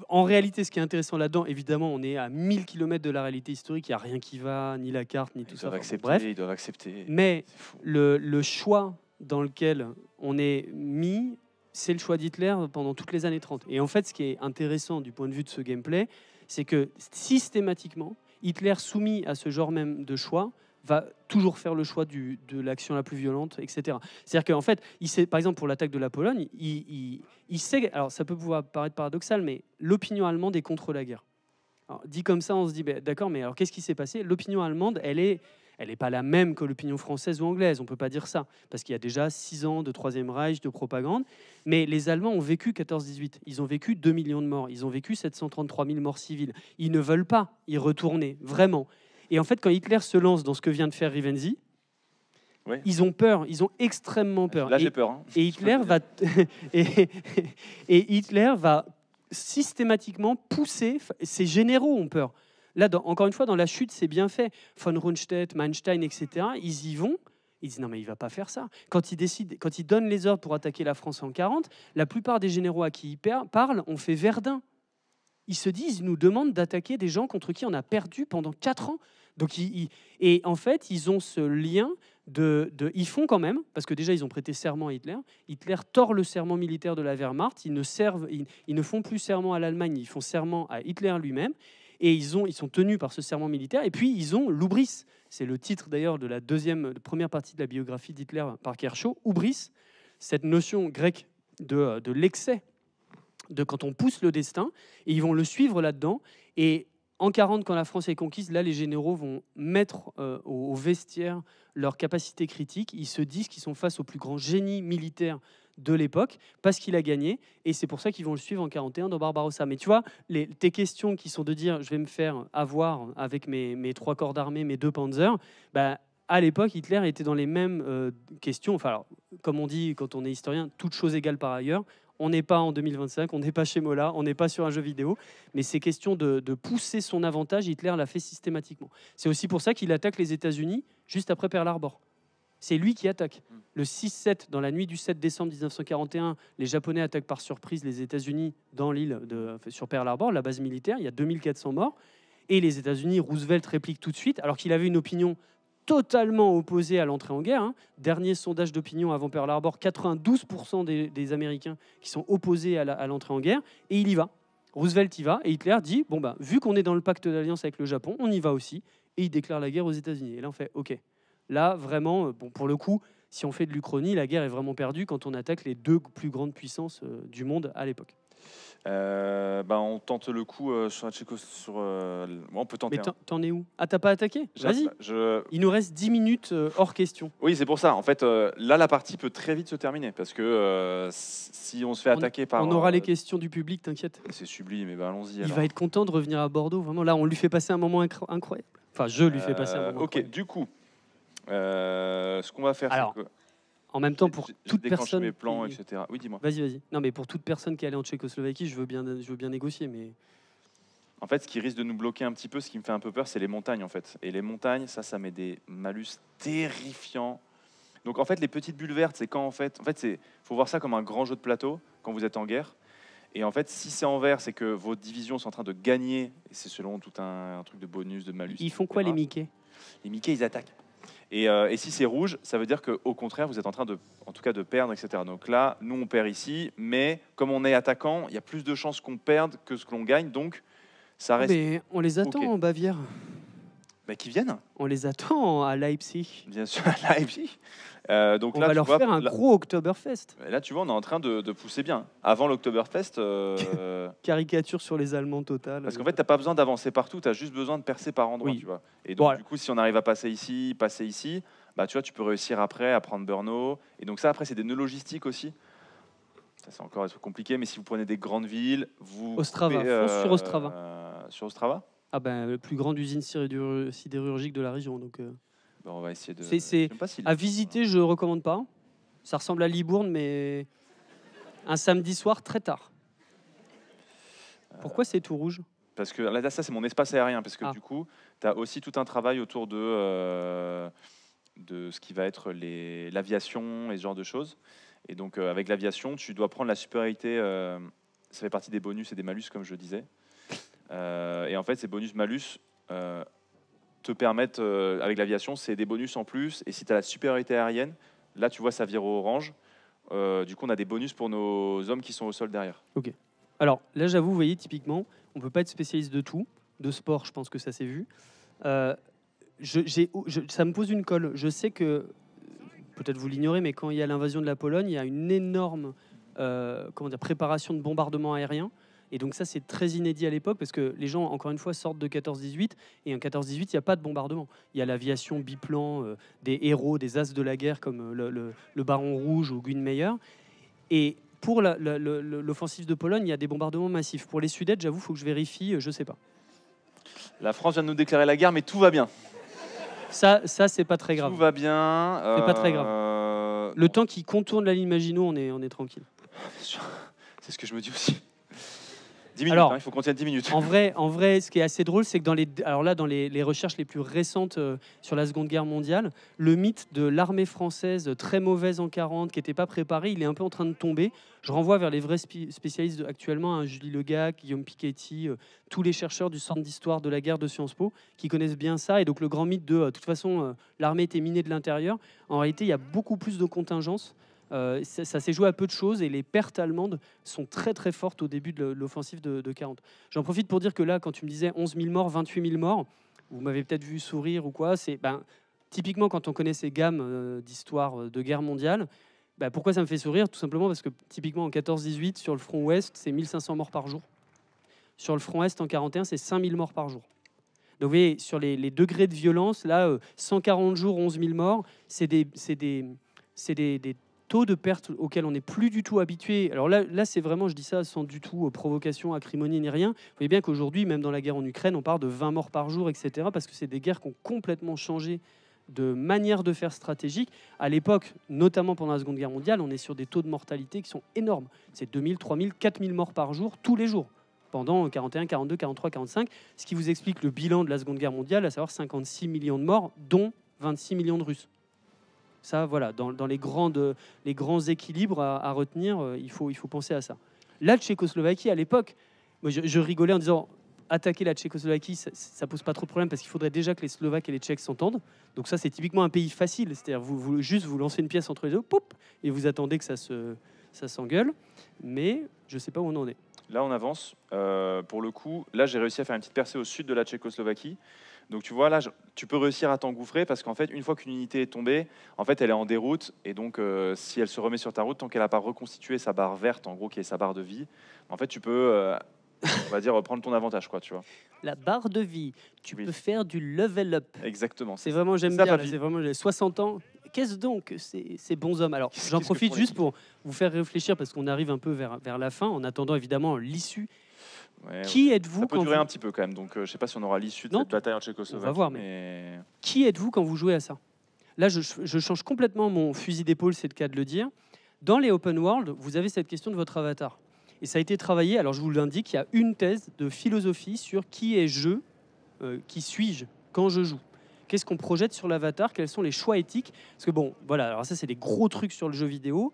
en réalité, ce qui est intéressant là-dedans, évidemment, on est à 1000 km de la réalité historique, il n'y a rien qui va, ni la carte, ni tout ça. Bref, ils doivent accepter. Mais le choix dans lequel on est mis, c'est le choix d'Hitler pendant toutes les années 30. Et en fait, ce qui est intéressant du point de vue de ce gameplay, c'est que systématiquement, Hitler, soumis à ce genre même de choix, va toujours faire le choix de l'action la plus violente, etc. C'est-à-dire qu'en fait, il sait, par exemple, pour l'attaque de la Pologne, il sait, alors ça peut pouvoir paraître paradoxal, mais l'opinion allemande est contre la guerre. Alors, dit comme ça, on se dit, d'accord, mais alors qu'est-ce qui s'est passé? L'opinion allemande, elle est pas la même que l'opinion française ou anglaise, on ne peut pas dire ça, parce qu'il y a déjà 6 ans de Troisième Reich, de propagande, mais les Allemands ont vécu 14-18, ils ont vécu 2 millions de morts, ils ont vécu 733 000 morts civiles, ils ne veulent pas y retourner, vraiment. Et en fait, quand Hitler se lance dans ce que vient de faire Rivenzi, oui, ils ont peur, ils ont extrêmement peur. Là, j'ai peur. Et Hitler va Hitler va systématiquement pousser. Ses généraux ont peur. Là, encore une fois, dans la chute, c'est bien fait. Von Rundstedt, Manstein, etc. Ils y vont. Ils disent non, mais il va pas faire ça. Quand il donne les ordres pour attaquer la France en 40, la plupart des généraux à qui il parle ont fait Verdun. Ils se disent, ils nous demandent d'attaquer des gens contre qui on a perdu pendant 4 ans. Donc, et en fait, ils ont ce lien ils font quand même, parce que déjà, ils ont prêté serment à Hitler. Hitler tord le serment militaire de la Wehrmacht. Ils ne font plus serment à l'Allemagne, ils font serment à Hitler lui-même. Et ils sont tenus par ce serment militaire. Et puis, ils ont l'oubris. C'est le titre, d'ailleurs, de la première partie de la biographie d'Hitler par Kershaw. Oubris, cette notion grecque de l'excès, de quand on pousse le destin. Et ils vont le suivre là-dedans. Et en 40, quand la France est conquise, là, les généraux vont mettre au vestiaire leur capacité critique. Ils se disent qu'ils sont face au plus grand génie militaire de l'époque parce qu'il a gagné. Et c'est pour ça qu'ils vont le suivre en 41 dans Barbarossa. Mais tu vois, tes questions qui sont de dire je vais me faire avoir avec mes 3 corps d'armée, mes 2 panzers, bah, à l'époque, Hitler était dans les mêmes questions. Enfin, alors, comme on dit quand on est historien, toute chose égale par ailleurs. On n'est pas en 2025, on n'est pas chez Mola, on n'est pas sur un jeu vidéo, mais ces questions de pousser son avantage, Hitler l'a fait systématiquement. C'est aussi pour ça qu'il attaque les États-Unis juste après Pearl Harbor. C'est lui qui attaque. Le 6-7, dans la nuit du 7 décembre 1941, les Japonais attaquent par surprise les États-Unis dans l'île sur Pearl Harbor, la base militaire. Il y a 2400 morts. Et les États-Unis, Roosevelt réplique tout de suite, alors qu'il avait une opinion totalement opposé à l'entrée en guerre. Dernier sondage d'opinion avant Pearl Harbor, 92% des Américains qui sont opposés à l'entrée en guerre, et il y va. Roosevelt y va, et Hitler dit, bon bah, vu qu'on est dans le pacte d'alliance avec le Japon, on y va aussi, et il déclare la guerre aux États-Unis. Et là, on fait, ok, là, vraiment, bon, pour le coup, si on fait de l'Uchronie, la guerre est vraiment perdue quand on attaque les 2 plus grandes puissances du monde à l'époque. On tente le coup sur la on peut tenter. Mais t'en es où? Ah, t'as pas attaqué? Vas-y. Il nous reste 10 minutes hors question. Oui, c'est pour ça. En fait, là, la partie peut très vite se terminer parce que si on se fait attaquer par... On aura les questions du public, t'inquiète. C'est sublime, mais allons-y. Il va être content de revenir à Bordeaux. Vraiment, là, on lui fait passer un moment incroyable. Enfin, je lui fais passer un moment incroyable. Du coup, ce qu'on va faire... Alors, en même temps, pour toute personne... mes plans, etc. Oui, dis-moi. Vas-y. Non, mais pour toute personne qui est allée en Tchécoslovaquie, je veux bien négocier, mais... En fait, ce qui risque de nous bloquer un petit peu, ce qui me fait un peu peur, c'est les montagnes, en fait. Et les montagnes, ça met des malus terrifiants. Donc, en fait, les petites bulles vertes, c'est quand, faut voir ça comme un grand jeu de plateau, quand vous êtes en guerre. Et en fait, si c'est en vert, c'est que vos divisions sont en train de gagner. Et c'est selon tout un truc de bonus, de malus. Ils font quoi, les Mickey? Les Mickey, ils attaquent. Et si c'est rouge, ça veut dire qu'au contraire, vous êtes en train de perdre, etc. Donc là, nous, on perd ici. Mais comme on est attaquant, il y a plus de chances qu'on perde que ce que l'on gagne. Donc, ça reste... Mais on les attend en Bavière. Bah, qu'ils viennent. On les attend à Leipzig. Bien sûr, à Leipzig. Donc on là, va leur faire un gros Oktoberfest. Là, tu vois, on est en train de pousser bien. Avant l'Oktoberfest... Caricature sur les Allemands totale. Parce qu'en fait, tu n'as pas besoin d'avancer partout, tu as juste besoin de percer par endroit. Oui. Tu vois. Et donc, du coup, si on arrive à passer ici, bah, tu vois, tu peux réussir après à prendre Brno. Et donc ça, après, c'est des nœuds logistiques aussi. Ça, c'est encore un truc compliqué, mais si vous prenez des grandes villes, vous... Ostrava, fonce sur Ostrava. Sur Ostrava? Ah ben, la plus grande usine sidérurgique de la région. Donc, on va essayer de... à visiter, je ne recommande pas. Ça ressemble à Libourne, mais un samedi soir très tard. Pourquoi c'est tout rouge? Parce que là, ça, c'est mon espace aérien. Parce que du coup, tu as aussi tout un travail autour de ce qui va être l'aviation et ce genre de choses. Et donc, avec l'aviation, tu dois prendre la supériorité. Ça fait partie des bonus et des malus, comme je disais. Et en fait, ces bonus-malus te permettent, avec l'aviation, c'est des bonus en plus. Et si tu as la supériorité aérienne, là, tu vois, ça vire au orange. Du coup, on a des bonus pour nos hommes qui sont au sol derrière. Ok. Alors, là, j'avoue, vous voyez, typiquement, on ne peut pas être spécialiste de tout. De sport, je pense que ça s'est vu. Ça me pose une colle. Je sais que, peut-être vous l'ignorez, mais quand il y a l'invasion de la Pologne, il y a une énorme préparation de bombardement aérien. Et donc ça, c'est très inédit à l'époque parce que les gens, encore une fois, sortent de 14-18 et en 14-18, il n'y a pas de bombardement. Il y a l'aviation biplan, des héros, des as de la guerre comme le Baron Rouge ou Gwyn Meyer. Et pour l'offensive de Pologne, il y a des bombardements massifs. Pour les Sudètes, j'avoue, il faut que je vérifie, je ne sais pas. La France vient de nous déclarer la guerre, mais tout va bien. Ça c'est pas très grave. Tout va bien. C'est pas très grave. Le temps qu'ils contournent la ligne Maginot, on est tranquille. C'est ce que je me dis aussi. 10 minutes, Alors, il faut qu'on tienne 10 minutes. En vrai, ce qui est assez drôle, c'est que dans les recherches les plus récentes sur la Seconde Guerre mondiale, le mythe de l'armée française très mauvaise en 40, qui n'était pas préparée, il est un peu en train de tomber. Je renvoie vers les vrais spécialistes actuellement, hein, Julie Legac, Guillaume Piketty, tous les chercheurs du Centre d'histoire de la guerre de Sciences Po, qui connaissent bien ça. Et donc le grand mythe de toute façon, l'armée était minée de l'intérieur. En réalité, il y a beaucoup plus de contingence. Ça s'est joué à peu de choses et les pertes allemandes sont très très fortes au début de l'offensive de 40. J'en profite pour dire que là, quand tu me disais 11 000 morts, 28 000 morts, vous m'avez peut-être vu sourire ou quoi, c'est typiquement quand on connaît ces gammes d'histoire de guerre mondiale, pourquoi ça me fait sourire? Tout simplement parce que typiquement en 14-18, sur le front ouest, c'est 1500 morts par jour. Sur le front est, en 41, c'est 5000 morts par jour. Donc vous voyez, sur les degrés de violence, là, 140 jours, 11 000 morts, c'est des taux de perte auxquels on n'est plus du tout habitué. Alors là c'est vraiment, je dis ça sans du tout provocation, acrimonie ni rien. Vous voyez bien qu'aujourd'hui, même dans la guerre en Ukraine, on parle de 20 morts par jour, etc. Parce que c'est des guerres qui ont complètement changé de manière de faire stratégique. À l'époque, notamment pendant la Seconde Guerre mondiale, on est sur des taux de mortalité qui sont énormes. C'est 2000, 3000, 4000 morts par jour, tous les jours, pendant 41, 42, 43, 45. Ce qui vous explique le bilan de la Seconde Guerre mondiale, à savoir 56 millions de morts, dont 26 millions de Russes. Ça, voilà, dans les grands équilibres à retenir, il faut penser à ça. La Tchécoslovaquie, à l'époque, moi, je rigolais en disant attaquer la Tchécoslovaquie, ça pose pas trop de problème parce qu'il faudrait déjà que les Slovaques et les Tchèques s'entendent. Donc ça, c'est typiquement un pays facile. C'est-à-dire vous lancez une pièce entre les deux, poup, et vous attendez que ça s'engueule. Mais je sais pas où on en est. Là, on avance. Pour le coup, là, j'ai réussi à faire une petite percée au sud de la Tchécoslovaquie. Donc tu vois, là, tu peux réussir à t'engouffrer parce qu'en fait, une fois qu'une unité est tombée, en fait, elle est en déroute. Et donc, si elle se remet sur ta route, tant qu'elle n'a pas reconstitué sa barre verte, en gros, qui est sa barre de vie, en fait, tu peux, on va dire, prendre ton avantage, quoi, tu vois. La barre de vie, tu peux faire du level up. Exactement. C'est vraiment, j'aime bien, c'est vraiment 60 ans. Qu'est-ce donc ces bons hommes? Alors, j'en profite juste pour vous faire réfléchir parce qu'on arrive un peu vers la fin, en attendant évidemment l'issue. Ouais, qui êtes-vous? Ça peut durer un petit peu quand même, donc je ne sais pas si on aura l'issue de cette bataille en Tchécoslovaquie. On va voir, mais... Qui êtes-vous quand vous jouez à ça? Là, je change complètement mon fusil d'épaule, c'est le cas de le dire. Dans les open world, vous avez cette question de votre avatar. Et ça a été travaillé, alors je vous l'indique, il y a une thèse de philosophie sur qui est-je, qui suis-je quand je joue. Qu'est-ce qu'on projette sur l'avatar? Quels sont les choix éthiques? Parce que bon, voilà, alors ça c'est des gros trucs sur le jeu vidéo.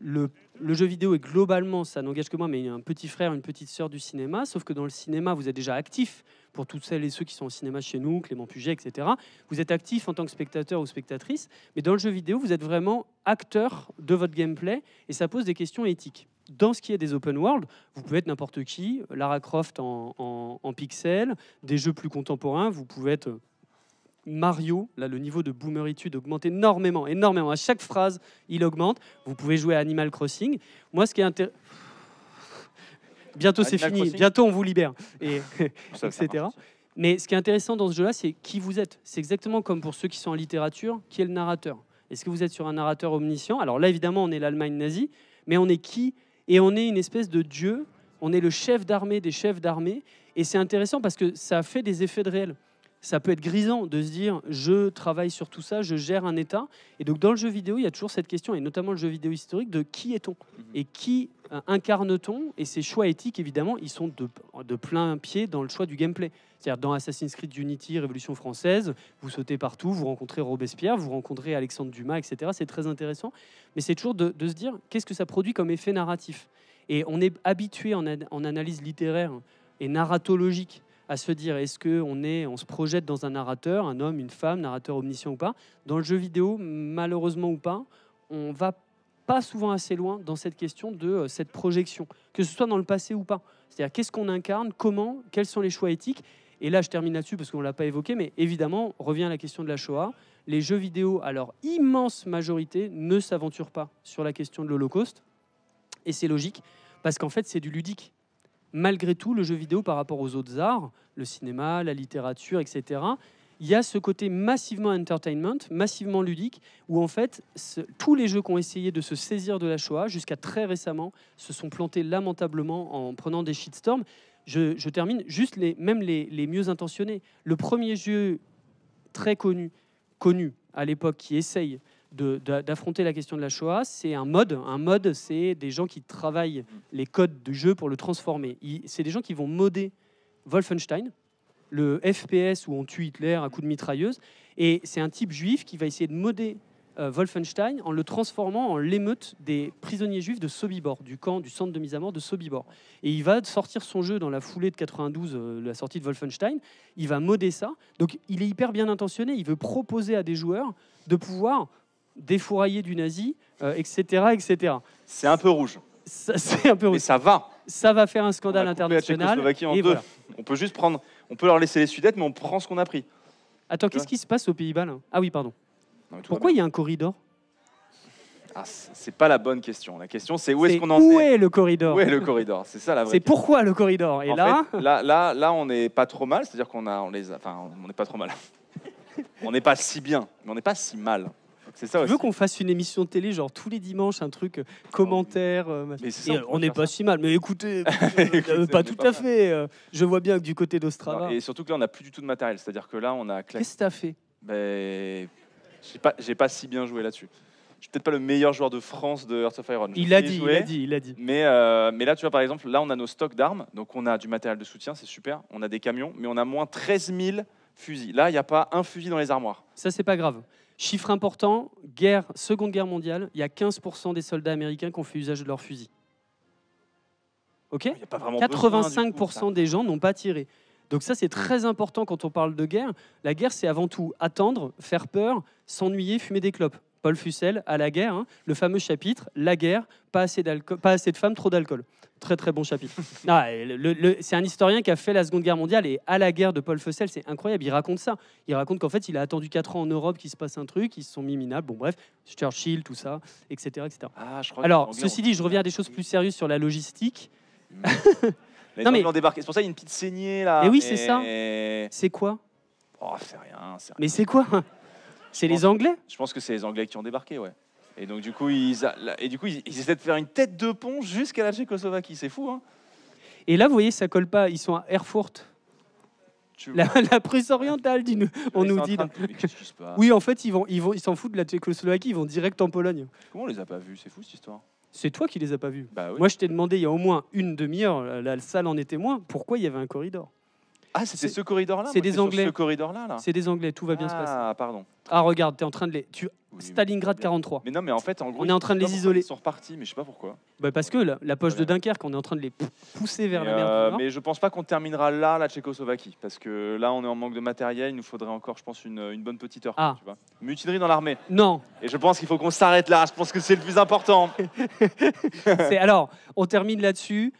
Le jeu vidéo est globalement, ça n'engage que moi, mais un petit frère, une petite sœur du cinéma, sauf que dans le cinéma, vous êtes déjà actif, pour toutes celles et ceux qui sont au cinéma chez nous, Clément Puget, etc. Vous êtes actif en tant que spectateur ou spectatrice, mais dans le jeu vidéo, vous êtes vraiment acteur de votre gameplay, et ça pose des questions éthiques. Dans ce qui est des open world, vous pouvez être n'importe qui, Lara Croft en pixel, des jeux plus contemporains, vous pouvez être... Mario, là le niveau de boomeritude augmente énormément. À chaque phrase, il augmente. Vous pouvez jouer à Animal Crossing. Moi, ce qui est intéressant... Bientôt c'est fini, bientôt on vous libère, etc. Mais ce qui est intéressant dans ce jeu-là, c'est qui vous êtes. C'est exactement comme pour ceux qui sont en littérature, qui est le narrateur. Est-ce que vous êtes sur un narrateur omniscient? Alors là, évidemment, on est l'Allemagne nazie, mais on est qui? Et on est une espèce de dieu, on est le chef d'armée des chefs d'armée, et c'est intéressant parce que ça fait des effets de réel. Ça peut être grisant de se dire je travaille sur tout ça, je gère un état. Et donc dans le jeu vidéo, il y a toujours cette question, et notamment le jeu vidéo historique, de qui est-on et qui incarne-t-on? Et ces choix éthiques, évidemment, ils sont de plein pied dans le choix du gameplay. C'est-à-dire dans Assassin's Creed Unity, Révolution française, vous sautez partout, vous rencontrez Robespierre, vous rencontrez Alexandre Dumas, etc. C'est très intéressant. Mais c'est toujours de se dire qu'est-ce que ça produit comme effet narratif. Et on est habitué en analyse littéraire et narratologique à se dire est-ce qu'on se projette dans un narrateur, un homme, une femme, narrateur omniscient ou pas. Dans le jeu vidéo, malheureusement ou pas, on va pas souvent assez loin dans cette question de cette projection, que ce soit dans le passé ou pas. C'est-à-dire qu'est-ce qu'on incarne, comment, quels sont les choix éthiques. Et là, je termine là-dessus parce qu'on ne l'a pas évoqué, mais évidemment, revient à la question de la Shoah. Les jeux vidéo, à leur immense majorité, ne s'aventurent pas sur la question de l'Holocauste. Et c'est logique, parce qu'en fait, c'est du ludique. Malgré tout, le jeu vidéo par rapport aux autres arts, le cinéma, la littérature, etc., il y a ce côté massivement entertainment, massivement ludique, où en fait, tous les jeux qui ont essayé de se saisir de la Shoah, jusqu'à très récemment, se sont plantés lamentablement en prenant des shitstorms. Je termine, juste même les mieux intentionnés. Le premier jeu très connu à l'époque, qui essaye d'affronter la question de la Shoah, c'est un mode. Un mode, c'est des gens qui travaillent les codes du jeu pour le transformer. C'est des gens qui vont modder Wolfenstein, le FPS où on tue Hitler à coups de mitrailleuse. Et c'est un type juif qui va essayer de modder Wolfenstein en le transformant en l'émeute des prisonniers juifs de Sobibor, du centre de mise à mort de Sobibor. Et il va sortir son jeu dans la foulée de 92, la sortie de Wolfenstein. Il va modder ça. Donc il est hyper bien intentionné. Il veut proposer à des joueurs de pouvoir défourailler du nazi, etc., etc. C'est un peu rouge. C'est un peu rouge. Mais ça va. Ça va faire un On scandale a coupé la international. Tchécoslovaquie en Et deux. voilà. On peut juste prendre, on peut leur laisser les Sudètes, mais on prend ce qu'on a pris. Attends, qu'est-ce qui se passe aux Pays-Bas là? Ah oui, pardon. Non, mais tout va Pourquoi bien. il y a un corridor? C'est pas la bonne question. La question, c'est où est-ce C'est qu'on en où est est le corridor? Où est le corridor? C'est ça la vraie C'est question. pourquoi le corridor? Et En là, fait, là, on n'est pas trop mal. C'est-à-dire qu'on a, on les, enfin, on n'est pas trop mal. On n'est pas si bien, mais on n'est pas si mal. C'est ça tu aussi. veux qu'on fasse une émission de télé, genre tous les dimanches, un truc commentaire machin. Mais c'est ça, Et, on on pourrait n'est faire pas ça. si mal, mais écoutez, Écoutez, on pas est tout pas à fait. Je vois bien que du côté d'Ostrava. Non, et surtout que là, on n'a plus du tout de matériel. C'est-à-dire que là, on a claqué. Qu'est-ce que t'as fait? Ben, j'ai pas si bien joué là-dessus. Je suis peut-être pas le meilleur joueur de France de Hearts of Iron. J'ai Il a essayé dit, de jouer, il a dit. Mais là, tu vois, par exemple, là, on a nos stocks d'armes. Donc, on a du matériel de soutien, c'est super. On a des camions, mais on a moins 13 000 fusils. Là, il n'y a pas un fusil dans les armoires. Ça, c'est pas grave. Chiffre important, Seconde Guerre mondiale, il y a 15% des soldats américains qui ont fait usage de leurs fusils. Ok? Il n'y a pas vraiment besoin, du coup, 85% des gens n'ont pas tiré. Donc ça, c'est très important quand on parle de guerre. La guerre, c'est avant tout attendre, faire peur, s'ennuyer, fumer des clopes. Paul Fussell, à la guerre, hein, le fameux chapitre, la guerre, pas assez de femmes, trop d'alcool. Très très bon chapitre. Ah, c'est un historien qui a fait la Seconde Guerre mondiale et à la guerre de Paul Fussell, c'est incroyable. Il raconte ça. Il raconte qu'en fait, il a attendu 4 ans en Europe qu'il se passe un truc, ils se sont mis minables. Bon bref, Churchill, tout ça, etc., etc. Ah, je crois que Alors, les Anglais ceci ont- dit, je reviens à des choses plus sérieuses sur la logistique. Les Non, mais- Anglais ont débarqué. C'est pour ça qu'il y a une petite saignée là. Mais oui, c'est ça. Mais- C'est quoi? Oh, c'est rien. Mais c'est quoi? C'est les Anglais? Je pense que c'est les Anglais qui ont débarqué, ouais. Et donc, du coup, ils essaient de faire une tête de pont jusqu'à la Tchécoslovaquie. C'est fou, hein. Et là, vous voyez, ça colle pas. Ils sont à Erfurt. Tu- La Prusse orientale, on Ils nous sont en dit. train de- Mais qu'est-ce qui se passe? Oui, en fait, ils s'en foutent de la Tchécoslovaquie, ils vont direct en Pologne. Comment on les a pas vus? C'est fou cette histoire. C'est toi qui les as pas vus. Bah oui. Moi, je t'ai demandé il y a au moins une demi-heure, la salle en est témoin, pourquoi il y avait un corridor. Ah, c'était c'est- ce corridor-là. c'est Moi, des j'étais sur Anglais. Ce corridor-là, là. C'est des Anglais, tout va bien se passer. Ah, pardon. Ah, regarde, t'es en train de les. Oui, Stalingrad mais- 43. Mais non, mais en fait, en gros, On est en train de je sais les pas isoler. pourquoi Ils sont repartis, mais je sais pas pourquoi. Bah, parce que la poche de Voilà. Dunkerque, on est en train de les pousser vers Mais, la mer du Nord. mais je pense pas qu'on terminera là la Tchécoslovaquie, parce que là, on est en manque de matériel. Il nous faudrait encore, je pense, une bonne petite heure. Ah. Tu vois. Mutinerie dans l'armée. Non, Et je pense qu'il faut qu'on s'arrête là. Je pense que c'est le plus important. alors, on termine là-dessus.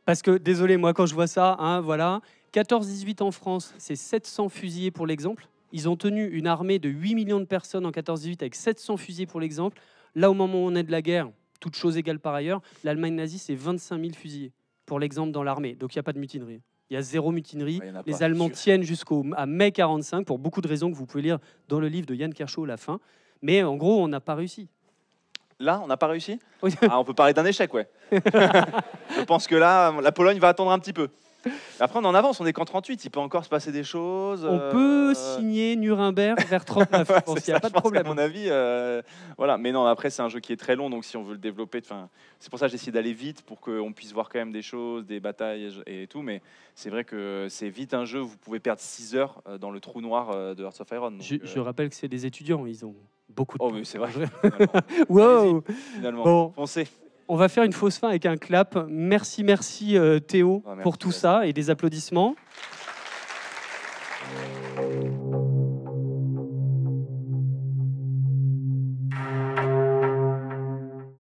Parce que, désolé, moi, quand je vois ça, hein, voilà. 14-18 en France, c'est 700 fusillés pour l'exemple. Ils ont tenu une armée de 8 millions de personnes en 14-18 avec 700 fusillés pour l'exemple. Là, au moment où on est de la guerre, toutes choses égales par ailleurs, l'Allemagne nazie, c'est 25 000 fusillés pour l'exemple dans l'armée. Donc, il n'y a pas de mutinerie. Il y a zéro mutinerie. Ouais, il y en a Les pas, Allemands sûr. tiennent jusqu'à mai 45 pour beaucoup de raisons que vous pouvez lire dans le livre de Yann Kershaw, La fin. Mais en gros, on n'a pas réussi. Là, on n'a pas réussi. Oui. Ah, on peut parler d'un échec, ouais. Je pense que là, la Pologne va attendre un petit peu. Après, on en avance. On est qu'en 38. Il peut encore se passer des choses. On peut signer Nuremberg vers 39. Je pense C'est qu'il n'y a ça, pas je de pense problème. qu'à mon avis, voilà. Mais non, après, c'est un jeu qui est très long, donc si on veut le développer, c'est pour ça que j'ai essayé d'aller vite pour qu'on puisse voir quand même des choses, des batailles et tout. Mais c'est vrai que c'est vite un jeu. Vous pouvez perdre 6 heures dans le trou noir de Hearts of Iron. Donc, Je rappelle que c'est des étudiants, ils ont beaucoup de Oh, temps. mais c'est vrai. Wow. Finalement, Bon. foncez. On va faire une fausse fin avec un clap. Merci Théo Ah, merci, pour tout vas-y. ça et des applaudissements.